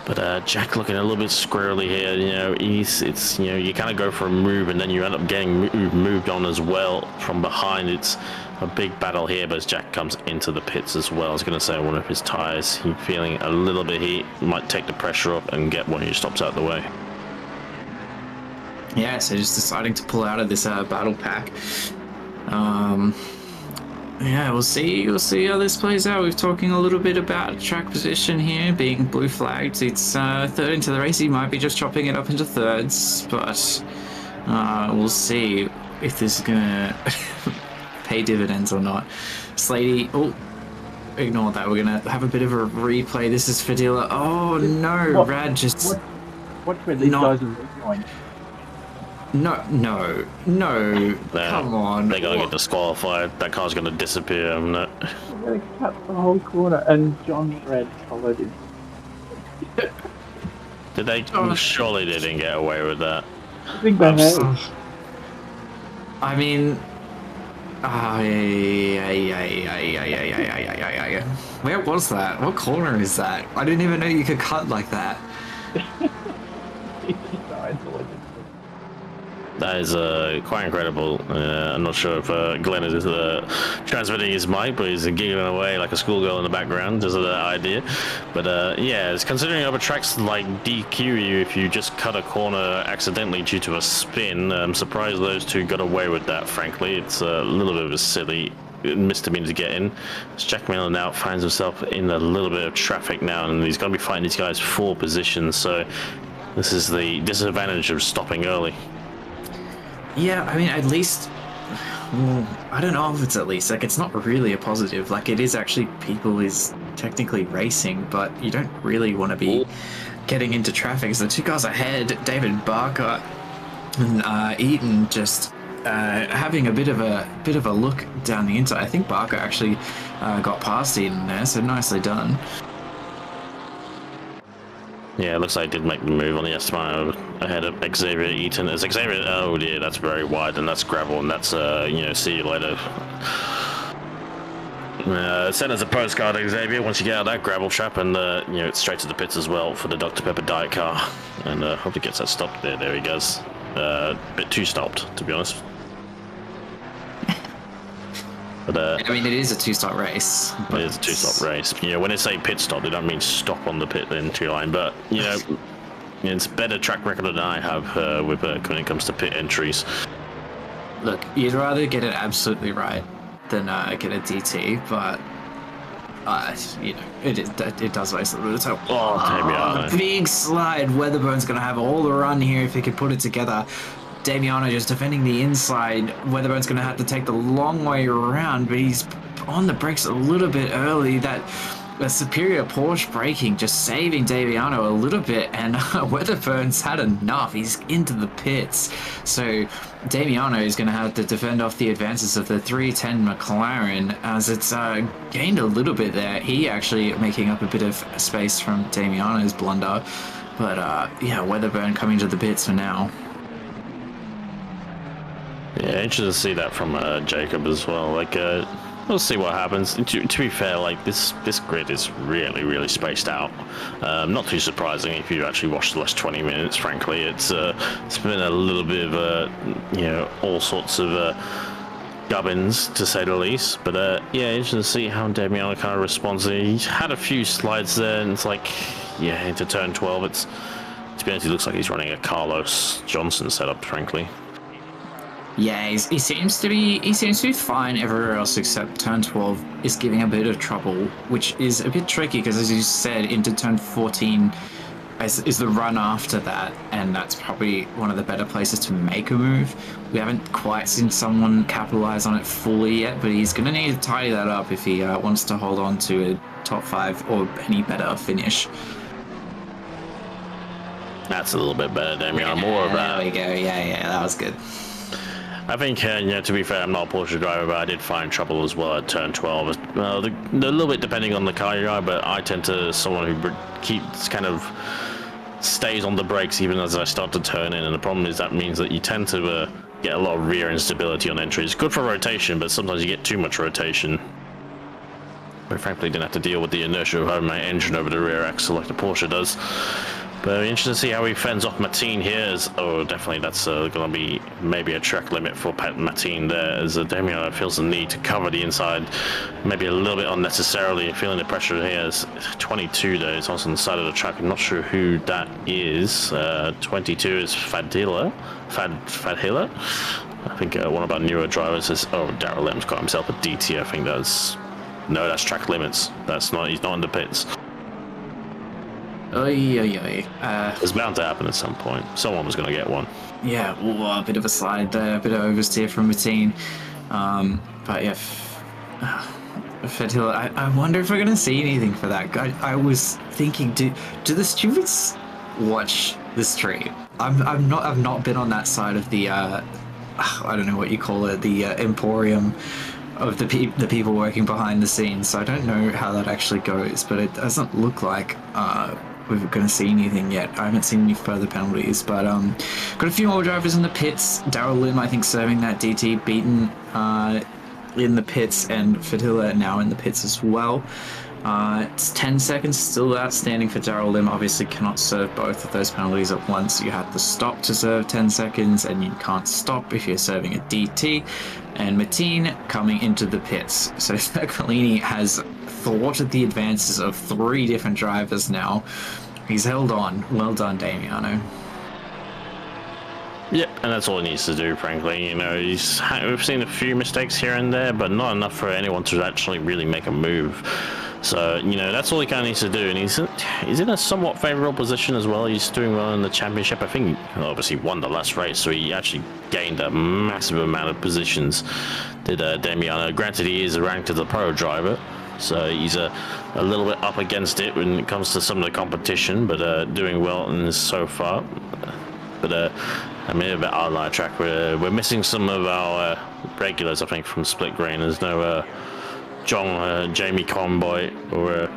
[SPEAKER 6] But Jack looking a little bit squirrely here. You kind of go for a move and then you end up getting moved on as well from behind. It's a big battle here, but as Jack comes into the pits as well, I was going to say one of his tires, he's feeling a little bit heat, might take the pressure off and get one of your stops out of the way.
[SPEAKER 5] Yeah, so just deciding to pull out of this battle pack. Yeah, we'll see how this plays out. We're talking a little bit about track position here, being blue flagged. It's third into the race. He might be just chopping it up into thirds, but we'll see if this is gonna pay dividends or not. Slady, ignore that. We're gonna have a bit of a replay. This is Fadila. Oh no, Rad just.
[SPEAKER 3] Watch where these guys are going.
[SPEAKER 5] No, come on.
[SPEAKER 6] They're going to get disqualified. That car's going to disappear. I'm not.
[SPEAKER 3] They're going to cut the whole corner, and John Red followed him.
[SPEAKER 6] Did they? Surely they didn't get away with that.
[SPEAKER 3] I think they have.
[SPEAKER 5] I mean, where was that? What corner is that? I didn't even know you could cut like that.
[SPEAKER 6] That is quite incredible. I'm not sure if Glenn is transmitting his mic, but he's giggling away like a schoolgirl in the background. Is that idea? But yeah, it's considering other tracks like DQ you if you just cut a corner accidentally due to a spin. I'm surprised those two got away with that, frankly. It's a little bit of a silly misdemeanor to get in. Jack Miller now finds himself in a little bit of traffic now, and he's going to be fighting these guys for position, so this is the disadvantage of stopping early.
[SPEAKER 5] Yeah, I mean, at least, well, I don't know if it's at least, like, it's not really a positive. Like, it is actually, people is technically racing, but you don't really want to be getting into traffic. So the two guys ahead, David Barker and Eaton, just having a bit of a look down the inside. I think Barker actually got past Eaton there, so nicely done.
[SPEAKER 6] Yeah, it looks like he did make the move on the S21 ahead of Xavier Eaton. As Xavier, oh dear, that's very wide, and that's gravel, and that's, you know, see you later. Send us a postcard, Xavier, once you get out of that gravel trap, and, you know, it's straight to the pits as well for the Dr. Pepper Diet car. And hope he gets that stopped there. There he goes. A bit too stopped, to be honest. But,
[SPEAKER 5] I mean, it is a two-stop race.
[SPEAKER 6] It is a two-stop race. You know, when they say pit stop, they don't mean stop on the pit entry line. But, you know, it's better track record than I have with when it comes to pit entries.
[SPEAKER 5] Look, you'd rather get it absolutely right than get a DT, but you know, it does waste a little time.
[SPEAKER 6] Oh,
[SPEAKER 5] big slide. Weatherburn's going to have all the run here if he can put it together. Damiano just defending the inside. Weatherburn's going to have to take the long way around, but he's on the brakes a little bit early. That superior Porsche braking just saving Damiano a little bit, and Weatherburn's had enough. He's into the pits. So Damiano is going to have to defend off the advances of the 310 McLaren as it's gained a little bit there. He actually making up a bit of space from Damiano's blunder. But yeah, Weatherburn coming to the pits for now.
[SPEAKER 6] Yeah, interesting to see that from Jacob as well. Like, we'll see what happens. To be fair, like this grid is really spaced out. Not too surprising if you actually watched the last 20 minutes. Frankly, it's been a little bit of you know, all sorts of gubbins to say the least. But yeah, interesting to see how Damiano kind of responds. He had a few slides there, and it's like, yeah, into turn 12, it's, to be honest, he looks like he's running a Carlos Johnson setup, frankly.
[SPEAKER 5] Yeah, he seems to be fine everywhere else except turn 12 is giving a bit of trouble, which is a bit tricky because, as you said, into turn 14 is the run after that, and that's probably one of the better places to make a move. We haven't quite seen someone capitalize on it fully yet, but he's going to need to tidy that up if he wants to hold on to a top 5 or any better finish.
[SPEAKER 6] That's a little bit better, Damian. More of that.
[SPEAKER 5] There we go. Yeah, that was good.
[SPEAKER 6] I think, you know, to be fair, I'm not a Porsche driver, but I did find trouble as well at turn 12. A little bit depending on the car you are, but I tend to someone who keeps kind of stays on the brakes even as I start to turn in, and the problem is that means that you tend to get a lot of rear instability on entries. Good for rotation, but sometimes you get too much rotation. I frankly didn't have to deal with the inertia of having my engine over the rear axle like the Porsche does. But interesting to see how he fends off Mateen here. Oh, definitely that's going to be maybe a track limit for Mateen there, as Damiano feels the need to cover the inside, maybe a little bit unnecessarily, feeling the pressure here. It's 22 though, it's on the side of the track. I'm not sure who that is. 22 is Fadhila. I think one of our newer drivers is, oh, Darrell Lem's got himself a DT, I think that's, no, that's track limits. That's not, he's not in the pits. It's bound to happen at some point. Someone was going to get one.
[SPEAKER 5] Yeah, a bit of a slide there, a bit of oversteer from Mateen. But yeah, Fedhill, I wonder if we're going to see anything for that. I was thinking, do the students watch the stream? I've not been on that side of the I don't know what you call it, the emporium of the people working behind the scenes. So I don't know how that actually goes, but it doesn't look like we're going to see anything yet. I haven't seen any further penalties, but got a few more drivers in the pits. Darrell Lim, I think, serving that DT, beaten in the pits, and Fadhila now in the pits as well. It's 10 seconds still outstanding for Daryl Lim. Obviously cannot serve both of those penalties at once. You have to stop to serve 10 seconds, and you can't stop if you're serving a DT. And Mateen coming into the pits. So Stercolini has thwarted the advances of 3 different drivers now. He's held on. Well done, Damiano.
[SPEAKER 6] Yep, and that's all he needs to do, frankly. You know, we've seen a few mistakes here and there, but not enough for anyone to actually really make a move. So, you know, that's all he kind of needs to do. And he's in a somewhat favourable position as well. He's doing well in the championship. I think he obviously won the last race, so he actually gained a massive amount of positions. Did Damiano. Granted, he is ranked as a pro driver, so he's a little bit up against it when it comes to some of the competition, but doing well in this so far. But I mean, about our live track, we're missing some of our regulars, I think, from Split Green. There's no Jamie Conboy, or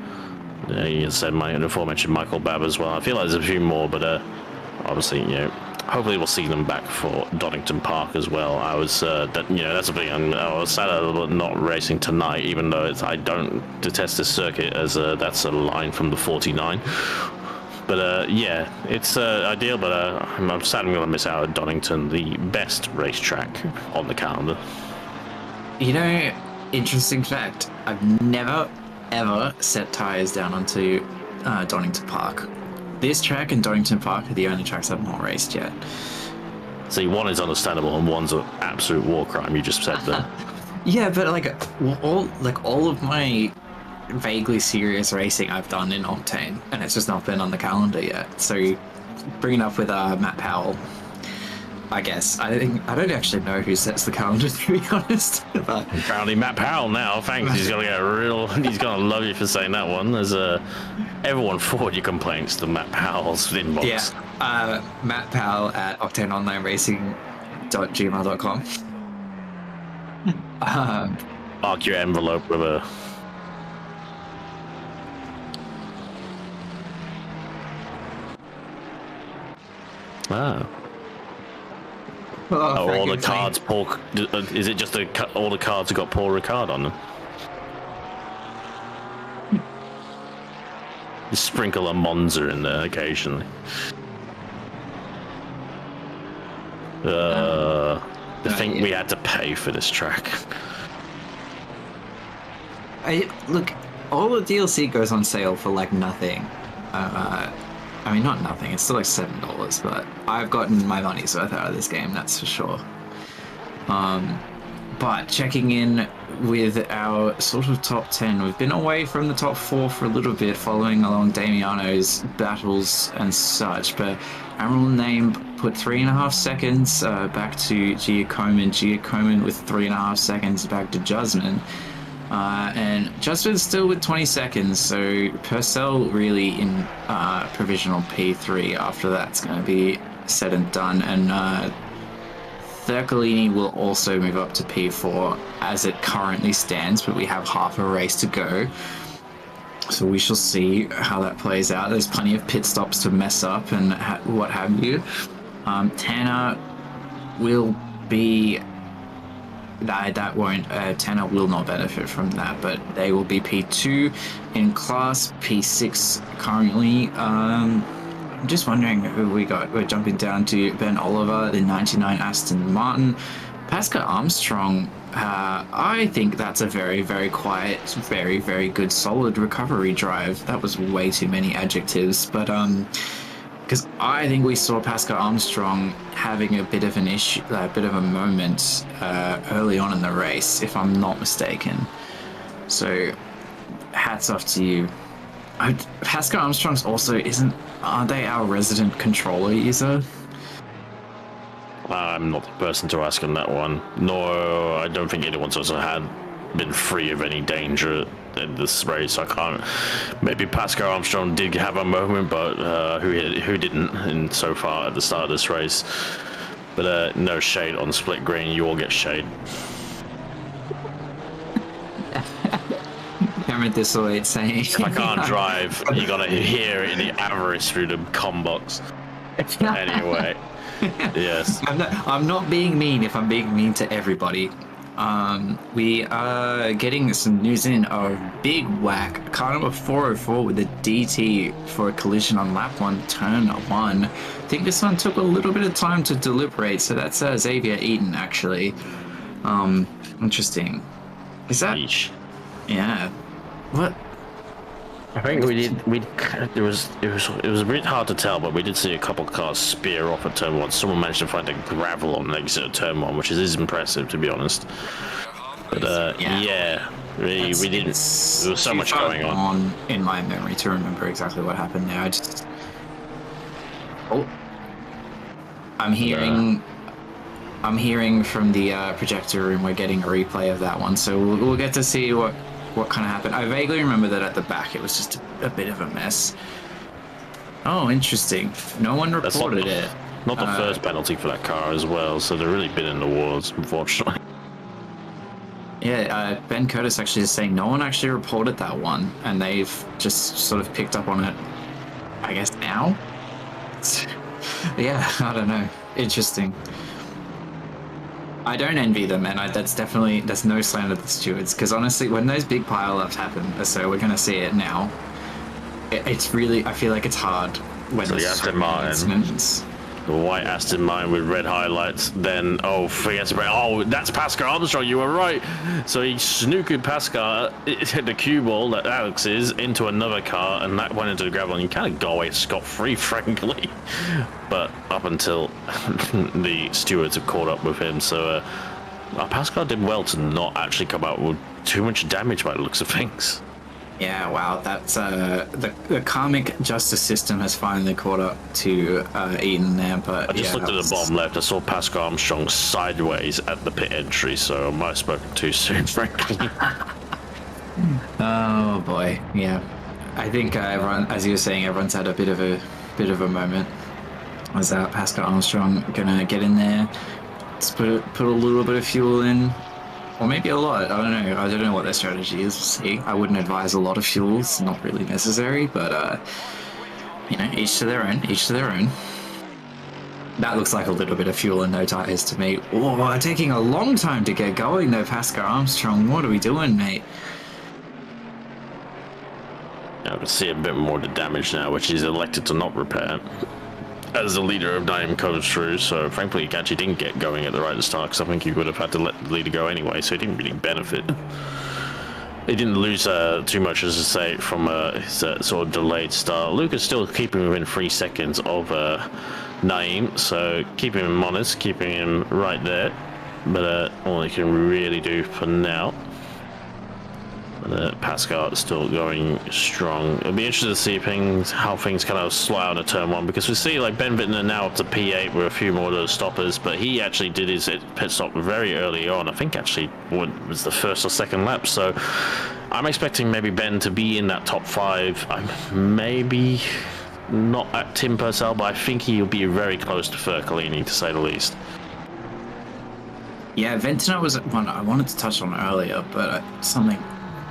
[SPEAKER 6] you said the aforementioned Michael Babb as well. I feel like there's a few more, but obviously, you know, hopefully we'll see them back for Donington Park as well. I was, that's the thing. I was sad about not racing tonight, even though I don't detest this circuit, as that's a line from the 49. But yeah, it's ideal, but I'm sad I'm going to miss out at Donington, the best racetrack on the calendar.
[SPEAKER 5] You know, interesting fact, I've never, ever set tyres down onto Donington Park. This track and Donington Park are the only tracks I've not raced yet.
[SPEAKER 6] See, one is understandable and one's an absolute war crime, you just said that.
[SPEAKER 5] Yeah, but all of my vaguely serious racing I've done in Octane, and it's just not been on the calendar yet. So bringing up with Matt Powell, I guess. I don't actually know who sets the calendar, to be honest. But
[SPEAKER 6] apparently Matt Powell now, thanks. He's gonna love you for saying that one. There's everyone forward your complaints to Matt Powell's inbox.
[SPEAKER 5] Yeah, Matt Powell at Octane Online Racing .gmail.com.
[SPEAKER 6] Mark your envelope with a. Oh. All the cards, Paul. Is it just all the cards have got Paul Ricard on them? You sprinkle a Monza in there occasionally. To think we had to pay for this track.
[SPEAKER 5] Look, all the DLC goes on sale for like nothing. I mean, not nothing, it's still like $7, but I've gotten my money's worth out of this game, that's for sure. But checking in with our sort of top 10, we've been away from the top 4 for a little bit, following along Damiano's battles and such, but Admiral Name put 3.5 seconds back to Giacomin. Giacomin with 3.5 seconds back to Jusman. And Justin's still with 20 seconds, so Purcell really in provisional P3 after that's going to be said and done, and Stercolini will also move up to P4 as it currently stands, but we have half a race to go, so we shall see how that plays out. There's plenty of pit stops to mess up and what have you. Tanner will be... that won't, Tanner will not benefit from that, but they will be P2 in class, P6 currently. I'm just wondering who we got. We're jumping down to Ben Oliver, the 99 Aston Martin. Pascal Armstrong, I think that's a very, very quiet, very, very good, solid recovery drive. That was way too many adjectives, but because I think we saw Pascal Armstrong having a bit of an issue, a bit of a moment early on in the race, if I'm not mistaken. So, hats off to you. Pascal Armstrong's also aren't they our resident controller user?
[SPEAKER 6] I'm not the person to ask him that one. Nor I don't think anyone's also been free of any danger in this race. I can't. Maybe Pascal Armstrong did have a moment, but who didn't? And so far at the start of this race, but no shade on Split Green. You all get shade.
[SPEAKER 5] Cameron Dissolate saying,
[SPEAKER 6] If I can't drive, you gotta hear it in the avarice through the com box. Anyway, yes.
[SPEAKER 5] I'm not being mean if I'm being mean to everybody. We are getting some news in of big whack. Car number 404 with a DT for a collision on lap 1, turn 1. I think this one took a little bit of time to deliberate, so that's Xavier Eaton, actually. Interesting. Is that...
[SPEAKER 6] Yeesh.
[SPEAKER 5] Yeah. What?
[SPEAKER 6] I think it was a bit hard to tell, but we did see a couple of cars spear off at turn 1. Someone managed to find a gravel on the exit of turn 1, which is impressive, to be honest. But yeah, we didn't. There was so much going on
[SPEAKER 5] in my memory to remember exactly what happened there. I'm hearing from the projector room we're getting a replay of that one, so we'll get to see what kind of happened. I vaguely remember that at the back it was just a bit of a mess. Oh, interesting. No one reported it.
[SPEAKER 6] Not the first penalty for that car as well, so they've really been in the wars, unfortunately.
[SPEAKER 5] Yeah, Ben Curtis actually is saying no one actually reported that one, and they've just sort of picked up on it, I guess, now? Yeah, I don't know. Interesting. I don't envy them, and that's no slander to the stewards, because honestly, when those big pile-ups happen, so we're going to see it now, it's really, I feel like it's hard when
[SPEAKER 6] so
[SPEAKER 5] there's
[SPEAKER 6] Aston Martin,
[SPEAKER 5] incidents.
[SPEAKER 6] The white Aston Martin with red highlights, then, forget about it. Oh, that's Pascal Armstrong, you were right. So he snookered Pascal, hit the cue ball that Alex is, into another car, and that went into the gravel, and you kind of go away scot-free, frankly. But up until the stewards have caught up with him, so Pascal did well to not actually come out with too much damage by the looks of things.
[SPEAKER 5] Yeah, wow, that's the karmic justice system has finally caught up to Eden there, but
[SPEAKER 6] I just looked at the bottom left. I saw Pascal Armstrong sideways at the pit entry, so I might have spoken too soon, frankly.
[SPEAKER 5] Oh boy, yeah. I think everyone, as you were saying, everyone's had a bit of a moment. Was Pascal Armstrong gonna get in there? Let's put a little bit of fuel in. Or maybe a lot, I don't know. I don't know what their strategy is, we'll see. I wouldn't advise a lot of fuel, it's not really necessary, but, you know, each to their own. That looks like a little bit of fuel and no tires to me. Oh, taking a long time to get going though, Pascal Armstrong. What are we doing, mate?
[SPEAKER 6] I can see a bit more of the damage now, which he's elected to not repair. As the leader of Naim comes through, so frankly he actually didn't get going at the right start, because I think he would have had to let the leader go anyway, so he didn't really benefit. He didn't lose too much, as I say, from his sort of delayed start. Lucas still keeping within 3 seconds of Naim, so keeping him honest, keeping him right there, but all he can really do for now. Pascal is still going strong. It'll be interesting to see how things kind of slow out in turn 1, because we see like Ben Bittner now up to P8 with a few more of those stoppers, but he actually did his pit stop very early on. I think actually was the first or second lap, so I'm expecting maybe Ben to be in that top 5. Maybe not at Tim Purcell, but I think he'll be very close to Fercolini, to say the least.
[SPEAKER 5] Yeah, Ventana was one I wanted to touch on earlier, but something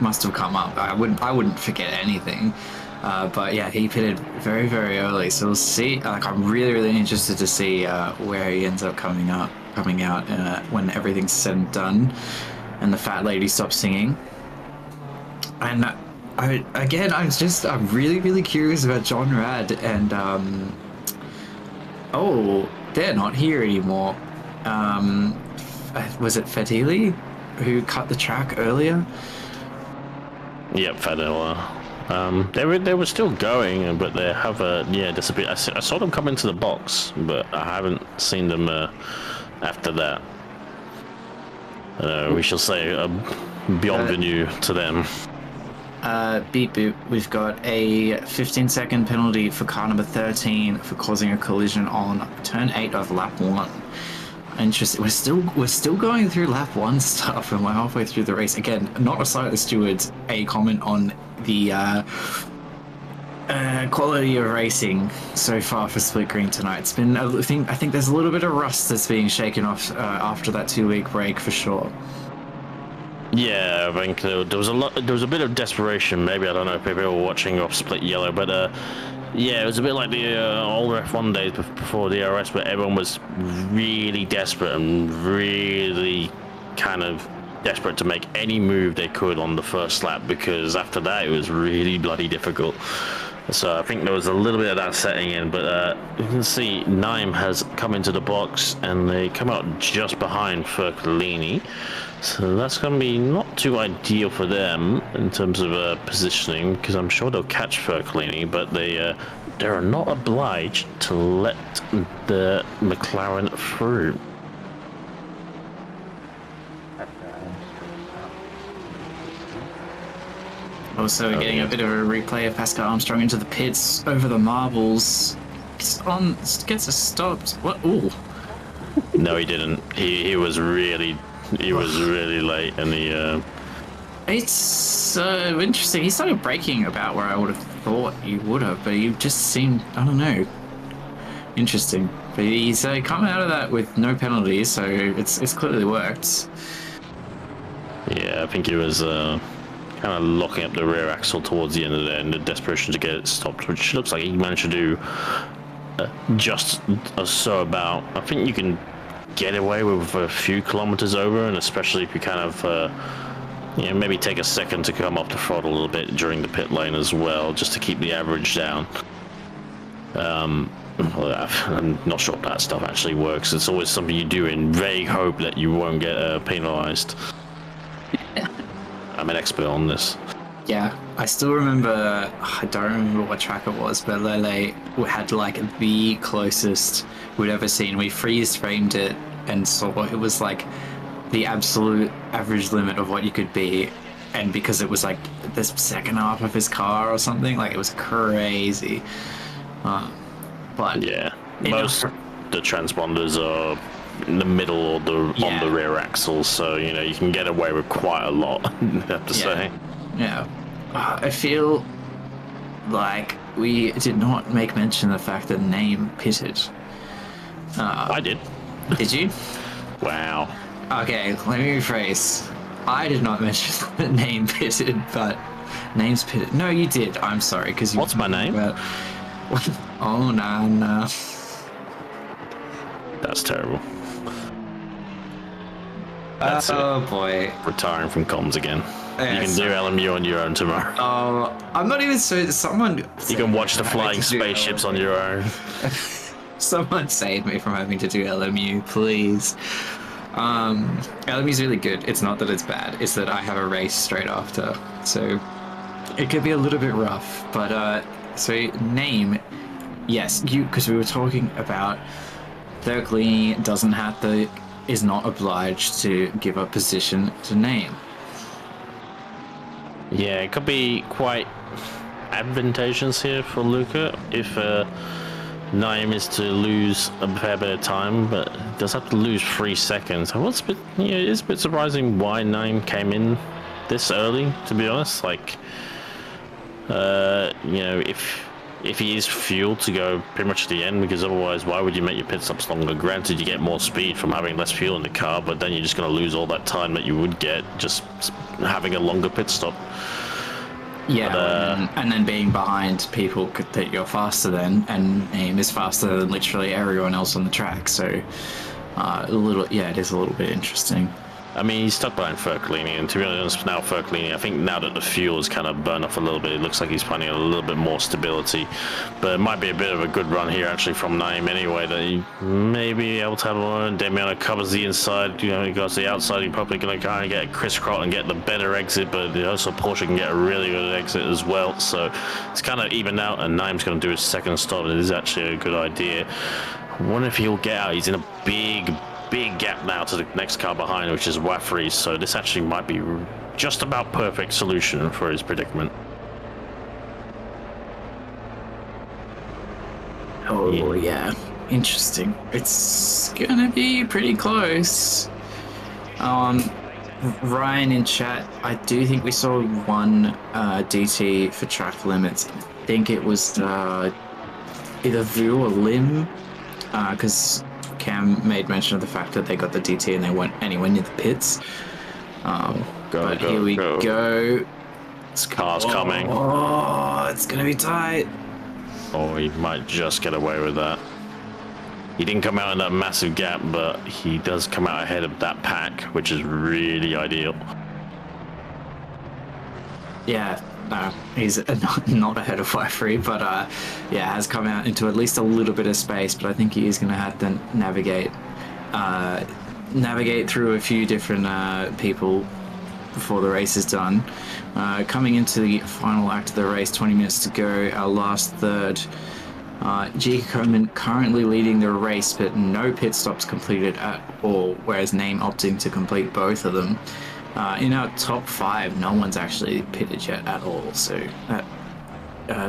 [SPEAKER 5] must have come up. I wouldn't forget anything, but yeah, he pitted very, very early, so we'll see. Like, I'm really interested to see where he ends up coming out when everything's said and done and the fat lady stops singing. And I'm really curious about John Rad and they're not here anymore. Was it Fadili who cut the track earlier?
[SPEAKER 6] Yep, Fadela. They were still going, but they have disappeared. I saw them come into the box, but I haven't seen them after that. We shall say bienvenue to them.
[SPEAKER 5] Beep boop. We've got a 15-second penalty for car number 13 for causing a collision on turn 8 of lap 1. Interesting. We're still going through lap 1 stuff, and we're halfway through the race. Again, not a slight of the stewards. A comment on the quality of racing so far for Split Green tonight. It's been, I think there's a little bit of rust that's being shaken off after that 2-week break for sure.
[SPEAKER 6] Yeah, I think there was a bit of desperation. Maybe, I don't know if people were watching off Split Yellow, but yeah, it was a bit like the older F1 days before DRS, where everyone was really desperate and really kind of desperate to make any move they could on the first lap, because after that it was really bloody difficult. So I think there was a little bit of that setting in, but you can see Naim has come into the box and they come out just behind Fercolini. So that's going to be not too ideal for them in terms of positioning, because I'm sure they'll catch Fercolini, but they're not obliged to let the McLaren through.
[SPEAKER 5] Also, we're getting a bit of a replay of Pascal Armstrong into the pits over the marbles. Gets us stopped. What? Ooh.
[SPEAKER 6] No, he didn't. He was really late in the.
[SPEAKER 5] It's so interesting. He started braking about where I would have thought he would have, but he just seemed, I don't know, interesting. But he's coming out of that with no penalties, so it's clearly worked.
[SPEAKER 6] Yeah, I think he was kind of locking up the rear axle towards the end of the end, the desperation to get it stopped, which looks like he managed to do just so about. I think you can get away with a few kilometers over, and especially if you kind of maybe take a second to come off the throttle a little bit during the pit lane as well, just to keep the average down. I'm not sure if that stuff actually works. It's always something you do in vague hope that you won't get penalized. I'm an expert on this.
[SPEAKER 5] Yeah, I still remember, I don't remember what track it was, but Lele had like the closest we'd ever seen. We freeze framed it and saw it was like the absolute average limit of what you could be. And because it was like the second half of his car or something, like it was crazy. But
[SPEAKER 6] yeah, most the transponders are in the middle or on the rear axle, so you can get away with quite a lot. I have to say.
[SPEAKER 5] Yeah, I feel like we did not make mention of the fact that Name pitted.
[SPEAKER 6] I did.
[SPEAKER 5] Did you?
[SPEAKER 6] Wow. Okay,
[SPEAKER 5] let me rephrase. I did not mention that Name pitted, but Name's pitted. No, you did. I'm sorry, because you.
[SPEAKER 6] What's my name?
[SPEAKER 5] Oh, nah.
[SPEAKER 6] That's terrible. That's
[SPEAKER 5] boy.
[SPEAKER 6] Retiring from comms again.
[SPEAKER 5] Yeah,
[SPEAKER 6] you can do LMU on your own tomorrow.
[SPEAKER 5] I'm not even so. Someone.
[SPEAKER 6] You can watch the flying spaceships on your own.
[SPEAKER 5] Someone save me from having to do LMU, please. LMU's really good. It's not that it's bad. It's that I have a race straight after, so it could be a little bit rough. But so Name, yes, because we were talking about Berkeley is not obliged to give up position to Name.
[SPEAKER 6] Yeah, it could be quite advantageous here for Luca if Naim is to lose a fair bit of time, but does have to lose 3 seconds. It's a bit surprising why Naim came in this early, to be honest. Like, if he is fueled to go pretty much to the end, because otherwise, why would you make your pit stops longer? Granted, you get more speed from having less fuel in the car, but then you're just going to lose all that time that you would get just having a longer pit stop.
[SPEAKER 5] Yeah, but, and then being behind people that you're faster than, and Name is faster than literally everyone else on the track. So, it is a little bit interesting.
[SPEAKER 6] I mean, he's stuck behind Fercolini, and to be honest, now Fercolini, I think now that the fuel has kind of burned off a little bit, it looks like he's finding a little bit more stability. But it might be a bit of a good run here, actually, from Naim anyway, that he may be able to have one. Damiano covers the inside, he goes to the outside, he's probably going to kind of get crisscross and get the better exit, but also Porsche can get a really good exit as well. So it's kind of even out, and Naim's going to do his second stop, and it is actually a good idea. I wonder if he'll get out. He's in a big gap now to the next car behind, which is Wafri, so this actually might be just about perfect solution for his predicament.
[SPEAKER 5] Oh yeah, interesting. It's gonna be pretty close. Ryan in chat, I do think we saw one DT for track limits. I think it was either Vu or Lim, because Cam made mention of the fact that they got the DT and they weren't anywhere near the pits. Here we go.
[SPEAKER 6] Car's coming.
[SPEAKER 5] Oh, it's gonna be tight.
[SPEAKER 6] Oh, he might just get away with that. He didn't come out in that massive gap, but he does come out ahead of that pack, which is really ideal.
[SPEAKER 5] Yeah, no, he's not ahead of 5-3, but yeah, has come out into at least a little bit of space. But I think he is going to have to navigate through a few different people before the race is done. Coming into the final act of the race, 20 minutes to go, our last third. G. Coleman currently leading the race, but no pit stops completed at all, whereas Name opting to complete both of them. In our top 5, no one's actually pitted yet at all, so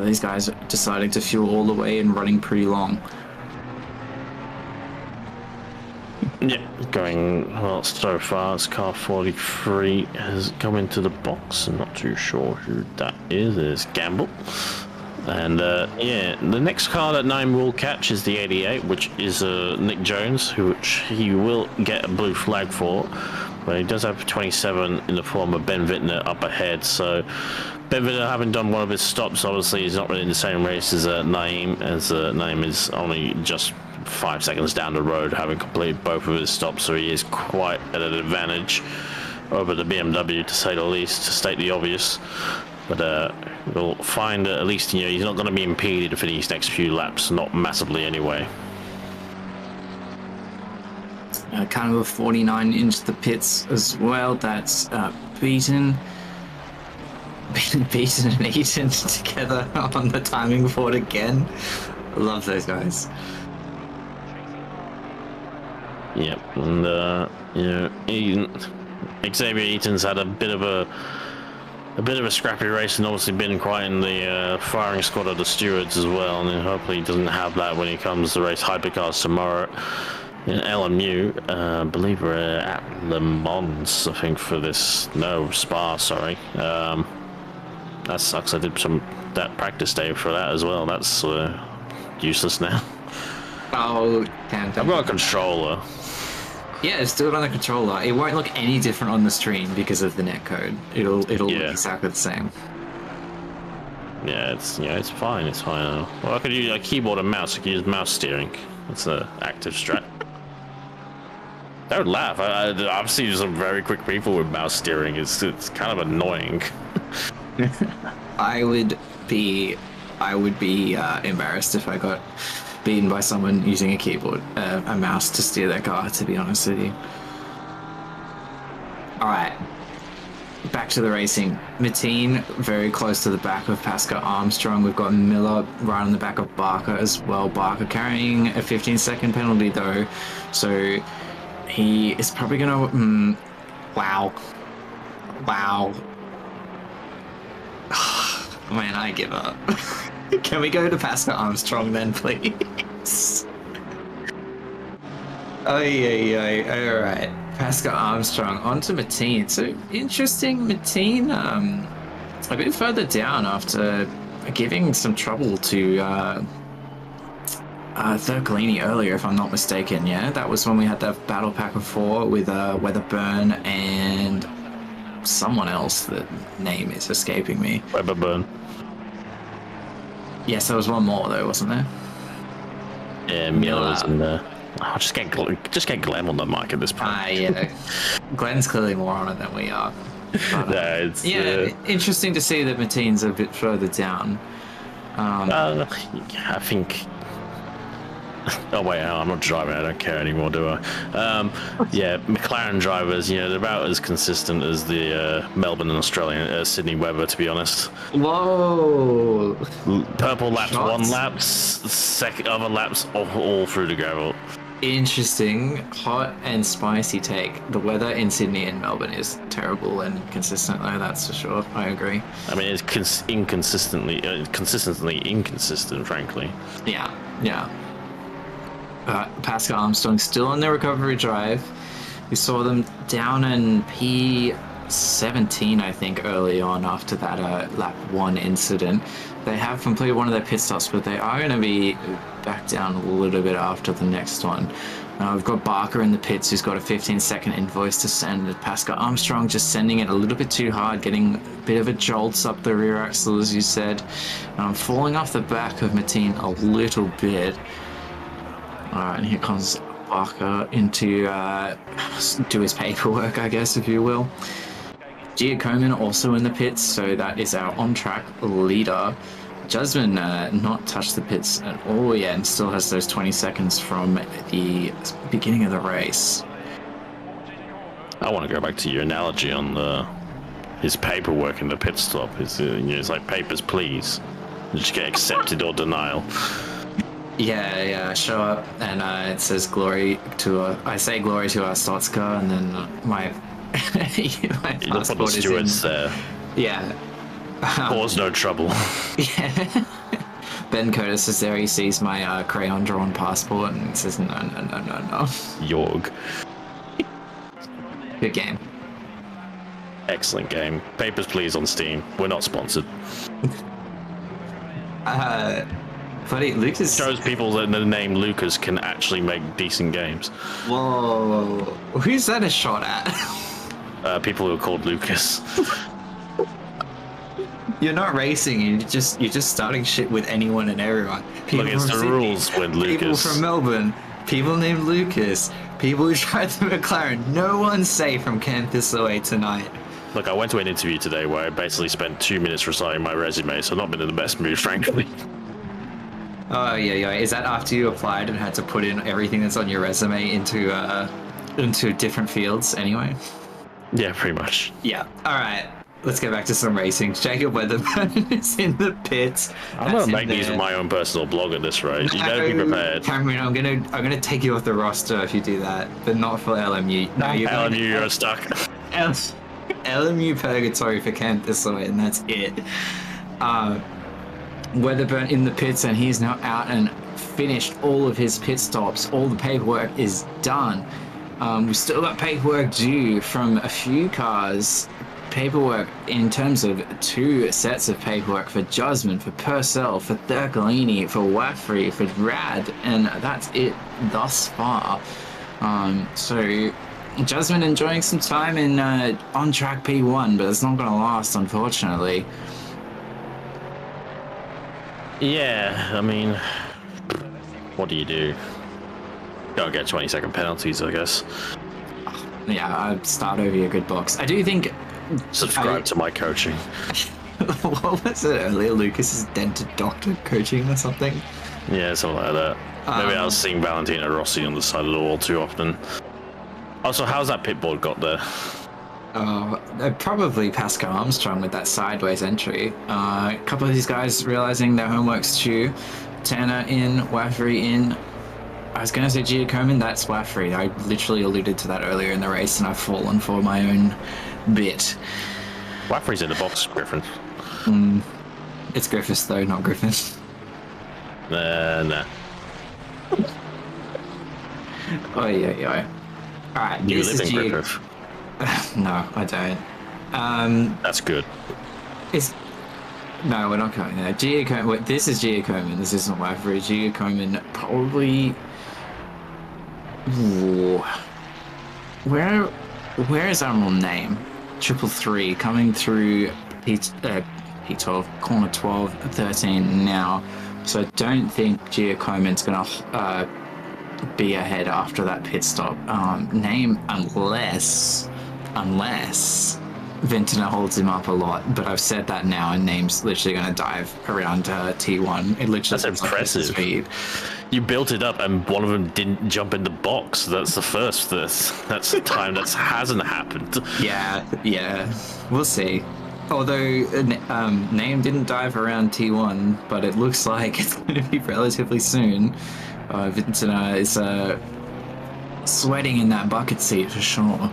[SPEAKER 5] these guys are deciding to fuel all the way and running pretty long.
[SPEAKER 6] Yeah, going well so far. It's car 43 has come into the box. I'm not too sure who that is. It's Gamble. And yeah, the next car that Name will catch is the 88, which is Nick Jones, which he will get a blue flag for. But he does have 27 in the form of Ben Wittner up ahead. So Ben Wittner, having done one of his stops, obviously he's not really in the same race as Naeem, as Naeem is only just 5 seconds down the road, having completed both of his stops. So he is quite at an advantage over the BMW, to say the least, to state the obvious. But we'll find at least, you know, he's not going to be impeded for these next few laps, not massively anyway.
[SPEAKER 5] Kind of a 49 into the pits as well. That's Beaton and Eaton together on the timing board again. I love those guys.
[SPEAKER 6] Yep, and you know, Xavier Eaton's had a bit of a scrappy race, and obviously been quite in the firing squad of the stewards as well, and hopefully he doesn't have that when he comes to race hypercars tomorrow in LMU. I believe we're at Le Mans, I think, for this. No, Spa, sorry. That sucks. I did that practice day for that as well. That's useless now.
[SPEAKER 5] Oh, can't.
[SPEAKER 6] I've got a controller.
[SPEAKER 5] Yeah, just do it on the controller. It won't look any different on the stream because of the netcode. It'll look exactly the same.
[SPEAKER 6] Yeah, it's fine. It's fine. Well, I could use a keyboard and mouse. I could use mouse steering. That's an active strat. Don't laugh. I've seen some very quick people with mouse steering. It's kind of annoying.
[SPEAKER 5] I would be embarrassed if I got beaten by someone using a mouse to steer their car, to be honest with you. Alright, back to the racing. Mateen very close to the back of Pascal Armstrong. We've got Miller right on the back of Barker as well. Barker carrying a 15-second penalty though, so he is probably gonna wow. Man, I give up. Can we go to Pascal Armstrong then, please? Oh, yeah. All right. Pascal Armstrong onto Mateen. So interesting, Mateen. A bit further down after giving some trouble to Thurcolini earlier, if I'm not mistaken. Yeah, that was when we had that battle pack of 4 with Weatherburn and someone else. The name is escaping me.
[SPEAKER 6] Weatherburn.
[SPEAKER 5] Yes, there was one more though, wasn't there?
[SPEAKER 6] Yeah, Miller was in there. Oh, just get Glenn on the mic at this point.
[SPEAKER 5] Yeah. Glenn's clearly more on it than we are. But, interesting to see that Mateen's a bit further down.
[SPEAKER 6] I think. Oh wait, no, I'm not driving. I don't care anymore, do I? Yeah, McLaren drivers, you know, they're about as consistent as the Melbourne and Australian Sydney weather, to be honest.
[SPEAKER 5] Whoa!
[SPEAKER 6] Purple laps,
[SPEAKER 5] Shots.
[SPEAKER 6] 1 laps, other laps all through the gravel.
[SPEAKER 5] Interesting, hot and spicy take. The weather in Sydney and Melbourne is terrible and consistent, though. That's for sure. I agree.
[SPEAKER 6] I mean, it's consistently inconsistent, frankly.
[SPEAKER 5] Yeah. Pascal Armstrong still on their recovery drive. We saw them down in P17, I think, early on after that lap 1 incident. They have completed one of their pit stops, but they are going to be back down a little bit after the next one. We've got Barker in the pits, who's got a 15-second invoice to send. Pascal Armstrong just sending it a little bit too hard, getting a bit of a jolts up the rear axle, as you said. Falling off the back of Mateen a little bit. Alright, and here comes Barker into do his paperwork, I guess, if you will. Giacomin also in the pits, so that is our on-track leader. Jasmine not touched the pits at all yet and still has those 20 seconds from the beginning of the race.
[SPEAKER 6] I want to go back to your analogy on his paperwork in the pit stop. It's like papers, please. You just get accepted or denial.
[SPEAKER 5] Yeah, show up and it says glory to I say glory to our Stotska, and then my passport is
[SPEAKER 6] stewards
[SPEAKER 5] in.
[SPEAKER 6] there.
[SPEAKER 5] Yeah.
[SPEAKER 6] Cause no trouble.
[SPEAKER 5] Yeah. Ben Curtis is there, he sees my crayon drawn passport and he says no.
[SPEAKER 6] Yorg.
[SPEAKER 5] Good game.
[SPEAKER 6] Excellent game. Papers, please, on Steam. We're not sponsored.
[SPEAKER 5] Buddy, Lucas
[SPEAKER 6] Shows people that the name Lucas can actually make decent games.
[SPEAKER 5] Whoa. Who's that a shot at?
[SPEAKER 6] People who are called Lucas.
[SPEAKER 5] You're not racing, you're just starting shit with anyone and everyone. People
[SPEAKER 6] Look, it's
[SPEAKER 5] from
[SPEAKER 6] the
[SPEAKER 5] Sydney,
[SPEAKER 6] rules with Lucas.
[SPEAKER 5] People from Melbourne, people named Lucas, people who tried the McLaren. No one's safe from Camp Thistleway tonight.
[SPEAKER 6] Look, I went to an interview today where I basically spent 2 minutes reciting my resume, so I've not been in the best mood, frankly.
[SPEAKER 5] Oh, yeah. Is that after you applied and had to put in everything that's on your resume into different fields anyway?
[SPEAKER 6] Yeah, pretty much.
[SPEAKER 5] Yeah. All right. Let's get back to some racing. Jacob Weatherburn is in the pits.
[SPEAKER 6] I'm gonna make these my own personal blog at this rate. You better be prepared.
[SPEAKER 5] Cameron, I'm gonna take you off the roster if you do that, but not for LMU. No, you're
[SPEAKER 6] LMU, you're stuck.
[SPEAKER 5] LMU purgatory for Camp Thistleway, and that's it. Weatherburn in the pits, and he's now out and finished all of his pit stops. All the paperwork is done. We've still got paperwork due from a few cars. Paperwork in terms of 2 sets of paperwork for Jasmine, for Purcell, for Thurcolini, for Waffrey, for Rad, and that's it thus far. So Jasmine enjoying some time in on track P1, but it's not going to last, unfortunately.
[SPEAKER 6] Yeah, I mean, what do you do? Don't get 20-second penalties, I guess.
[SPEAKER 5] Yeah, I'd start over your good box. I do think.
[SPEAKER 6] Subscribe to my coaching.
[SPEAKER 5] What was it earlier? Lucas's dental doctor coaching or something?
[SPEAKER 6] Yeah, something like that. Maybe I was seeing Valentino Rossi on the side of the wall too often. Also, how's that pit board got there?
[SPEAKER 5] Probably Pascal Armstrong with that sideways entry. A couple of these guys realizing their homework's due. Tanner in, Waffrey in. I was going to say Giacomin, that's Waffrey. I literally alluded to that earlier in the race, and I've fallen for my own bit.
[SPEAKER 6] Waffrey's in the box, Griffin.
[SPEAKER 5] It's Griffiths, though, not Griffin.
[SPEAKER 6] Nah.
[SPEAKER 5] Oh, yeah. Alright,
[SPEAKER 6] You live in Griffith.
[SPEAKER 5] No, I don't.
[SPEAKER 6] That's good.
[SPEAKER 5] No, we're not going there. Giacomin. This is Giacomin. This isn't Waffrey. Giacomin probably. Ooh. Where is our name? 333 coming through P12, corner 12, 13 now. So I don't think Giacomin's gonna be ahead after that pit stop. Name unless Ventana holds him up a lot, but I've said that now, and Name's literally going to dive around T1. It literally
[SPEAKER 6] That's impressive.
[SPEAKER 5] Speed.
[SPEAKER 6] You built it up, and one of them didn't jump in the box. That's the first. That's a time that hasn't happened.
[SPEAKER 5] Yeah. We'll see. Although Name didn't dive around T1, but it looks like it's going to be relatively soon. Ventana is sweating in that bucket seat for sure.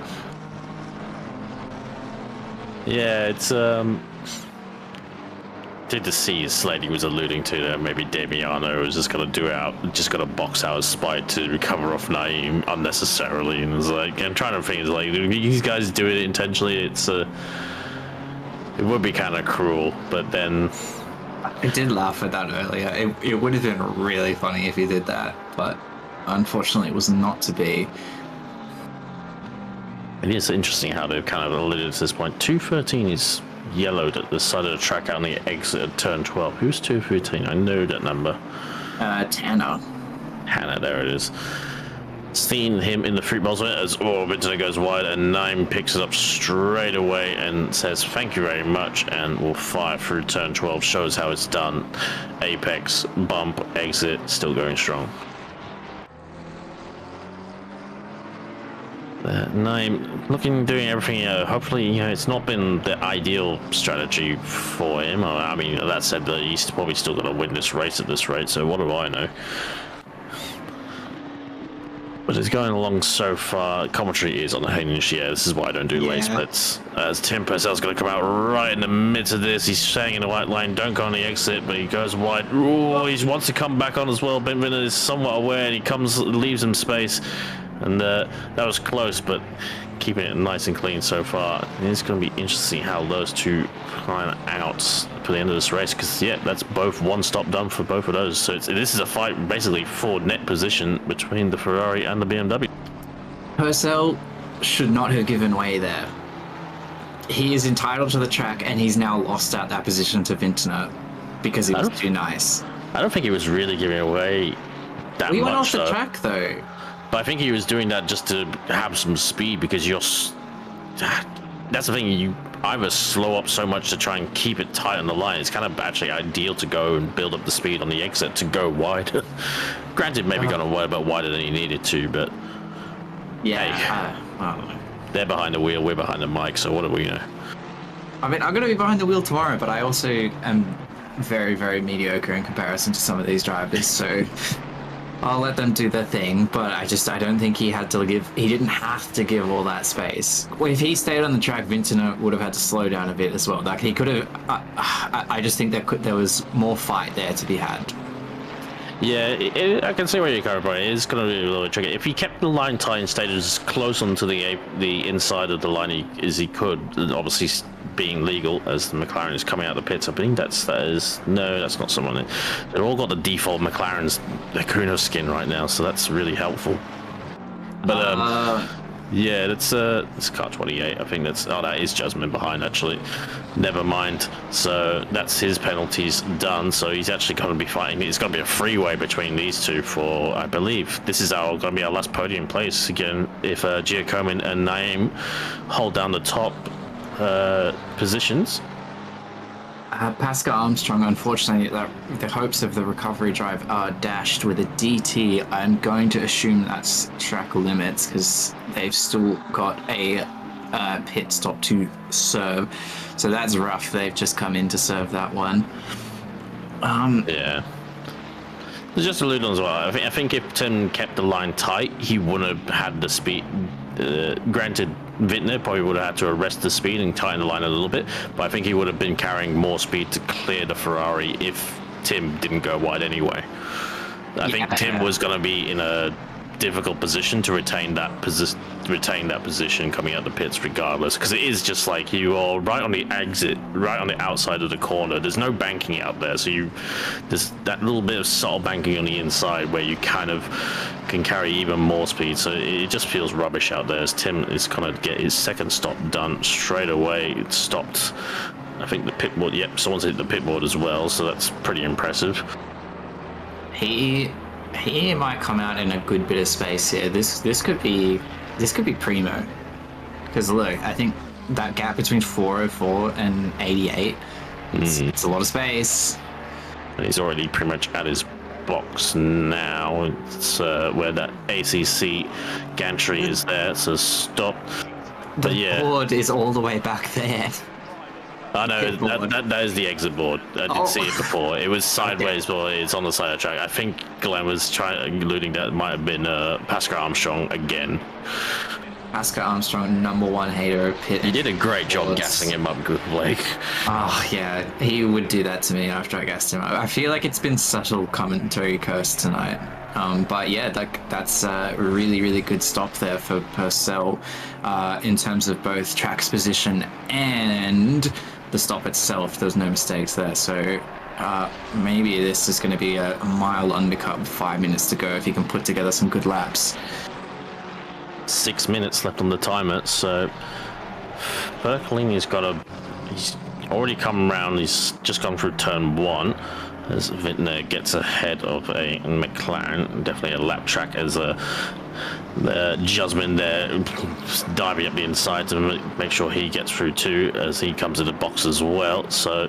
[SPEAKER 6] Yeah, it's did to see as Slady was alluding to that maybe Damiano was just gonna box out his spite to recover off Naeem unnecessarily, and it's like I'm trying to think, it's like these guys do it intentionally. It would be kind of cruel, but then
[SPEAKER 5] I did laugh at that earlier. It would have been really funny if he did that, but unfortunately it was not to be.
[SPEAKER 6] It is interesting how they've kind of alluded to this point. 213 is yellowed at the side of the track on the exit at turn 12. Who's 213? I know that number.
[SPEAKER 5] Tanner.
[SPEAKER 6] Hannah, there it is. Seen him in the free balls as Vintner goes wide, and Naim picks it up straight away and says thank you very much, and will fire through turn 12. Shows how it's done. Apex, bump, exit, still going strong. Naim doing everything. Hopefully, it's not been the ideal strategy for him. I mean, that said, he's probably still going to win this race at this rate. So what do I know? But it's going along so far. Commentary is on the hinge. Yeah, this is why I don't do late splits. As Tim Purcell's going to come out right in the midst of this. He's staying in the white line. Don't go on the exit, but he goes wide. Ooh, he wants to come back on as well. Ben Vinner is somewhat aware, and he leaves him space. And that was close, but keeping it nice and clean so far. It's going to be interesting how those two climb out for the end of this race, because that's both one stop done for both of those. So this is a fight basically for net position between the Ferrari and the BMW.
[SPEAKER 5] Purcell should not have given way there. He is entitled to the track, and he's now lost out that position to Vintner because he was too nice.
[SPEAKER 6] I don't think he was really giving away that much.
[SPEAKER 5] We went off the track though.
[SPEAKER 6] But I think he was doing that just to have some speed, because that's the thing, you either slow up so much to try and keep it tight on the line. It's kind of actually ideal to go and build up the speed on the exit to go wide. Granted, maybe gone a bit wider than he needed to, but hey, they're behind the wheel, we're behind the mic, so what do we know?
[SPEAKER 5] I mean, I'm going to be behind the wheel tomorrow, but I also am very, very mediocre in comparison to some of these drivers, so I'll let them do their thing, but I don't think he didn't have to give all that space. If he stayed on the track, Vintner would have had to slow down a bit as well. Like, he could have, I just think there was more fight there to be had.
[SPEAKER 6] Yeah, I can see where you're coming from. It is going to be a little bit tricky. If he kept the line tight and stayed as close onto the inside of the line as he could, obviously being legal as the McLaren is coming out of the pits, I think that's not someone. They've all got the default McLaren's Kuno skin right now, so that's really helpful. But yeah, that's car 28. I think that is Jasmine behind actually. Never mind. So that's his penalties done. So he's actually going to be fighting. It's going to be a freeway between these two for, I believe, this is going to be our last podium place again. If Giacomin and Naim hold down the top positions.
[SPEAKER 5] Pascal Armstrong, unfortunately, the hopes of the recovery drive are dashed with a DT. I'm going to assume that's track limits because they've still got a pit stop to serve. So that's rough. They've just come in to serve that one.
[SPEAKER 6] Yeah. Just a little as well. I think if Tim kept the line tight, he wouldn't have had the speed. Granted, Vintner probably would have had to arrest the speed and tighten the line a little bit, but I think he would have been carrying more speed to clear the Ferrari if Tim didn't go wide anyway. I think Tim was going to be in a difficult position to retain that position coming out the pits regardless, because it is just like you are right on the exit, right on the outside of the corner. There's no banking out there, so there's that little bit of subtle banking on the inside where you kind of can carry even more speed, so it just feels rubbish out there as Tim is going to get his second stop done straight away. It stopped, I think, the pit board. Yep, someone's hit the pit board as well, so that's pretty impressive.
[SPEAKER 5] He might come out in a good bit of space here. This could be primo. Because look, I think that gap between 404 and 88, it's a lot of space.
[SPEAKER 6] He's already pretty much at his box now. It's where that ACC gantry is there, so stop.
[SPEAKER 5] The board is all the way back there.
[SPEAKER 6] I know, that is the exit board. I did see it before. It was sideways, but it's on the side of the track. I think Glenn was alluding that it might have been Pascal Armstrong again.
[SPEAKER 5] Pascal Armstrong, #1 hater of pit.
[SPEAKER 6] He did a great job gassing him up, good Blake.
[SPEAKER 5] Oh, yeah, he would do that to me after I gassed him up. I feel like it's been subtle commentary curse tonight. But yeah, that's a really, really good stop there for Purcell in terms of both track's position and the stop itself. There's no mistakes there, so maybe this is going to be a mild undercut with 5 minutes to go if he can put together some good laps.
[SPEAKER 6] 6 minutes left on the timer, so Bercolini's he's already come around. He's just gone through turn 1. as Vintner gets ahead of a McLaren. Definitely a lap track as Jasmine there diving up the inside to make sure he gets through too, as he comes to the box as well. So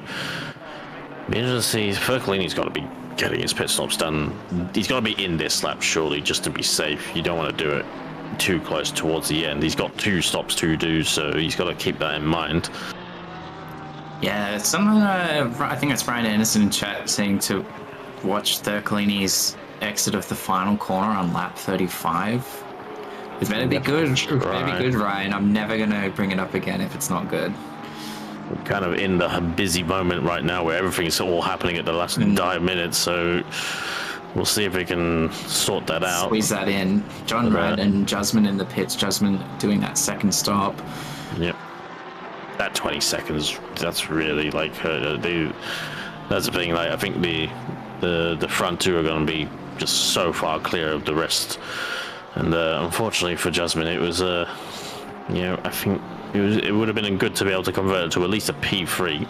[SPEAKER 6] be interesting to see. Fercolini's got to be getting his pit stops done. He's got to be in this lap surely, just to be safe. You don't want to do it too close towards the end. He's got 2 stops to do, so he's got to keep that in mind.
[SPEAKER 5] Yeah, someone, I think it's Brian Anderson in chat saying to watch Fercolini's exit of the final corner on lap 35. It better be good. It better be good, Ryan. I'm never going to bring it up again if it's not good.
[SPEAKER 6] We're kind of in the busy moment right now where everything's all happening at the last 5 minutes, so we'll see if we can sort that out.
[SPEAKER 5] Squeeze that in. John Red and Jasmine in the pits. Jasmine doing that second stop.
[SPEAKER 6] Yep. That 20 seconds, that's really like that's the thing. Like I think the front 2 are going to be just so far clear of the rest, and unfortunately for Jasmine, it was I think it would have been good to be able to convert it to at least a P3.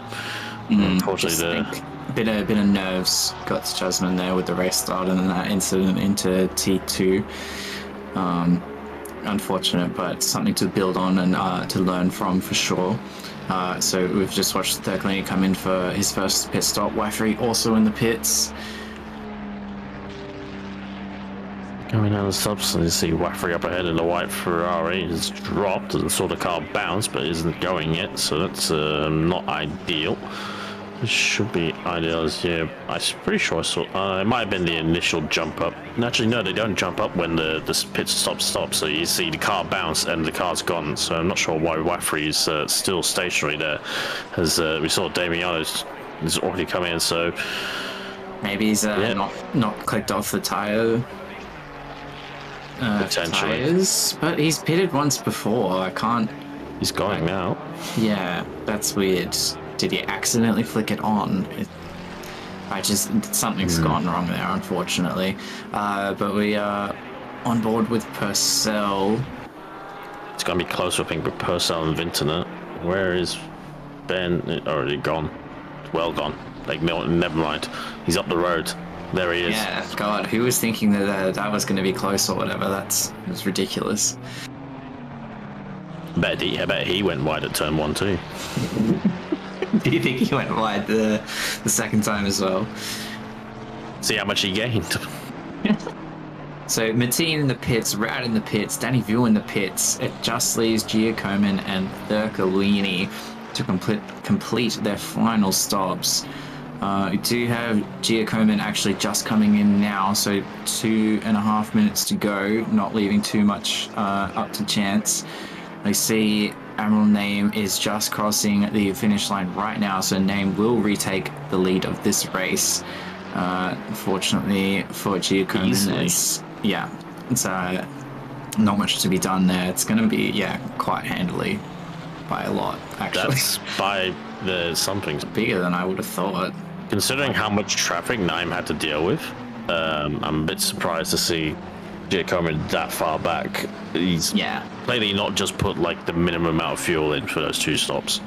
[SPEAKER 6] Unfortunately,
[SPEAKER 5] a bit of nerves got to Jasmine there with the race start and that incident into T2. Unfortunate, but something to build on and to learn from for sure. So we've just watched Fercolini come in for his first pit stop. Wafri also in the pits.
[SPEAKER 6] Coming down the stops, and you see Wafri up ahead in the white Ferrari. Has dropped and saw the car bounce, but isn't going yet, so that's not ideal. It should be ideal as I'm pretty sure I saw it might have been the initial jump up. Actually, no, they don't jump up when the pit stops, so you see the car bounce and the car's gone. So I'm not sure why Wafri is still stationary there, as we saw Damiano's is already come in. So
[SPEAKER 5] maybe he's not clicked off the tire.
[SPEAKER 6] Potentially,
[SPEAKER 5] tires, but he's pitted once before. I can't.
[SPEAKER 6] He's going now.
[SPEAKER 5] Yeah, that's weird. Did he accidentally flick it on? Something's gone wrong there, unfortunately. But we are on board with Purcell.
[SPEAKER 6] It's going to be close, I think, with Purcell and Vintner. Where is Ben? Already gone. Well gone. Like, no, never mind. He's up the road. There he is.
[SPEAKER 5] Yeah, God, who was thinking that was going to be close or whatever? That's ridiculous.
[SPEAKER 6] I bet he went wide at turn 1 too.
[SPEAKER 5] Do you think he went wide the second time as well?
[SPEAKER 6] See how much he gained.
[SPEAKER 5] So Mateen in the pits, Rad in the pits, Danny Vu in the pits. It just leaves Giacomin and Fercolini to complete their final stops. We do have Giacomin actually just coming in now, so 2.5 minutes to go, not leaving too much up to chance. I see Admiral Name is just crossing the finish line right now, so Name will retake the lead of this race. Fortunately for Giacomin, it's not much to be done there. It's going to be, quite handily by a lot, actually.
[SPEAKER 6] That's by the something's
[SPEAKER 5] bigger than I would have thought.
[SPEAKER 6] Considering how much traffic Naim had to deal with, I'm a bit surprised to see Giacomin that far back. He's clearly not just put like the minimum amount of fuel in for those 2 stops.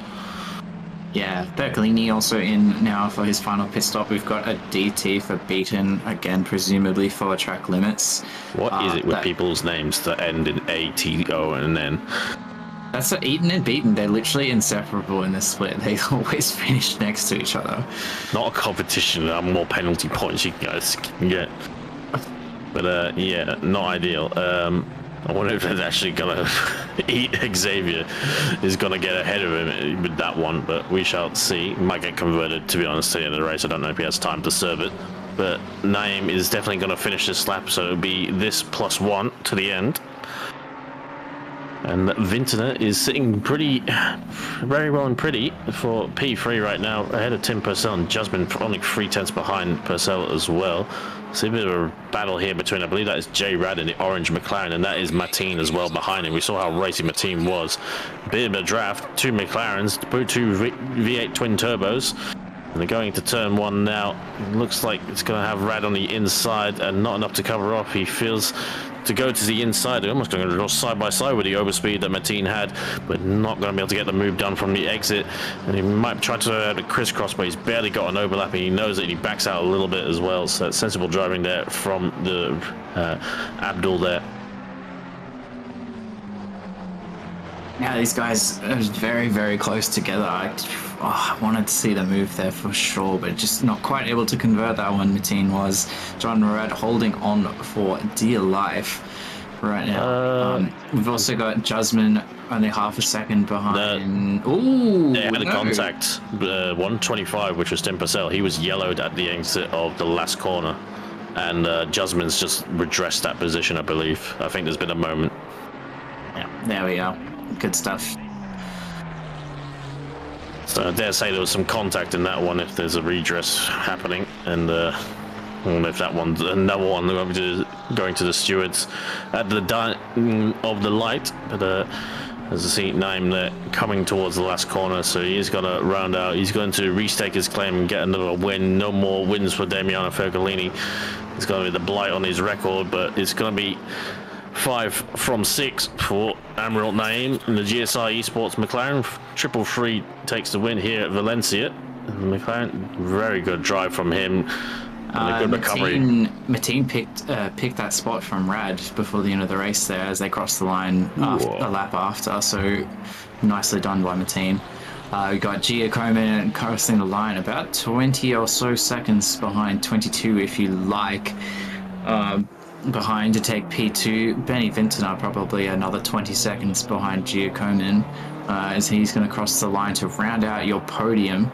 [SPEAKER 5] Yeah, Fercolini also in now for his final pit stop. We've got a DT for Beaton, again, presumably for track limits.
[SPEAKER 6] What is it with people's names that end in ATO and then?
[SPEAKER 5] That's Eaton and Beaton. They're literally inseparable in this split. They always finish next to each other.
[SPEAKER 6] Not a competition. There are more penalty points you guys can get. But not ideal. I wonder if it's actually gonna eat Xavier is gonna get ahead of him with that one, but we shall see. Might get converted, to be honest, to the end of the race. I don't know if he has time to serve it. But Naim is definitely gonna finish this lap, so it'll be this +1 to the end. And Vintner is sitting very well and pretty for P3 right now, ahead of Tim Purcell and Jasmine, only 3/10 behind Purcell as well. See a bit of a battle here between, I believe that is J Rad in the orange McLaren, and that is Mateen as well behind him. We saw how racy Mateen was. Bit of a draft, 2 McLarens, 2 V8 twin turbos. And they're going to turn 1 now. Looks like it's going to have Rad on the inside and not enough to cover off. He feels to go to the inside. They're almost going to go side by side with the overspeed that Mateen had, but not going to be able to get the move done from the exit. And he might try to crisscross, but he's barely got an overlap, and he knows that he backs out a little bit as well. So that's sensible driving there from the Abdul there.
[SPEAKER 5] Yeah, these guys are very, very close together. I wanted to see the move there for sure, but just not quite able to convert that one. Mateen was. John Murad holding on for dear life right now. We've also got Jasmine only half a second behind.
[SPEAKER 6] They had a contact, 125, which was Tim Purcell. He was yellowed at the exit of the last corner, and Jasmine's just redressed that position, I believe. I think there's been a moment.
[SPEAKER 5] Yeah, there we go. Good stuff.
[SPEAKER 6] So I dare say there was some contact in that one if there's a redress happening, and if that one's another one going to the stewards at the of the light. But there's a seat Naim there coming towards the last corner, so he's got to round out. He's going to restake his claim and get another win. No more wins for Damiano Fergolini. It's going to be the blight on his record, but it's going to be 5 from 6 for Amril Naim in the GSI Esports McLaren. 333 takes the win here at Valencia. McLaren, very good drive from him. And a good recovery.
[SPEAKER 5] Mateen picked that spot from Rad before the end of the race there as they crossed the line a lap after. So nicely done by Mateen. We got Gia Coman crossing the line about 20 or so seconds behind, 22 if you like. Behind to take P2. Benny Vintner probably another 20 seconds behind Giacomin as he's going to cross the line to round out your podium.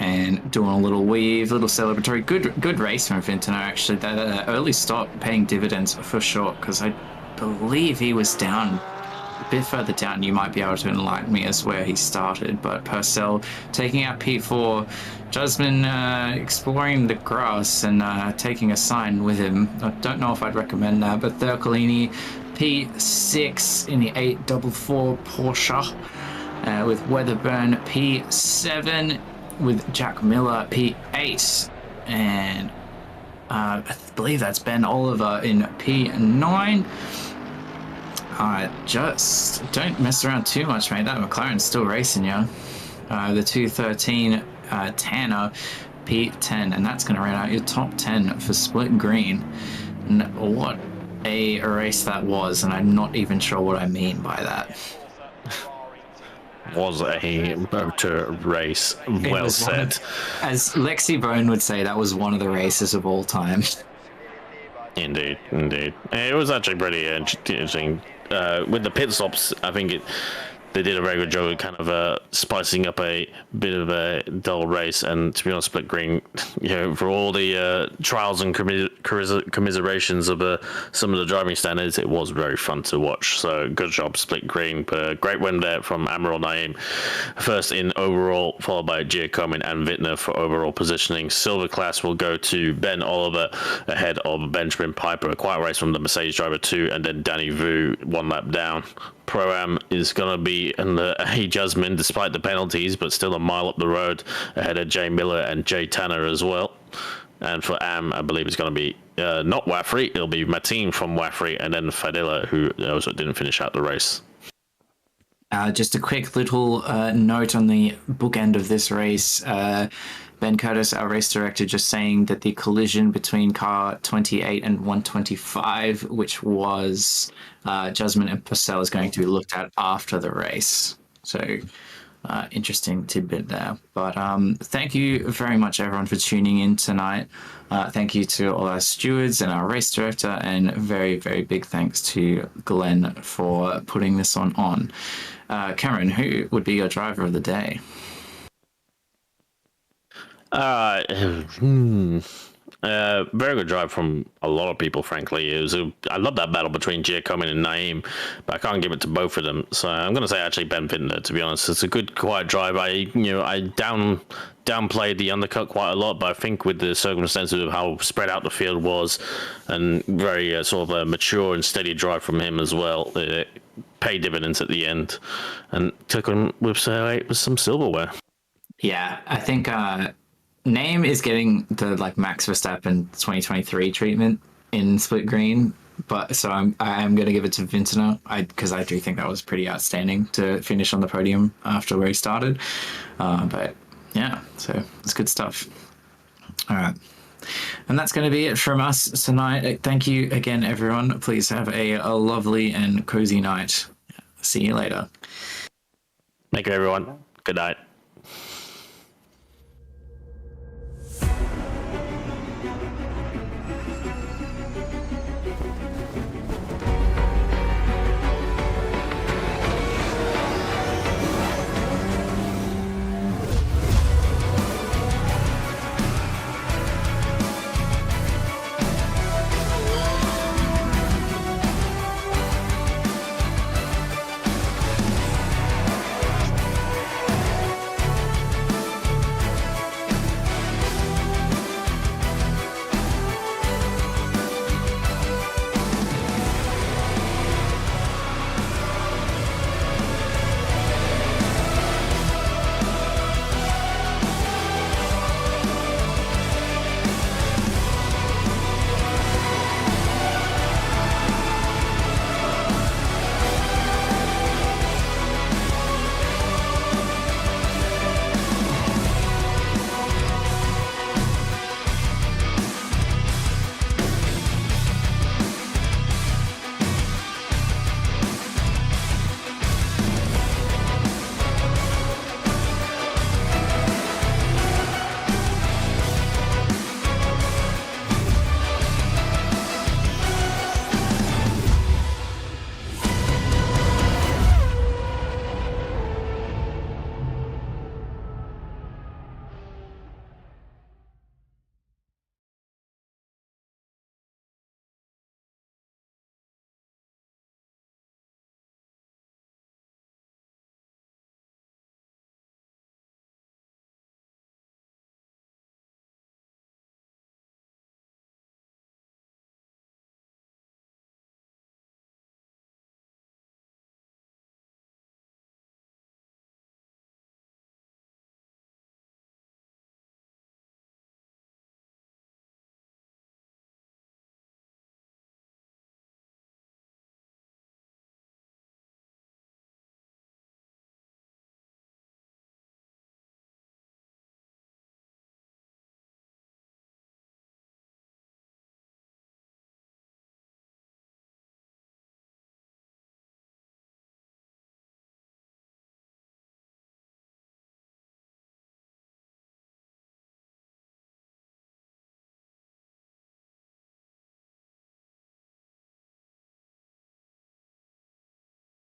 [SPEAKER 5] And doing a little weave, little celebratory. Good race from Vintner, actually. That early stop paying dividends for sure, because I believe he was down a bit further down. You might be able to enlighten me as where he started, but Purcell taking out P4. Jasmine exploring the grass and taking a sign with him. I don't know if I'd recommend that, but Thurcolini P6 in the 844 Porsche with Weatherburn P7 with Jack Miller P8, and I believe that's Ben Oliver in P9. Just don't mess around too much, mate. That McLaren's still racing you. The 213 Tanner P10, and that's going to round out your top 10 for Split Green. And what a race that was, and I'm not even sure what I mean by that.
[SPEAKER 6] Was a motor race. Well said.
[SPEAKER 5] As Lexi Bone would say, that was one of the races of all time.
[SPEAKER 6] Indeed. It was actually pretty interesting. With the pit stops, I think they did a very good job of kind of spicing up a bit of a dull race. And to be honest, Split Green, for all the trials and commiserations of some of the driving standards, it was very fun to watch. So good job, Split Green. But a great win there from Amrul Naim, first in overall, followed by Giacomin and Wittner for overall positioning. Silver class will go to Ben Oliver ahead of Benjamin Piper. A quiet race from the Mercedes driver 2, and then Danny Vu 1 lap down. Pro-Am is going to be in the A Jasmine despite the penalties, but still a mile up the road ahead of Jay Miller and Jay Tanner as well. And for Am, I believe it's going to be not Wafri, it'll be Mateen from Wafri, and then Fadila, who also didn't finish out the race.
[SPEAKER 5] Just a quick little note on the bookend of this race. Ben Curtis, our race director, just saying that the collision between car 28 and 125, which was Jasmine and Purcell, is going to be looked at after the race. So interesting tidbit there. But thank you very much, everyone, for tuning in tonight. Thank you to all our stewards and our race director, and very, very big thanks to Glenn for putting this on. Cameron, who would be your driver of the day?
[SPEAKER 6] Very good drive from a lot of people, frankly. I love that battle between Giacomin and Naim, but I can't give it to both of them. So I'm going to say actually Ben Finder, to be honest. It's a good, quiet drive. I downplayed the undercut quite a lot, but I think with the circumstances of how spread out the field was, and very sort of a mature and steady drive from him as well, it paid dividends at the end, and took him with some silverware.
[SPEAKER 5] Yeah, I think Naim is getting the Max Verstappen 2023 treatment in Split Green, but so I am going to give it to Vintner, because I do think that was pretty outstanding to finish on the podium after where he started. But yeah, so it's good stuff. All right. And that's going to be it from us tonight. Thank you again, everyone. Please have a lovely and cozy night. See you later.
[SPEAKER 6] Thank you, everyone. Good night.